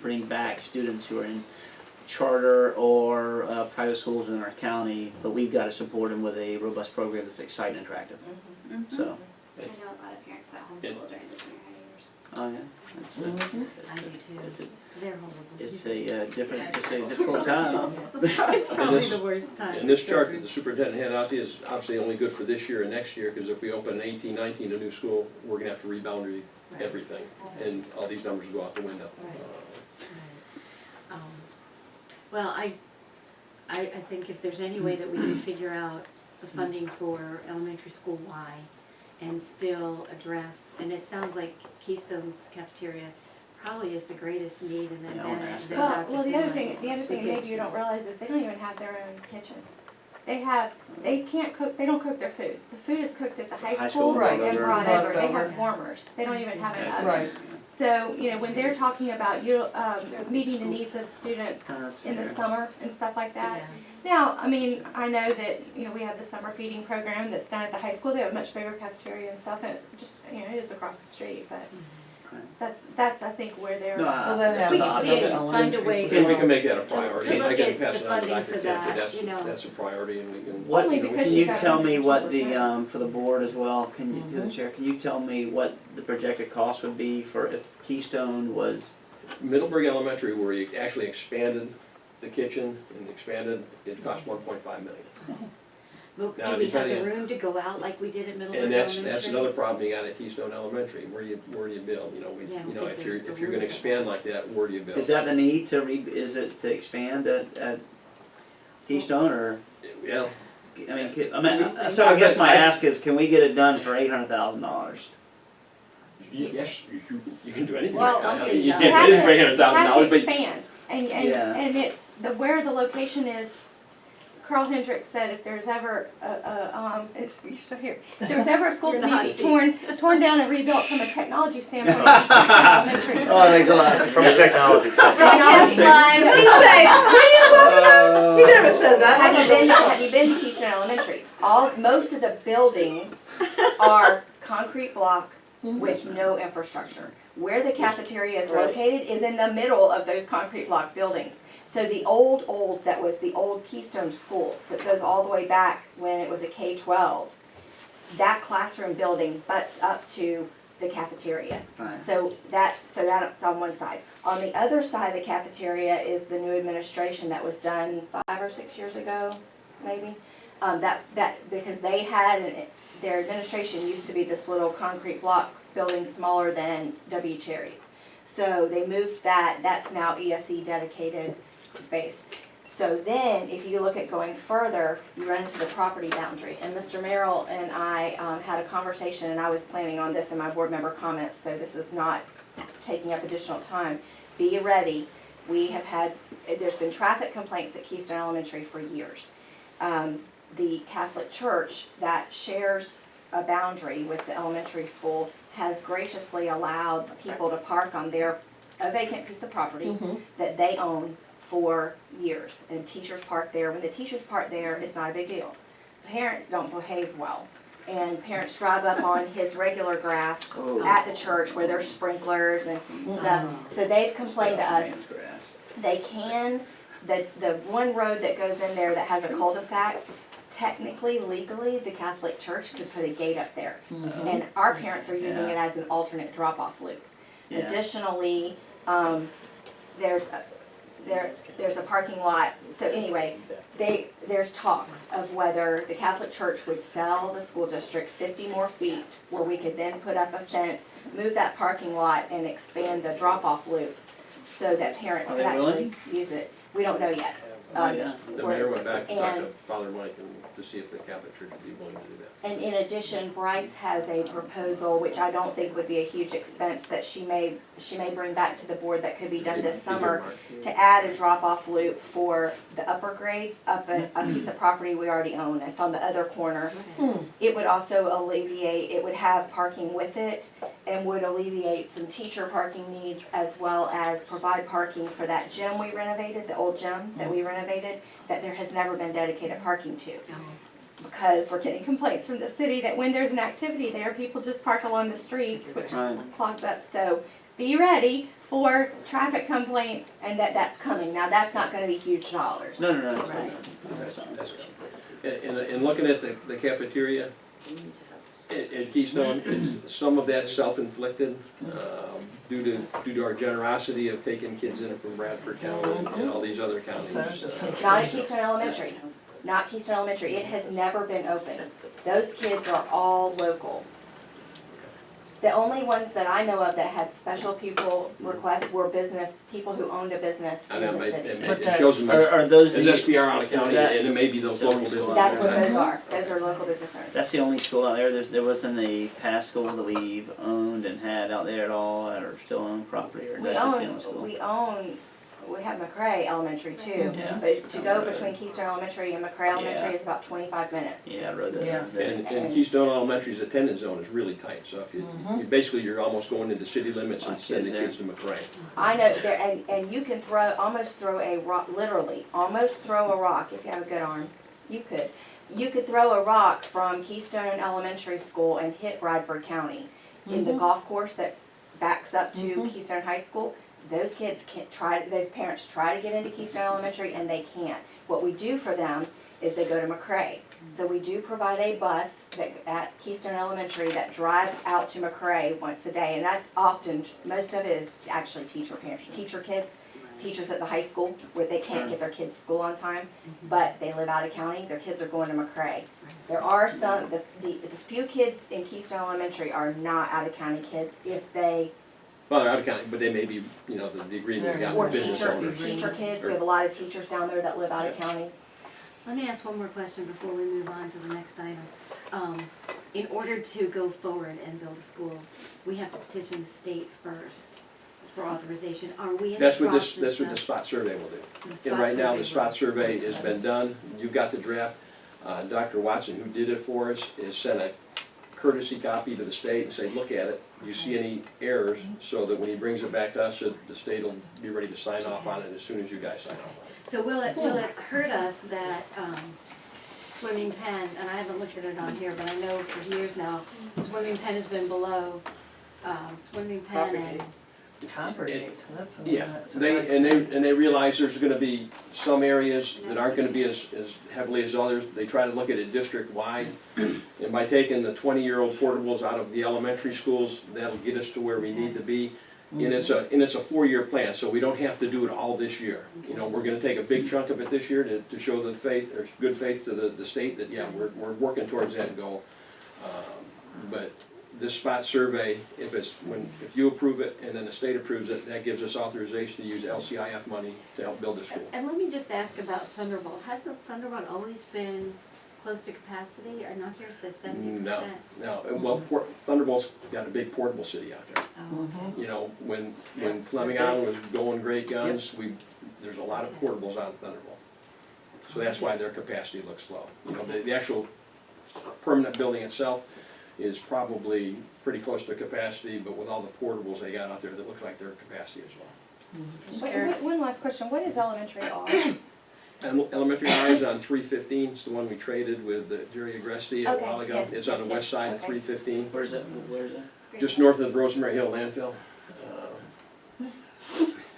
bring back students who are in charter or private schools in our county, but we've got to support them with a robust program that's exciting and attractive. So, I know a lot of parents that homeschool during the junior high years. oh yeah, I do too. it's a, They're horrible. it's a difficult time. It's probably this- the worst time. And this chart that the superintendent handed out to you is obviously only good for this year and next year, because if we open in 18, 19, a new school, we're gonna have to reboundary everything, and all these numbers go out the window. Right. Um, Well, I think if there's any way that we can figure out the funding for elementary school Y and still address, and it sounds like Keystone's cafeteria probably is the greatest need, and then Yeah, I wanna ask then that. Dr. Well, the other Sinai. thing, maybe you don't realize is they don't even have their own kitchen. They can't cook, they don't cook their food. The food is cooked at the high High school school, Right. and brought Brought over. They over. have warmers. They don't even have an oven. Right. So, when they're talking about, meeting the needs of students That's in the fair. summer and stuff like that. Yeah. Now, I know that, we have the summer feeding program that's done at the high school. They have a much bigger cafeteria and stuff, and it's just, it is across the street, but that's, I think, where they're. No, Well, that that's We not- can see it, find a way And we to, can make that a priority, to I look can at pass the it on to funding Dr. for Kemp, that, but that's, you know. that's a priority, and we can. What, Only you know, we because can she's you at tell me what the, 100%. for the board as well, can you, through the chair, can you tell me what the projected cost would be for if Keystone was, Middleburg Elementary, where you actually expanded the kitchen and expanded, it cost 1.5 million. look, Now, do we have the depending- room to go out like we did at Middleburg And Elementary? that's another problem you got at Keystone Elementary, where do you build, Yeah, I don't think if there's the you're room gonna for expand that. like that, where do you build? is that the need to is it to expand at Keystone, or, Yeah, so I guess my ask is, can we get it done for $800,000? yes, you can do anything Well, like that, I something mean, you done. can't do anything for $800,000, You have to but expand, Yeah. and it's, where the location is, Carl Hendricks said if there's ever you're still here. If there's ever a school You're that in the needs to hot be torn down and rebuilt from a technology standpoint, it's elementary. Oh, thanks a lot. From a technology Broadcast live. He never said that. Have you been to Keystone Elementary? Most of the buildings are concrete block with no infrastructure. Where the cafeteria is located is in the middle of those concrete block buildings. So the that was the old Keystone School, so it goes all the way back when it was a K-12. That classroom building butts up to the cafeteria. Right. So that's on one side. On the other side of the cafeteria is the new administration that was done 5 or 6 years ago, maybe. Because they had, their administration used to be this little concrete block building smaller than W. Cherry's. So they moved that, that's now ESE dedicated space. So then, if you look at going further, you run into the property boundary. And Mr. Merrill and I had a conversation, and I was planning on this in my board member comments, so this is not taking up additional time. Be ready. There's been traffic complaints at Keystone Elementary for years. the Catholic Church that shares a boundary with the elementary school has graciously allowed people to park on a vacant piece of property that they own for years. And teachers park there. When the teachers park there, it's not a big deal. Parents don't behave well. And parents drive up on his regular grass at the church where there's sprinklers and stuff. So they've complained to us. They can, the one road that goes in there that has a cul-de-sac, technically, legally, the Catholic Church could put a gate up there. And our parents are using it as an alternate drop-off loop. Yeah. Additionally, there's a parking lot. So anyway, there's talks of whether the Catholic Church would sell the school district 50 more feet where we could then put up a fence, move that parking lot and expand the drop-off loop so that parents Are could they actually willing? use it. We don't know yet. Yeah. The mayor went back to talk to And- Father Mike and to see if the Catholic Church would be willing to do that. And in addition, Bryce has a proposal, which I don't think would be a huge expense, that she may bring back to the board that could be done this summer, to add a drop-off loop for the upper grades up a piece of property we already own. It's on the other corner. It would also alleviate, it would have parking with it and would alleviate some teacher parking needs as well as provide parking for that gym we renovated, the old gym that we renovated, that there has never been dedicated parking to. Because we're getting complaints from the city that when there's an activity there, people just park along the streets, which Right. clogs up. So be ready for traffic complaints and that's coming. Now, that's not gonna be huge dollars. No, that's Right. And looking at the cafeteria at Keystone, some of that's self-inflicted due to our generosity of taking kids in from Bradford County and all these other counties. Not at Keystone Elementary. Not Keystone Elementary. It has never been open. Those kids are all local. The only ones that I know of that had special pupil requests were people who owned a business in And the city. it shows them Are those as the, SPR out of county, that- and it may be those the local only school businesses. out That's what those are. Those are local business owners. that's the only school out there? There wasn't a past school that we've owned and had out there at all, or still own property, or that's just the only school? We have McCray Elementary too. Yeah. But to go between Keystone Elementary and McCray Elementary Yeah. is about 25 minutes. Yeah, I rode Yeah. that. And Keystone Elementary's attendance zone is really tight, so if you're almost going into city limits and sending kids to McRae. I know there, and you can almost throw a rock, literally, almost throw a rock if you have a good arm. You could throw a rock from Keystone Elementary School and hit Bradford County. In the golf course that backs up to Keystone High School, those kids those parents try to get into Keystone Elementary and they can't. What we do for them is they go to McRae. So we do provide a bus at Keystone Elementary that drives out to McRae once a day, and that's often, most of it is actually teacher kids, teachers at the high school where they can't get their kids to school on time, but they live out of county, their kids are going to McRae. There are some, the few kids in Keystone Elementary are not out of county kids Well, they're out of county, but they may be, the agreement we got or with business owners. teacher kids, we have a lot of teachers down there that live out of county. Let me ask one more question before we move on to the next item. In order to go forward and build a school, we have to petition the state first for authorization. Are we in the That's process what the of- spot survey will do. the And spot right now, the survey spot will- survey has been done, you've got the draft. Dr. Watson, who did it for us, is sent a courtesy copy to the state and say, look at it, you see any errors, so that when he brings it back to us, the state will be ready to sign off on it as soon as you guys sign off on it. So will it hurt us that Swimming Pen, and I haven't looked at it on here, but I know for years now, Swimming Pen has been below Swimming Pen and Coppergate, that's. Yeah, that's they realize there's gonna be some areas that aren't gonna be as heavily as others. They try to look at it district-wide. And by taking the 20-year-old portables out of the elementary schools, that'll get us to where we need to be. And it's a 4-year plan, so we don't have to do it all this year. We're gonna take a big chunk of it this year to show the faith, or good faith to the state that, yeah, we're working towards that goal. But this spot survey, if you approve it and then the state approves it, that gives us authorization to use LCIF money to help build the school. And let me just ask about Thunderbolt. Hasn't Thunderbolt always been close to capacity, or not here it says 70%? No, well, Thunderbolt's got a big portable city out there. Oh, When Fleming Island was going great guns, there's a lot of portables out of Thunderbolt. So that's why their capacity looks low. You know, the actual permanent building itself is probably pretty close to capacity, but with all the portables they got out there, that looks like their capacity as well. One last question, what is elementary R? Elementary R is on 315, it's the one we traded with Jerry Agresti a Okay, while ago. yes, It's on the yes, west side of okay. 315, Where's that, where's that? just north of the Rosemary Hill landfill.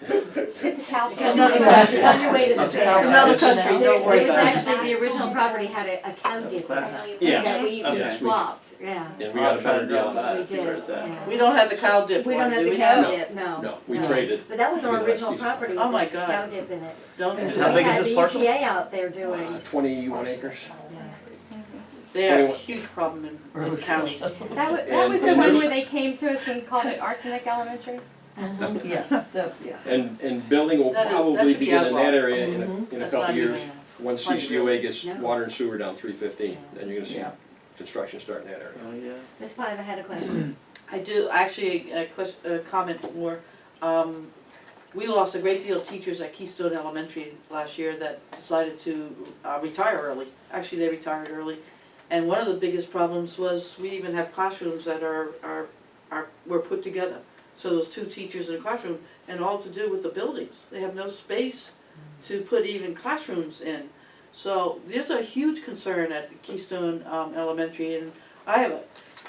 It's a cow. It's on your way to the It's fair. another country, don't worry It was about it. actually, the original property had a cow dip in it. Yeah, That we okay. swapped, yeah. And we got a better deal on We that. did, where it's at. yeah. We don't have the cow dip We one, don't have do the we cow now? dip, no. No, we no. traded. But that was to our get a nice original piece of property Oh with my this God. cow dip in it. Don't do How We big is that. had this the parcel? EPA out there doing, 21 acres. yeah. They have a 21. huge problem in counties. That was the And one there's- where they came to us and called it Arsenic Elementary? Yes, that's, yeah. And building will That probably should be begin in outlawed. that area in a That's couple not years. even- Once Like CCOA gets No. water and sewer down 315, then you're gonna see Yeah. construction start in that area. Oh, yeah. Ms. Paiva had a question. I do, actually, a comment more. We lost a great deal of teachers at Keystone Elementary last year that decided to retire early. Actually, they retired early. And one of the biggest problems was we even have classrooms that were put together. So there's 2 teachers in a classroom, and all to do with the buildings. They have no space to put even classrooms in. So there's a huge concern at Keystone Elementary, and I have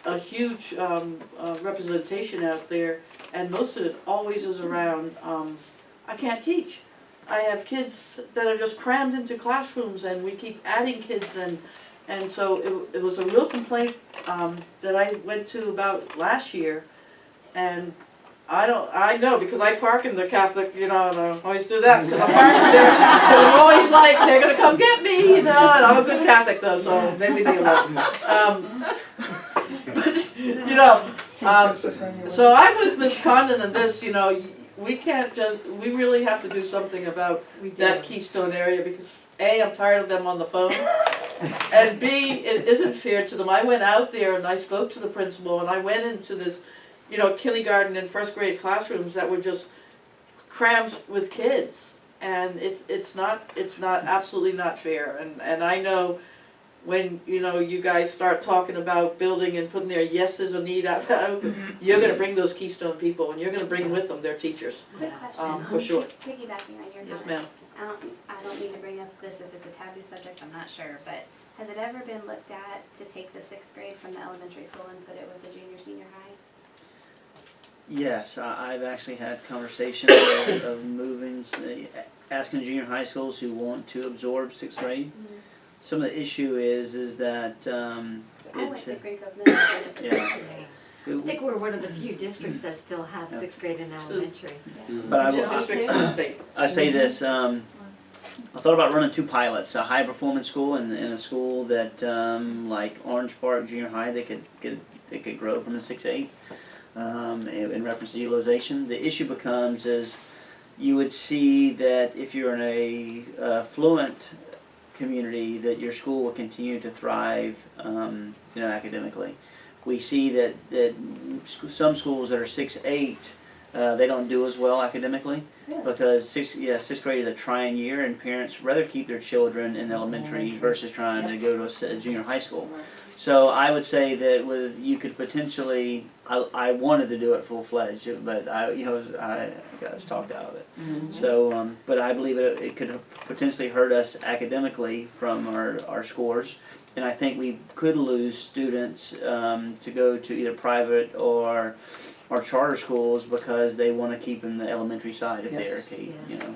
a huge representation out there, and most of it always is around, I can't teach. I have kids that are just crammed into classrooms, and we keep adding kids, and so it was a real complaint that I went to about last year, and I know, because I park in the Catholic, and I always do that, because I'm parking there, and I'm always like, they're gonna come get me, and I'm a good Catholic though, so they leave me alone. So I'm with Ms. Condon in this, we can't we really have to do something about that Keystone area, because A, I'm tired of them on the phone, and B, it isn't fair to them. I went out there and I spoke to the principal, and I went into this, kindergarten and first grade classrooms that were just crammed with kids, and it's absolutely not fair, and I know when, you guys start talking about building and putting their yes, there's a need out there, you're gonna bring those Keystone people, and you're gonna bring with them their teachers, Quick question. for sure. Piggybacking on your Yes, comments. ma'am. I don't mean to bring up this if it's a taboo subject, I'm not sure, but has it ever been looked at to take the 6th grade from the elementary school and put it with the junior, senior high? Yes, I've actually had conversations of moving, asking junior high schools who want to absorb 6th grade. Some of the issue is that I went it's, to Greencove Middle and it was yeah. 6th grade. I think we're one of the few districts that still have 6th grade in elementary. but I Two will, districts in the state. I say this, I thought about running 2 pilots, a high performance school and a school that, like Orange Park Junior High, they could grow from a 6-8, in reference to utilization. The issue becomes is you would see that if you're in a affluent community, that your school will continue to thrive, academically. We see that some schools that are 6-8, they don't do as well academically, because 6th grade is a trying year, and parents rather keep their children in elementary versus trying to go to a junior high school. So I would say that you could potentially, I wanted to do it full-fledged, but I was talked out of it. So, but I believe it could potentially hurt us academically from our scores. And I think we could lose students to go to either private or charter schools because they want to keep in the elementary side if they're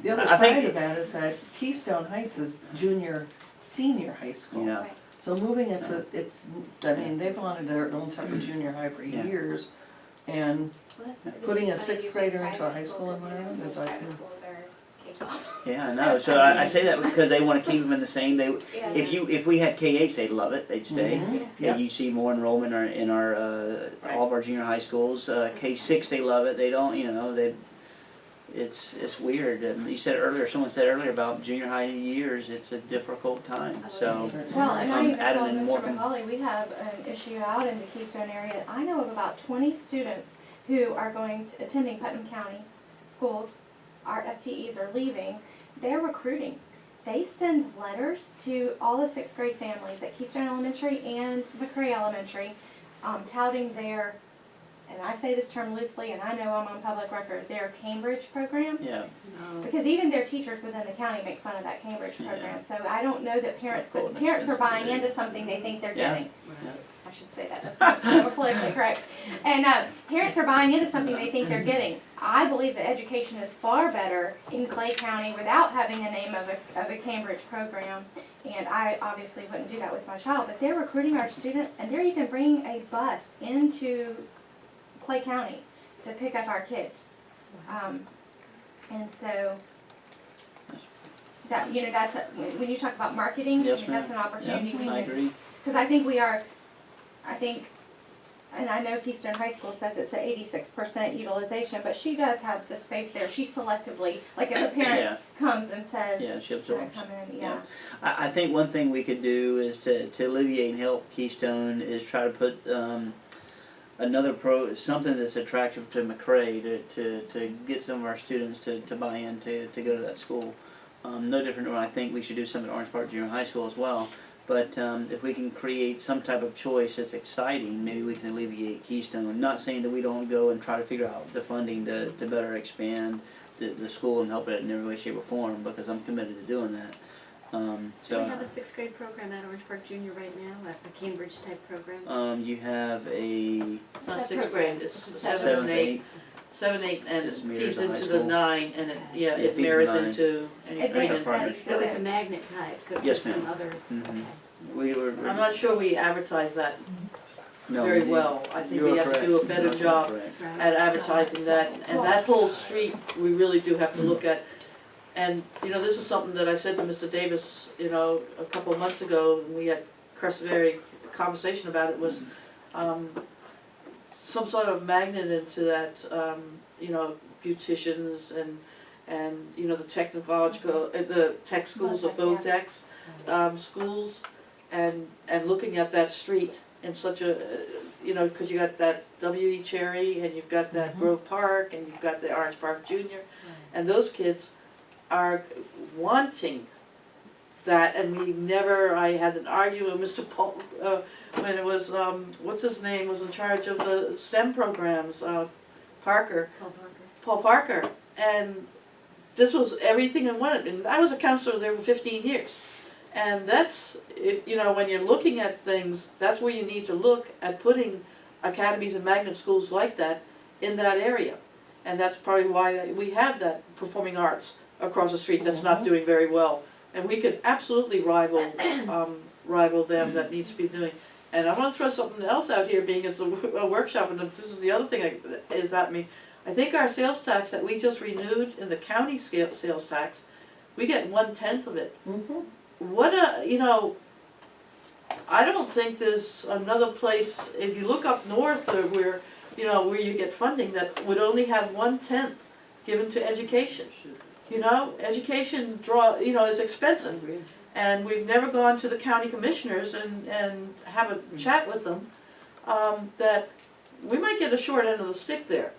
The other I think, side of that is that Keystone Heights is junior, senior high school. yeah. Right. So moving it to, they've wanted their own separate junior high for Yeah. years, and Well, it's putting a just funny 6th you say grader into a private high school because, environment is most like, private schools are K-12. Yeah, I know. So I say that because they want to keep them in the same. Yeah. If we had K-8s, they'd love it. They'd stay. Mhm. Yeah, you see more enrollment in our all of our junior high schools. K-6, they love it. They don't. It's weird. You said earlier. Someone said earlier about junior high years. It's a difficult time. So Well, and I I'm even adding told in Mr. more. McCauley, we have an issue out in the Keystone area. I know of about 20 students who are attending Putnam County schools. Our FTEs are leaving. They're recruiting. they send letters to all the sixth grade families at Keystone Elementary and McCray Elementary, touting their, and I say this term loosely, and I know I'm on public record, their Cambridge program. Yeah, Because even their teachers within the county make fun of that Cambridge Yeah. program. So I don't know that parents, That's cool but and parents are expensive, buying yeah. into something they think they're Yeah. getting. Yeah. I should say that, that's not politically correct. And parents are buying into something they think they're getting. I believe that education is far better in Clay County without having a name of a Cambridge program. And I obviously wouldn't do that with my child, but they're recruiting our students and they're even bringing a bus into Clay County to pick up our kids. And so, that, you know, that's, when you talk about marketing, Yes, that's an ma'am. opportunity. Yeah, I agree. Because I think we are, and I know Keystone High School says it's at 86% utilization, but she does have the space there. She selectively, like if a parent Yeah, comes and says, yeah, she can I absorbs. come in, Yeah. yeah. I think one thing we could do is to alleviate and help Keystone is try to put something that's attractive to McCray to get some of our students to buy in to go to that school. No different than I think we should do something at Orange Park Junior High School as well. But if we can create some type of choice that's exciting, maybe we can alleviate Keystone. Not saying that we don't go and try to figure out the funding to better expand the school and help it in every way, shape, or form, because I'm committed to doing that. Do we have a sixth grade program at Orange Park Junior right now, a Cambridge type program? You have a It's not It's a sixth program. grade, it's It's seven seventh, and eight. eighth. 7, 8, and It's it mirrors feeds the high into the school. 9, and Yeah, it it feeds the mirrors 9. into any Advanced grade. studies. So it's a magnet type, so Yes, it's from ma'am. others. Mhm. Okay. We were. I'm not sure we advertise that No, very we didn't. well. I think You we are have to correct. do a better You are job correct. That's right. at advertising that, and that whole street, we really do have to look at. And, you know, this is something that I said to Mr. Davis, you know, a couple of months ago, and we had cursory conversation about it, was some sort of magnet into that, you know, beauticians and, you know, the technological, the tech schools, the Votex schools, and looking at that street in such a, you know, because you got that W.E. Cherry, and you've got that Grove Park, and you've got the Orange Park Junior, and those kids are wanting that, and I had an argument with Mr. Paul, when it was, what's his name, was in charge of the STEM programs, Parker. Paul Parker, and this was everything in one, and I was a counselor there for 15 years. And that's, you know, when you're looking at things, that's where you need to look at putting academies and magnet schools like that in that area. And that's probably why we have that performing arts across the street that's not doing very well. And we could absolutely rival them, that needs to be doing. And I want to throw something else out here, being it's a workshop, and this is the other thing that is at me. I think our sales tax that we just renewed in the county scale sales tax, we get 1/10 of it. Mhm. What you know, I don't think there's another place, if you look up north where, you know, where you get funding that would only have 1/10 given to education. You know, education you know, is expensive. And we've never gone to the county commissioners and have a chat with them, that we might get a short end of the stick there.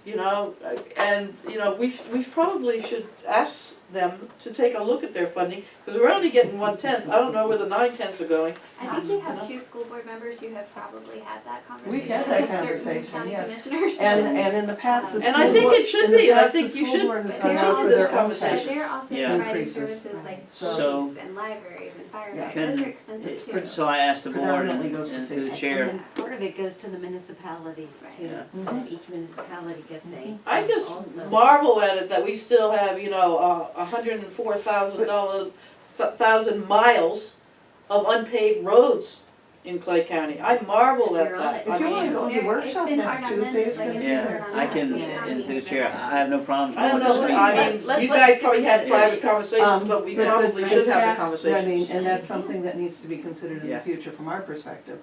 You know, and, you know, we probably should ask them to take a look at their funding, because we're only getting 1/10. I don't know where the 9/10 are going. I think you have two school board members who have probably had that conversation We've had that with certain conversation, county yes. commissioners. And in the past, the And school I think board- it should in the be, and I past, the think you school should board has But gone continue out for this their own conversation. But they're also Yeah. providing Increases. services like So- police and libraries and fire. Can- Those are expensive too. So I asked the board and Predominantly goes to and safety. through the chair. And then part of it goes to the municipalities Right. too. Yeah. And each municipality gets a. I just also. marvel at it that we still have, you know, $104,000 miles of unpaved roads in Clay County. I marvel at You're on that. it. If you wanna go to the It's workshop been next hard on them, Tuesday, just it's like gonna be it's there. been hard on I us. can, The county and through the has chair, been- I have no problems. I don't going to know, the I street. mean, Let's you let guys the probably had superintendent private speak. conversations, but we But probably the should have the tax, conversations. I mean, and that's something that needs to be considered in Yeah. the future from our perspective.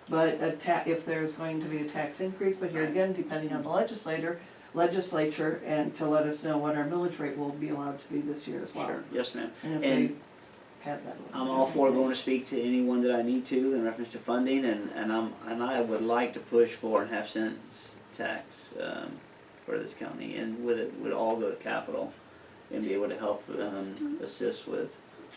But if there's going to be a tax increase, but here again, depending on the legislature, and to let us know what our millage rate will be allowed to be this year as well. Sure, yes, ma'am. And if And they have that. I'm all for going to speak to anyone that I need to in reference to funding, and I would like to push for a 1/2 cents tax for this county, and would all go to capital and be able to help assist with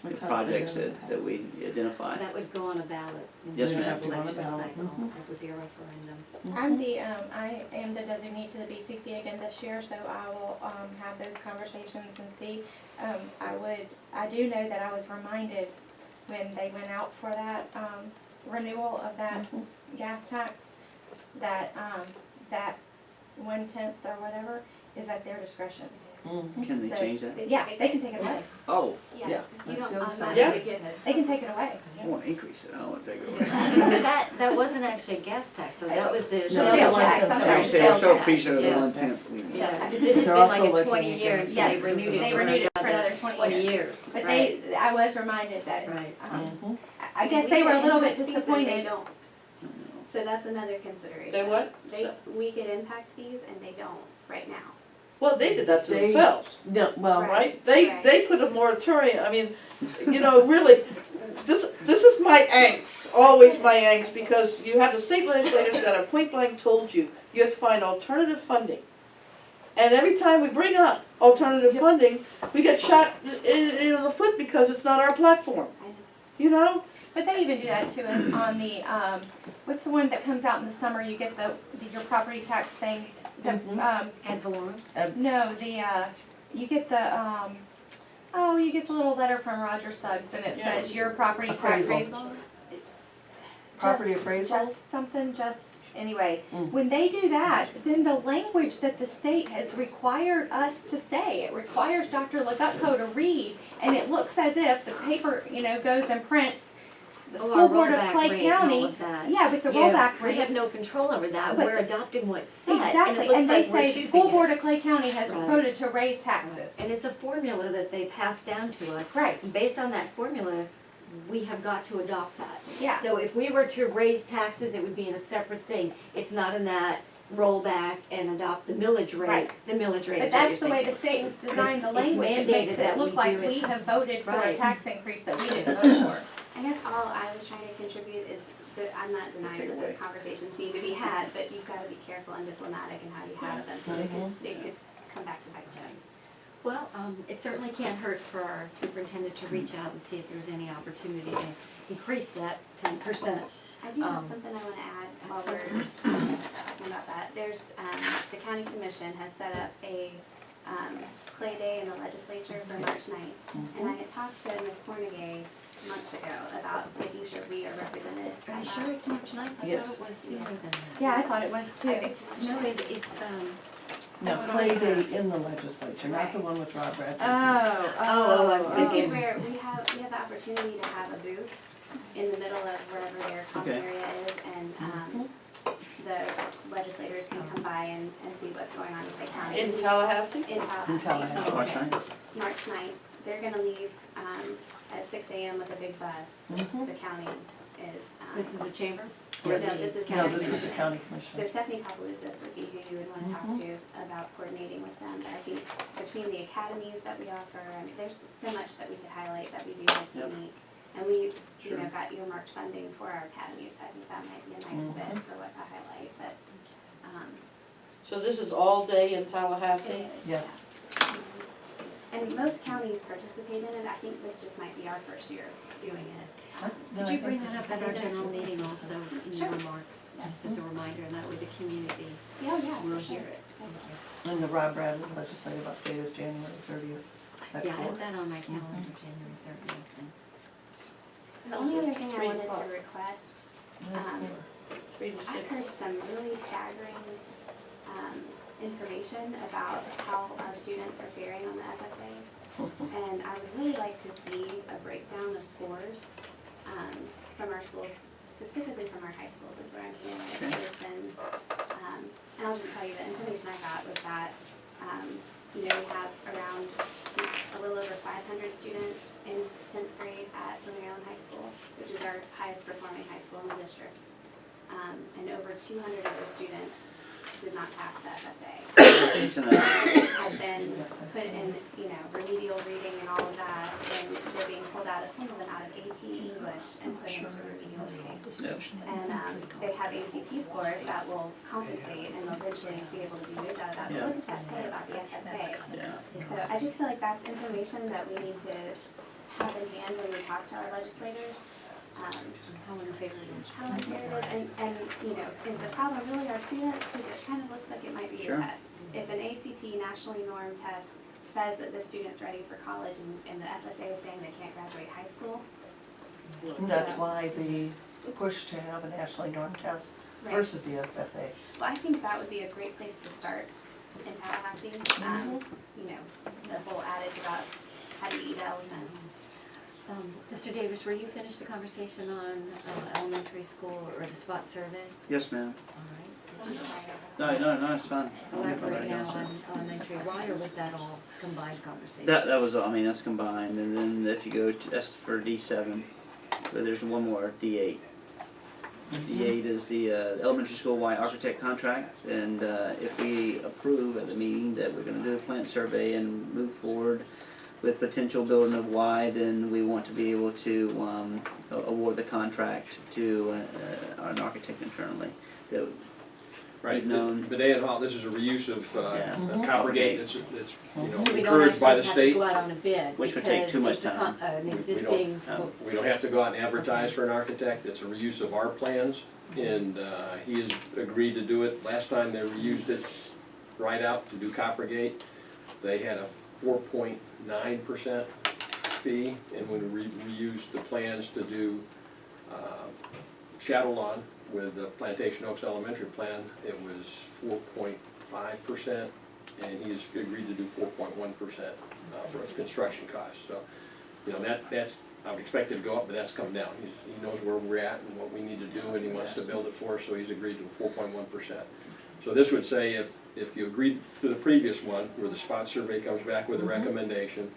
It's out projects there. that we identify. That would go on a ballot. in Yes, the ma'am. next Have to go on a election ballot. cycle. Mhm. That would be a referendum. I'm the, I am the designee to the BCC again this year, so I will, have those conversations and see. I do know that I was reminded when they went out for that, renewal of that gas tax, that, that 1/10 or whatever is at their discretion. Can they So- change that? Yeah, they can take it away. Oh, Yeah, You that's don't the other side. Yeah. automatically get it. They can take it away. I want to increase it, I don't want to take it away. That wasn't actually a gas tax, so that was the No, sales the tax. license I'm tax. sorry, So sales so a tax, piece of the yes. 1/10. Yeah, because it had They're been also like a looking 20 at years, so they Yes, renewed it they for renewed it for another another 20 20 years. years. But Right. I was reminded that, Right. Mhm. I guess they were a little bit We get impact fees and They disappointed. don't, so that's another consideration. They what? We get impact fees and they don't right now. Well, they did that to They- themselves, No, well, Right. right? Right. They put a moratorium, I mean, you know, really, this is my angst, always my angst, because you have the state legislators that have point blank told you, you have to find alternative funding. And every time we bring up alternative funding, we get shot in the foot because it's not our platform, I know. you know? But they even do that to us on the, what's the one that comes out in the summer, you get your property tax thing? The, Ad valorem? no, you get the, you get the little letter from Roger Suggs and it says your property tax. Appraisal. Property appraisal? Just something, anyway, Mm. when they do that, then the language that the state has required us to say, it requires Dr. Legutko to read, and it looks as if the paper, goes and prints the Oh, school our board of rollback Clay rate and all County. of that. Yeah, but the Yeah, rollback we have rate, no control over that, But- we're adopting what's set, and it exactly, looks and they like we're say choosing the school it. board of Clay County has Right. voted to raise taxes. And it's a formula that they pass down to us. Right, And based on that formula, we have got to adopt that. yeah. So if we were to raise taxes, it would be in a separate thing. It's not in that rollback and adopt the millage rate. Right. The millage rate But is what you're that's the way thinking. the state has designed the It's language, it mandated makes that it look we like do it. we have voted for a Right. tax increase that we didn't vote for. I guess all I was trying to contribute is that I'm not denying that those conversations need to be had, but you've got to be careful and diplomatic in how you have them, so they could come back to bite you. Well, it certainly can't hurt for our superintendent to reach out and see if there's any opportunity to increase that 10%. I do have Um, something I want to add while we're talking about that. There's, the county commission has set up a Clay Day in the legislature for March 9th. And I had talked to Ms. Cornegay months ago about making sure we are represented. Are at you that. sure it's March 9th? I Yes. thought it was sooner than that. Yeah, I thought it was too. It's No, Clay Day in the legislature, not the one with Rob Bradford. Oh, I was This thinking. is where we have the opportunity to have a booth in the middle of wherever their common Okay. area is, and the legislators can come by and see what's going on in Clay County. In Tallahassee? In Tallahassee. In Tallahassee. March 9th? March 9th. They're gonna leave, at 6 a.m. with a big bus. Mhm. The county is, This is the chamber? no, Yes. this is No, county this is the commission. county So commission. Stephanie Papalousis would be who you would wanna talk to about coordinating with them, but I think between the academies that we offer, and there's so much that we could highlight that we do that's Yep. unique. And we, Sure. got earmarked funding for our academies, so I think that might be a nice fit for what to highlight, but, So this is all day in Tallahassee? it is. Yes. And most counties participate in it, I think this just might be our first year doing it. Did you bring that up at our general meeting also in your remarks, just as a reminder, and that way the community Yeah, yeah, will for sure. hear it. And the Rob Bradley legislative update is January 30th. at Yeah, I 4. have that on my calendar, January 30th. The only other thing I 3 wanted to o'clock. request, 3 to 6. I've heard some really staggering, information about how our students are faring on the FSA. And I would really like to see a breakdown of scores, from our schools, specifically from our high schools is where I'm hearing it. Okay. There's been, and I'll just tell you, the information I got was that, we have around a little over 500 students in 10th grade at Blue Maryland High School, which is our highest performing high school in the district. And over 200 of those students did not pass the FSA. Thanks, and, Have been put in, remedial reading and all of that, and they're being pulled out of, some of them out of AP English and put into remedial reading. And, they have ACT scores that will compensate and they'll eventually be able to be moved out of that. But what does that say about the FSA? yeah. So I just feel like that's information that we need to hand in hand when we talk to our legislators. How unfair it is. How unfair it is, and, you know, is the problem really our students? Because it kind of looks like it might be the Sure. test. If an ACT nationally normed test says that the student's ready for college and the FSA is saying they can't graduate high school. And that's why the push to have a nationally normed test Right. versus the FSA. Well, I think that would be a great place to start in Tallahassee. You know, the whole adage about how to eat elephant. Mr. Davis, were you finished the conversation on elementary school or the SWOT survey? Yes, ma'am. All right. No, it's fine. Elaborate now on elementary, why, or was that all combined conversation? That was, I mean, that's combined, and then if you go to, that's for D7, but there's one more, D8. D8 is the elementary school Y architect contract, and if we approve at the meeting that we're gonna do a plant survey and move forward with potential building of Y, then we want to be able to award the contract to an architect internally. That Right, known. Benet Hall, this is a reuse of Yeah. copper gate that's, you know, So we don't encouraged by actually the have to state. go out on a bid, Which would take too much because it's a time. an We don't- existing. We don't have to go out and advertise for an architect, it's a reuse of our plans, and he has agreed to do it. Last time they reused it right out to do Coppergate, they had a 4.9% fee, and when we reused the plans to do Shadow Lawn with the Plantation Oaks Elementary plan, it was 4.5%, and he's agreed to do 4.1% for his construction costs, so, you know, that's, I would expect it to go up, but that's come down. He knows where we're at and what we need to do, and he wants to build it for us, so he's agreed to 4.1%. So this would say if you agreed to the previous one, where the spot survey comes back with a recommendation,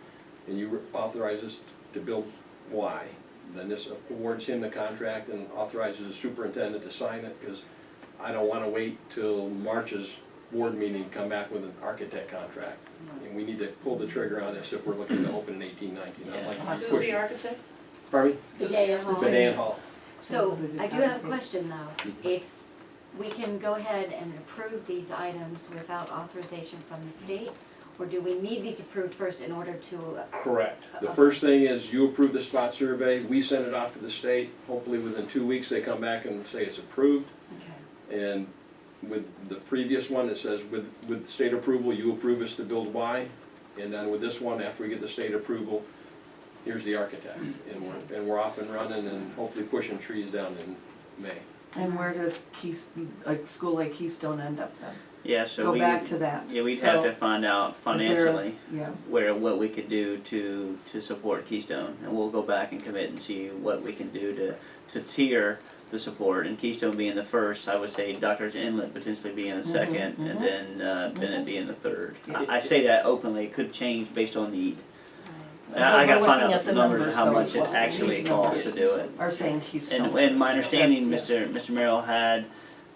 and you authorize us to build Y, then this awards him the contract and authorizes the superintendent to sign it, because I don't wanna wait till March's board meeting to come back with an architect contract. And we need to pull the trigger on this if we're looking to open in 18-19. I'd like to Who's push the it. architect? Pardon me? Benet Hall. Benet Hall. So, I do have a question though. It's, we can go ahead and approve these items without authorization from the state? Or do we need these approved first in order to? Correct. The first thing is you approve the spot survey, we send it off to the state. Hopefully within 2 weeks, they come back and say it's approved. Okay. And with the previous one, it says with state approval, you approve us to build Y. And then with this one, after we get the state approval, here's the architect. And we're off and running and hopefully pushing trees down in May. And where does a school like Keystone end up then? Yeah, so Go we. back to that. Yeah, we'd have So, to find out Is there- financially Yeah, what we could do to support Keystone. And we'll go back and commit and see what we can do to tier the support. And Keystone being the first, I would say Doctor's Inlet potentially being the second, and then Bennett being the third. Yeah. I say that openly, it could change based on need. But I gotta we're find looking out at the the numbers of numbers how though much as it well. actually These costs to numbers do it. are saying Keystone. And my understanding, That's- Mr. Merrill had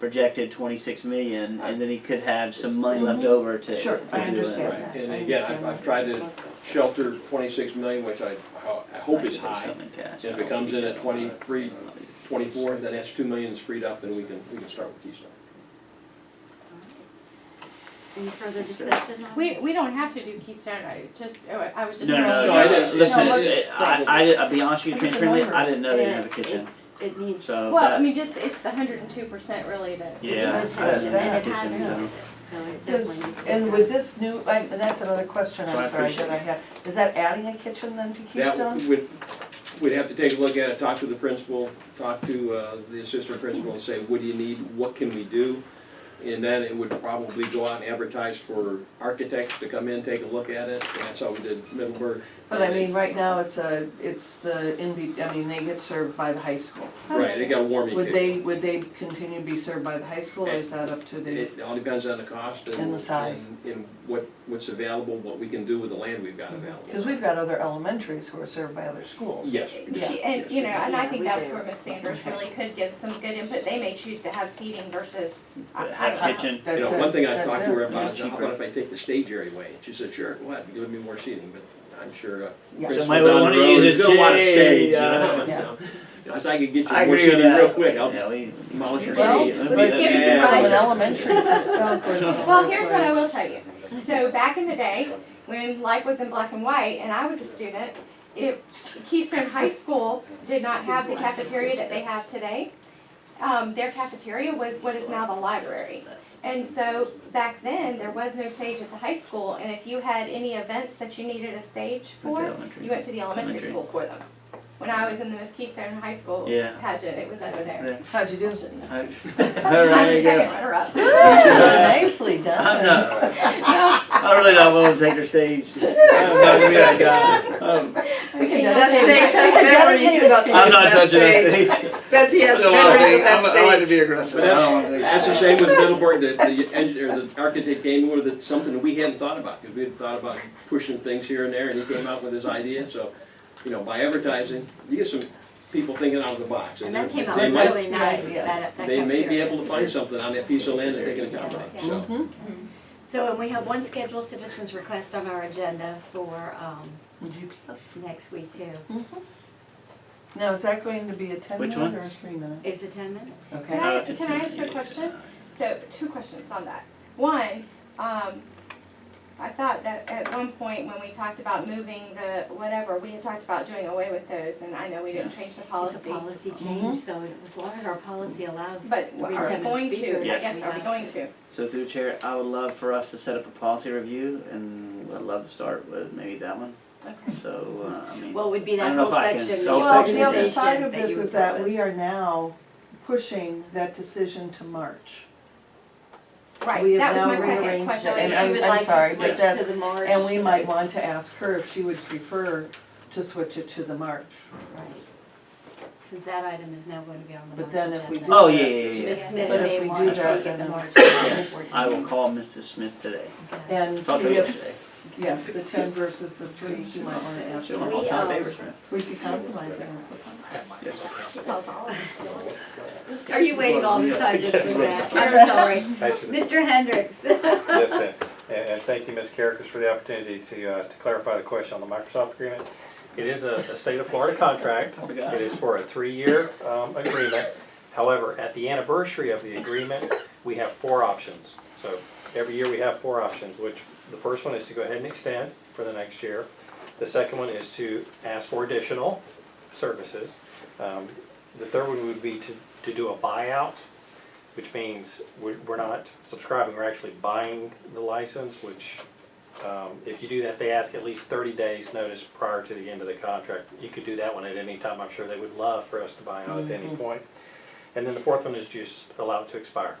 projected 26 million, and then he could have some money left over to Sure, to I do it. understand. Right. And again, I've tried to shelter 26 million, which I hope is high. Something cash. And if it comes in at 23, 24, then that's 2 million is freed up and we can start with Keystone. Any further discussion on? We don't have to do Keystone, I was just. No, No, I didn't. listen, No, I'll be honest with you Look at the transparently, I numbers. didn't know they didn't have a kitchen. It needs. So Well, I that- mean, just, it's the 102% really that. Yeah. Needs attention, and it Kitchen, has so- needed it, so it definitely needs to be. And with this new, and that's another question, So I I'm sorry, appreciate that I have, is that adding a kitchen then to That Keystone? we'd have to take a look at it, talk to the principal, talk to the assistant principal and say, what do you need, what can we do? And then it would probably go out and advertise for architects to come in, take a look at it, and that's how we did Middleburg. But I mean, right now, it's they get served by the high school. Right, they got a warming kitchen. Would they continue to be served by the high school, or is that up to the? It all depends on the cost and. And the size. And what's available, what we can do with the land we've got available. Because we've got other elementaries who are served by other schools. Yes. Yeah. And, you know, and I think Yeah, we that's do. where Ms. Sanders really could give some good input. They may choose to have seating versus, I Have don't know. kitchen. That's You know, it. one thing I That's talked to her it. about is, Yeah, how about if I take the stage area away? And she said, sure, go ahead, give me more seating, but I'm sure Yeah. principal Somebody would down wanna the road use is a gonna want a J, stage, you yeah. know, Yeah. so. You know, so I could get I you more agree with seating that. real quick, I'll Yeah, we. demolish your Well, seat. but Let's give you some from an prizes. elementary perspective. Well, here's what I will tell you. So back in the day, when life was in black and white, and I was a student, Keystone High School did not have the cafeteria that they have today. Their cafeteria was what is now the library. And so back then, there was no stage at the high school, and if you had any events that you needed a stage Went to for, elementary. you went to the elementary Elementary. school for them. When I was in the Miss Keystone High School Yeah. pageant, it was over there. How'd you do? All right, I'm I second guess. runner up. Nicely done. I'm not, I'm really not willing to take her stage. I'm not gonna be that guy. We can That dedicate- stage we has can memories dedicate about it I'm to not that touching that stage. stage. Betsy has I don't wanna memories be- of that I like to stage. be aggressive. But I don't wanna be. That's the same with Middleburg, the architect came with it, something that we hadn't thought about, because we had thought about pushing things here and there, and he came out with his idea, so, you know, by advertising, you get some people thinking out of the box. And that came out they might- really nice, yes. that They may be cafeteria. able to find something on that piece of land that they can accommodate, so. So, and we have one scheduled citizens request on our agenda for, GPS. next week too. Now, is that going to be a Which 10-minute one? or a 3-minute? Is it 10 minutes? Okay. Can I ask you a question? So, two questions on that. One, I thought that at one point when we talked about moving the whatever, we had talked about doing away with those, and I know we didn't change the It's policy. a policy change, so as long as our policy allows But three are we 10-minute going to, speakers, I guess, we are we have going to? So through the chair, I would love for us to set up a policy review, and I'd love to start with maybe that one. Okay. So, I mean. Well, it would be I that don't know whole if I can- section, the the whole Well, section the other is- side of organization that this you is would that put we with. are now pushing that decision to March. We Right, have that was now my second rearranged question. So And if I'm- she would I'm like sorry, to but switch that's- to the March. And we might want to ask her if she would prefer to switch it to the March. Right. Since that item is now going to be on the But March then if we agenda. do Oh, yeah, yeah, yeah. Ms. yeah. Smith But if may we want do to that, speak at the then- March Yes, board I will meeting. call Mrs. Smith today. Okay. And Talked to see her if, yesterday. yeah, the 10 versus the 3, you might want to ask She'll her. want all time favors, man. We could compromise there. Yes. She calls all of us. Are you waiting all this time just Yes, for ma'am. that? I'm sorry. Thank you. Mr. Hendricks. Yes, ma'am. And thank you, Ms. Carricks, for the opportunity to clarify the question on the Microsoft agreement. It is a state of Florida contract. I forgot. It is for a 3-year agreement. However, at the anniversary of the agreement, we have 4 options. So every year we have 4 options, which the first one is to go ahead and extend for the next year. The second one is to ask for additional services. The third one would be to do a buyout, which means we're not subscribing, we're actually buying the license, which if you do that, they ask at least 30 days notice prior to the end of the contract. You could do that one at any time. I'm sure they would love for us to buy out at any point. And then the fourth one is just allow it to expire.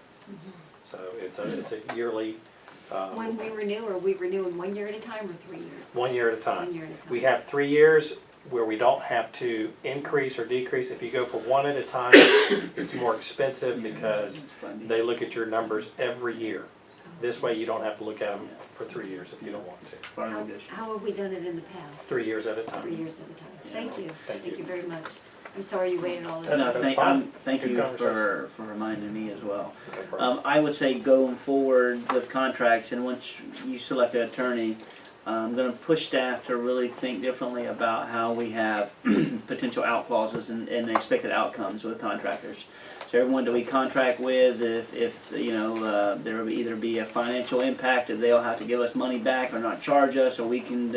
So it's a yearly, When we renew, are we renewing 1 year at a time or 3 years? 1 year at a 1 time. year at a time. We have 3 years where we don't have to increase or decrease. If you go for 1 at a time, it's more expensive because they look at your numbers every year. This way you don't have to look at them for 3 years if you don't want to. How have we done it in the past? 3 years at a 3 time. years at a time. Thank you. Thank you. very much. I'm sorry you waited all this No, time. That's fine. thank Good you conversations. for reminding me as well. No problem. I would say going forward with contracts, and once you select an attorney, I'm gonna push staff to really think differently about how we have potential out clauses and expected outcomes with contractors. So everyone that we contract with, if you know, there will either be a financial impact that they'll have to give us money back or not charge us, or we can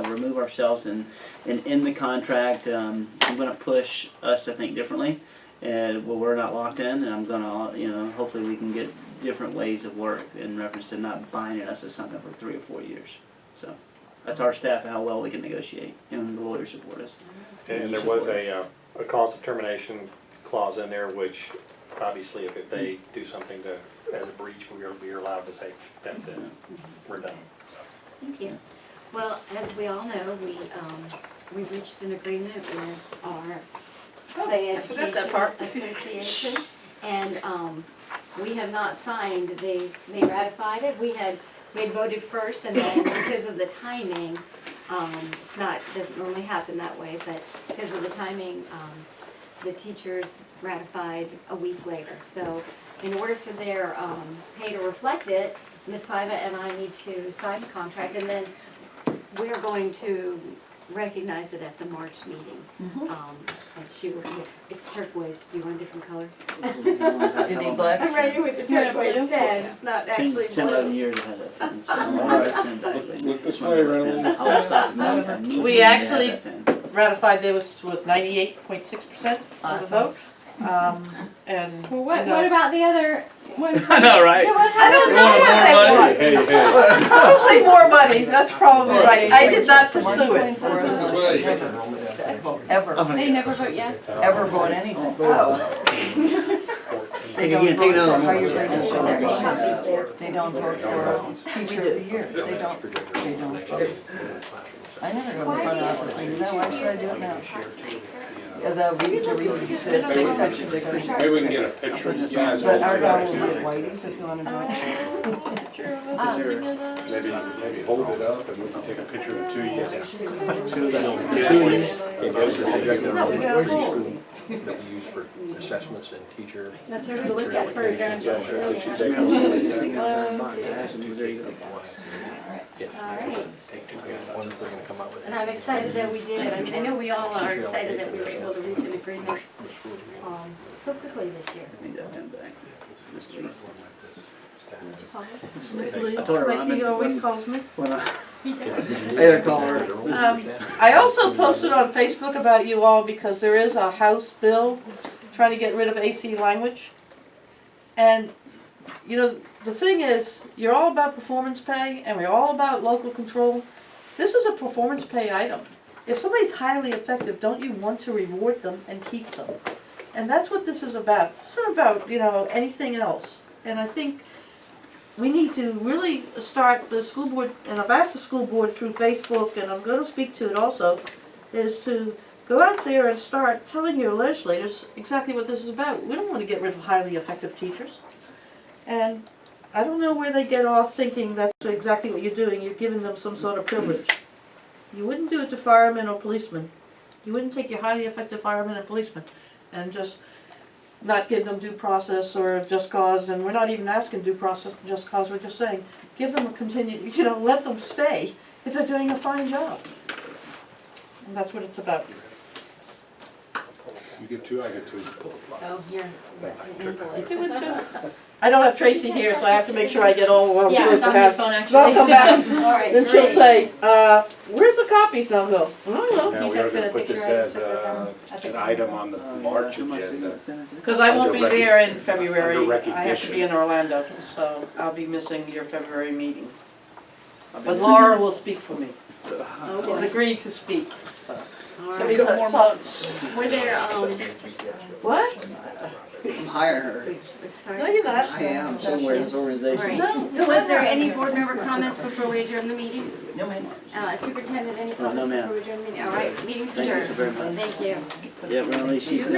remove ourselves and in the contract, I'm gonna push us to think differently. And well, we're not locked in, and I'm gonna, you know, hopefully we can get different ways of work in reference to not binding us to something for 3 or 4 years. So that's our staff, how well we can negotiate, and the lawyers support us. And there was a cause of termination clause in there, which obviously if they do something as a breach, we are allowed to say, that's it, we're done. Thank you. Well, as we all know, we reached an agreement with our Clay I forgot Education that part. Association, and we have not signed. They ratified it. We had voted first, and then because of the timing, doesn't normally happen that way, but because of the timing, the teachers ratified a week later. So in order for their pay to reflect it, Ms. Paiva and I need to sign the contract, and then we're going to recognize it at the March meeting. Mhm. And she will, it's turquoise, do you want a different color? You need black? I'm ready with the turquoise pen, it's not actually 10, 11 blue. years ahead of time, so. Alright. Look this way, Reynolds. I'll stop immediately We actually- at that pen. Ratified this with 98.6% of the vote. And, Well, you what know, about the other one? I know, right? Yeah, what I don't happened? know You what want they more want. money? Hey, Probably more money, that's probably right. I did not pursue it. Ever, They never vote yes? ever vote anything. They Take don't again, take vote another for one. higher grade Is school. there copies there? They don't vote for teacher of the year. They don't. I never go to the front office and do that. Why should I do it now? The reception. Maybe we can get a picture of you guys. But our dog will be at Whitey's if you wanna join. Maybe hold it up and we can take a picture of the two of you. That we use for assessments and teacher. That's what we look at first. Alright, One if we're gonna come up with. and I'm excited that we did, I mean, I know we all are excited that we were able to reach an agreement, so quickly this year. I need that pen back. This week. Miss I Lee, told her like he always calls me. when I either call her. I also posted on Facebook about you all because there is a House bill trying to get rid of AC language. And, you know, the thing is, you're all about performance pay and we're all about local control. This is a performance pay item. If somebody's highly effective, don't you want to reward them and keep them? And that's what this is about. This isn't about, you know, anything else. And I think we need to really start the school board, and I've asked the school board through Facebook, and I'm going to speak to it also, is to go out there and start telling your legislators exactly what this is about. We don't want to get rid of highly effective teachers. And I don't know where they get off thinking that's exactly what you're doing. You're giving them some sort of privilege. You wouldn't do it to firemen or policemen. You wouldn't take your highly effective firemen and policemen and just not give them due process or just cause, and we're not even asking due process, just cause, we're just saying, give them a continued, you know, let them stay if they're doing a fine job. And that's what it's about. You get two, I get two. Oh, here. Do it too. I don't have Tracy here, so I have to make sure I get all what I'm Yeah, supposed it's to on his have. phone So I'll come actually. back, Alright, then she'll great. say, where's the copies now, Bill? I don't know. Now, we are gonna put this as an item on the March agenda. Because I won't be Under there in under February. I have to recognition. be in Orlando, so I'll be missing your February meeting. But Laura will speak for me. She's agreed to speak. Alright. Couple more months. Were there, What? I'm hiring her. sorry? No, you're not. I am somewhere in this organization. Alright, so was there any board member comments before we adjourn the meeting? No, ma'am. Superintendent, any No, comments ma'am. before we adjourn the meeting? Alright, meeting's Thank you adjourned. very much. Thank you. Yeah, Renee, she's done.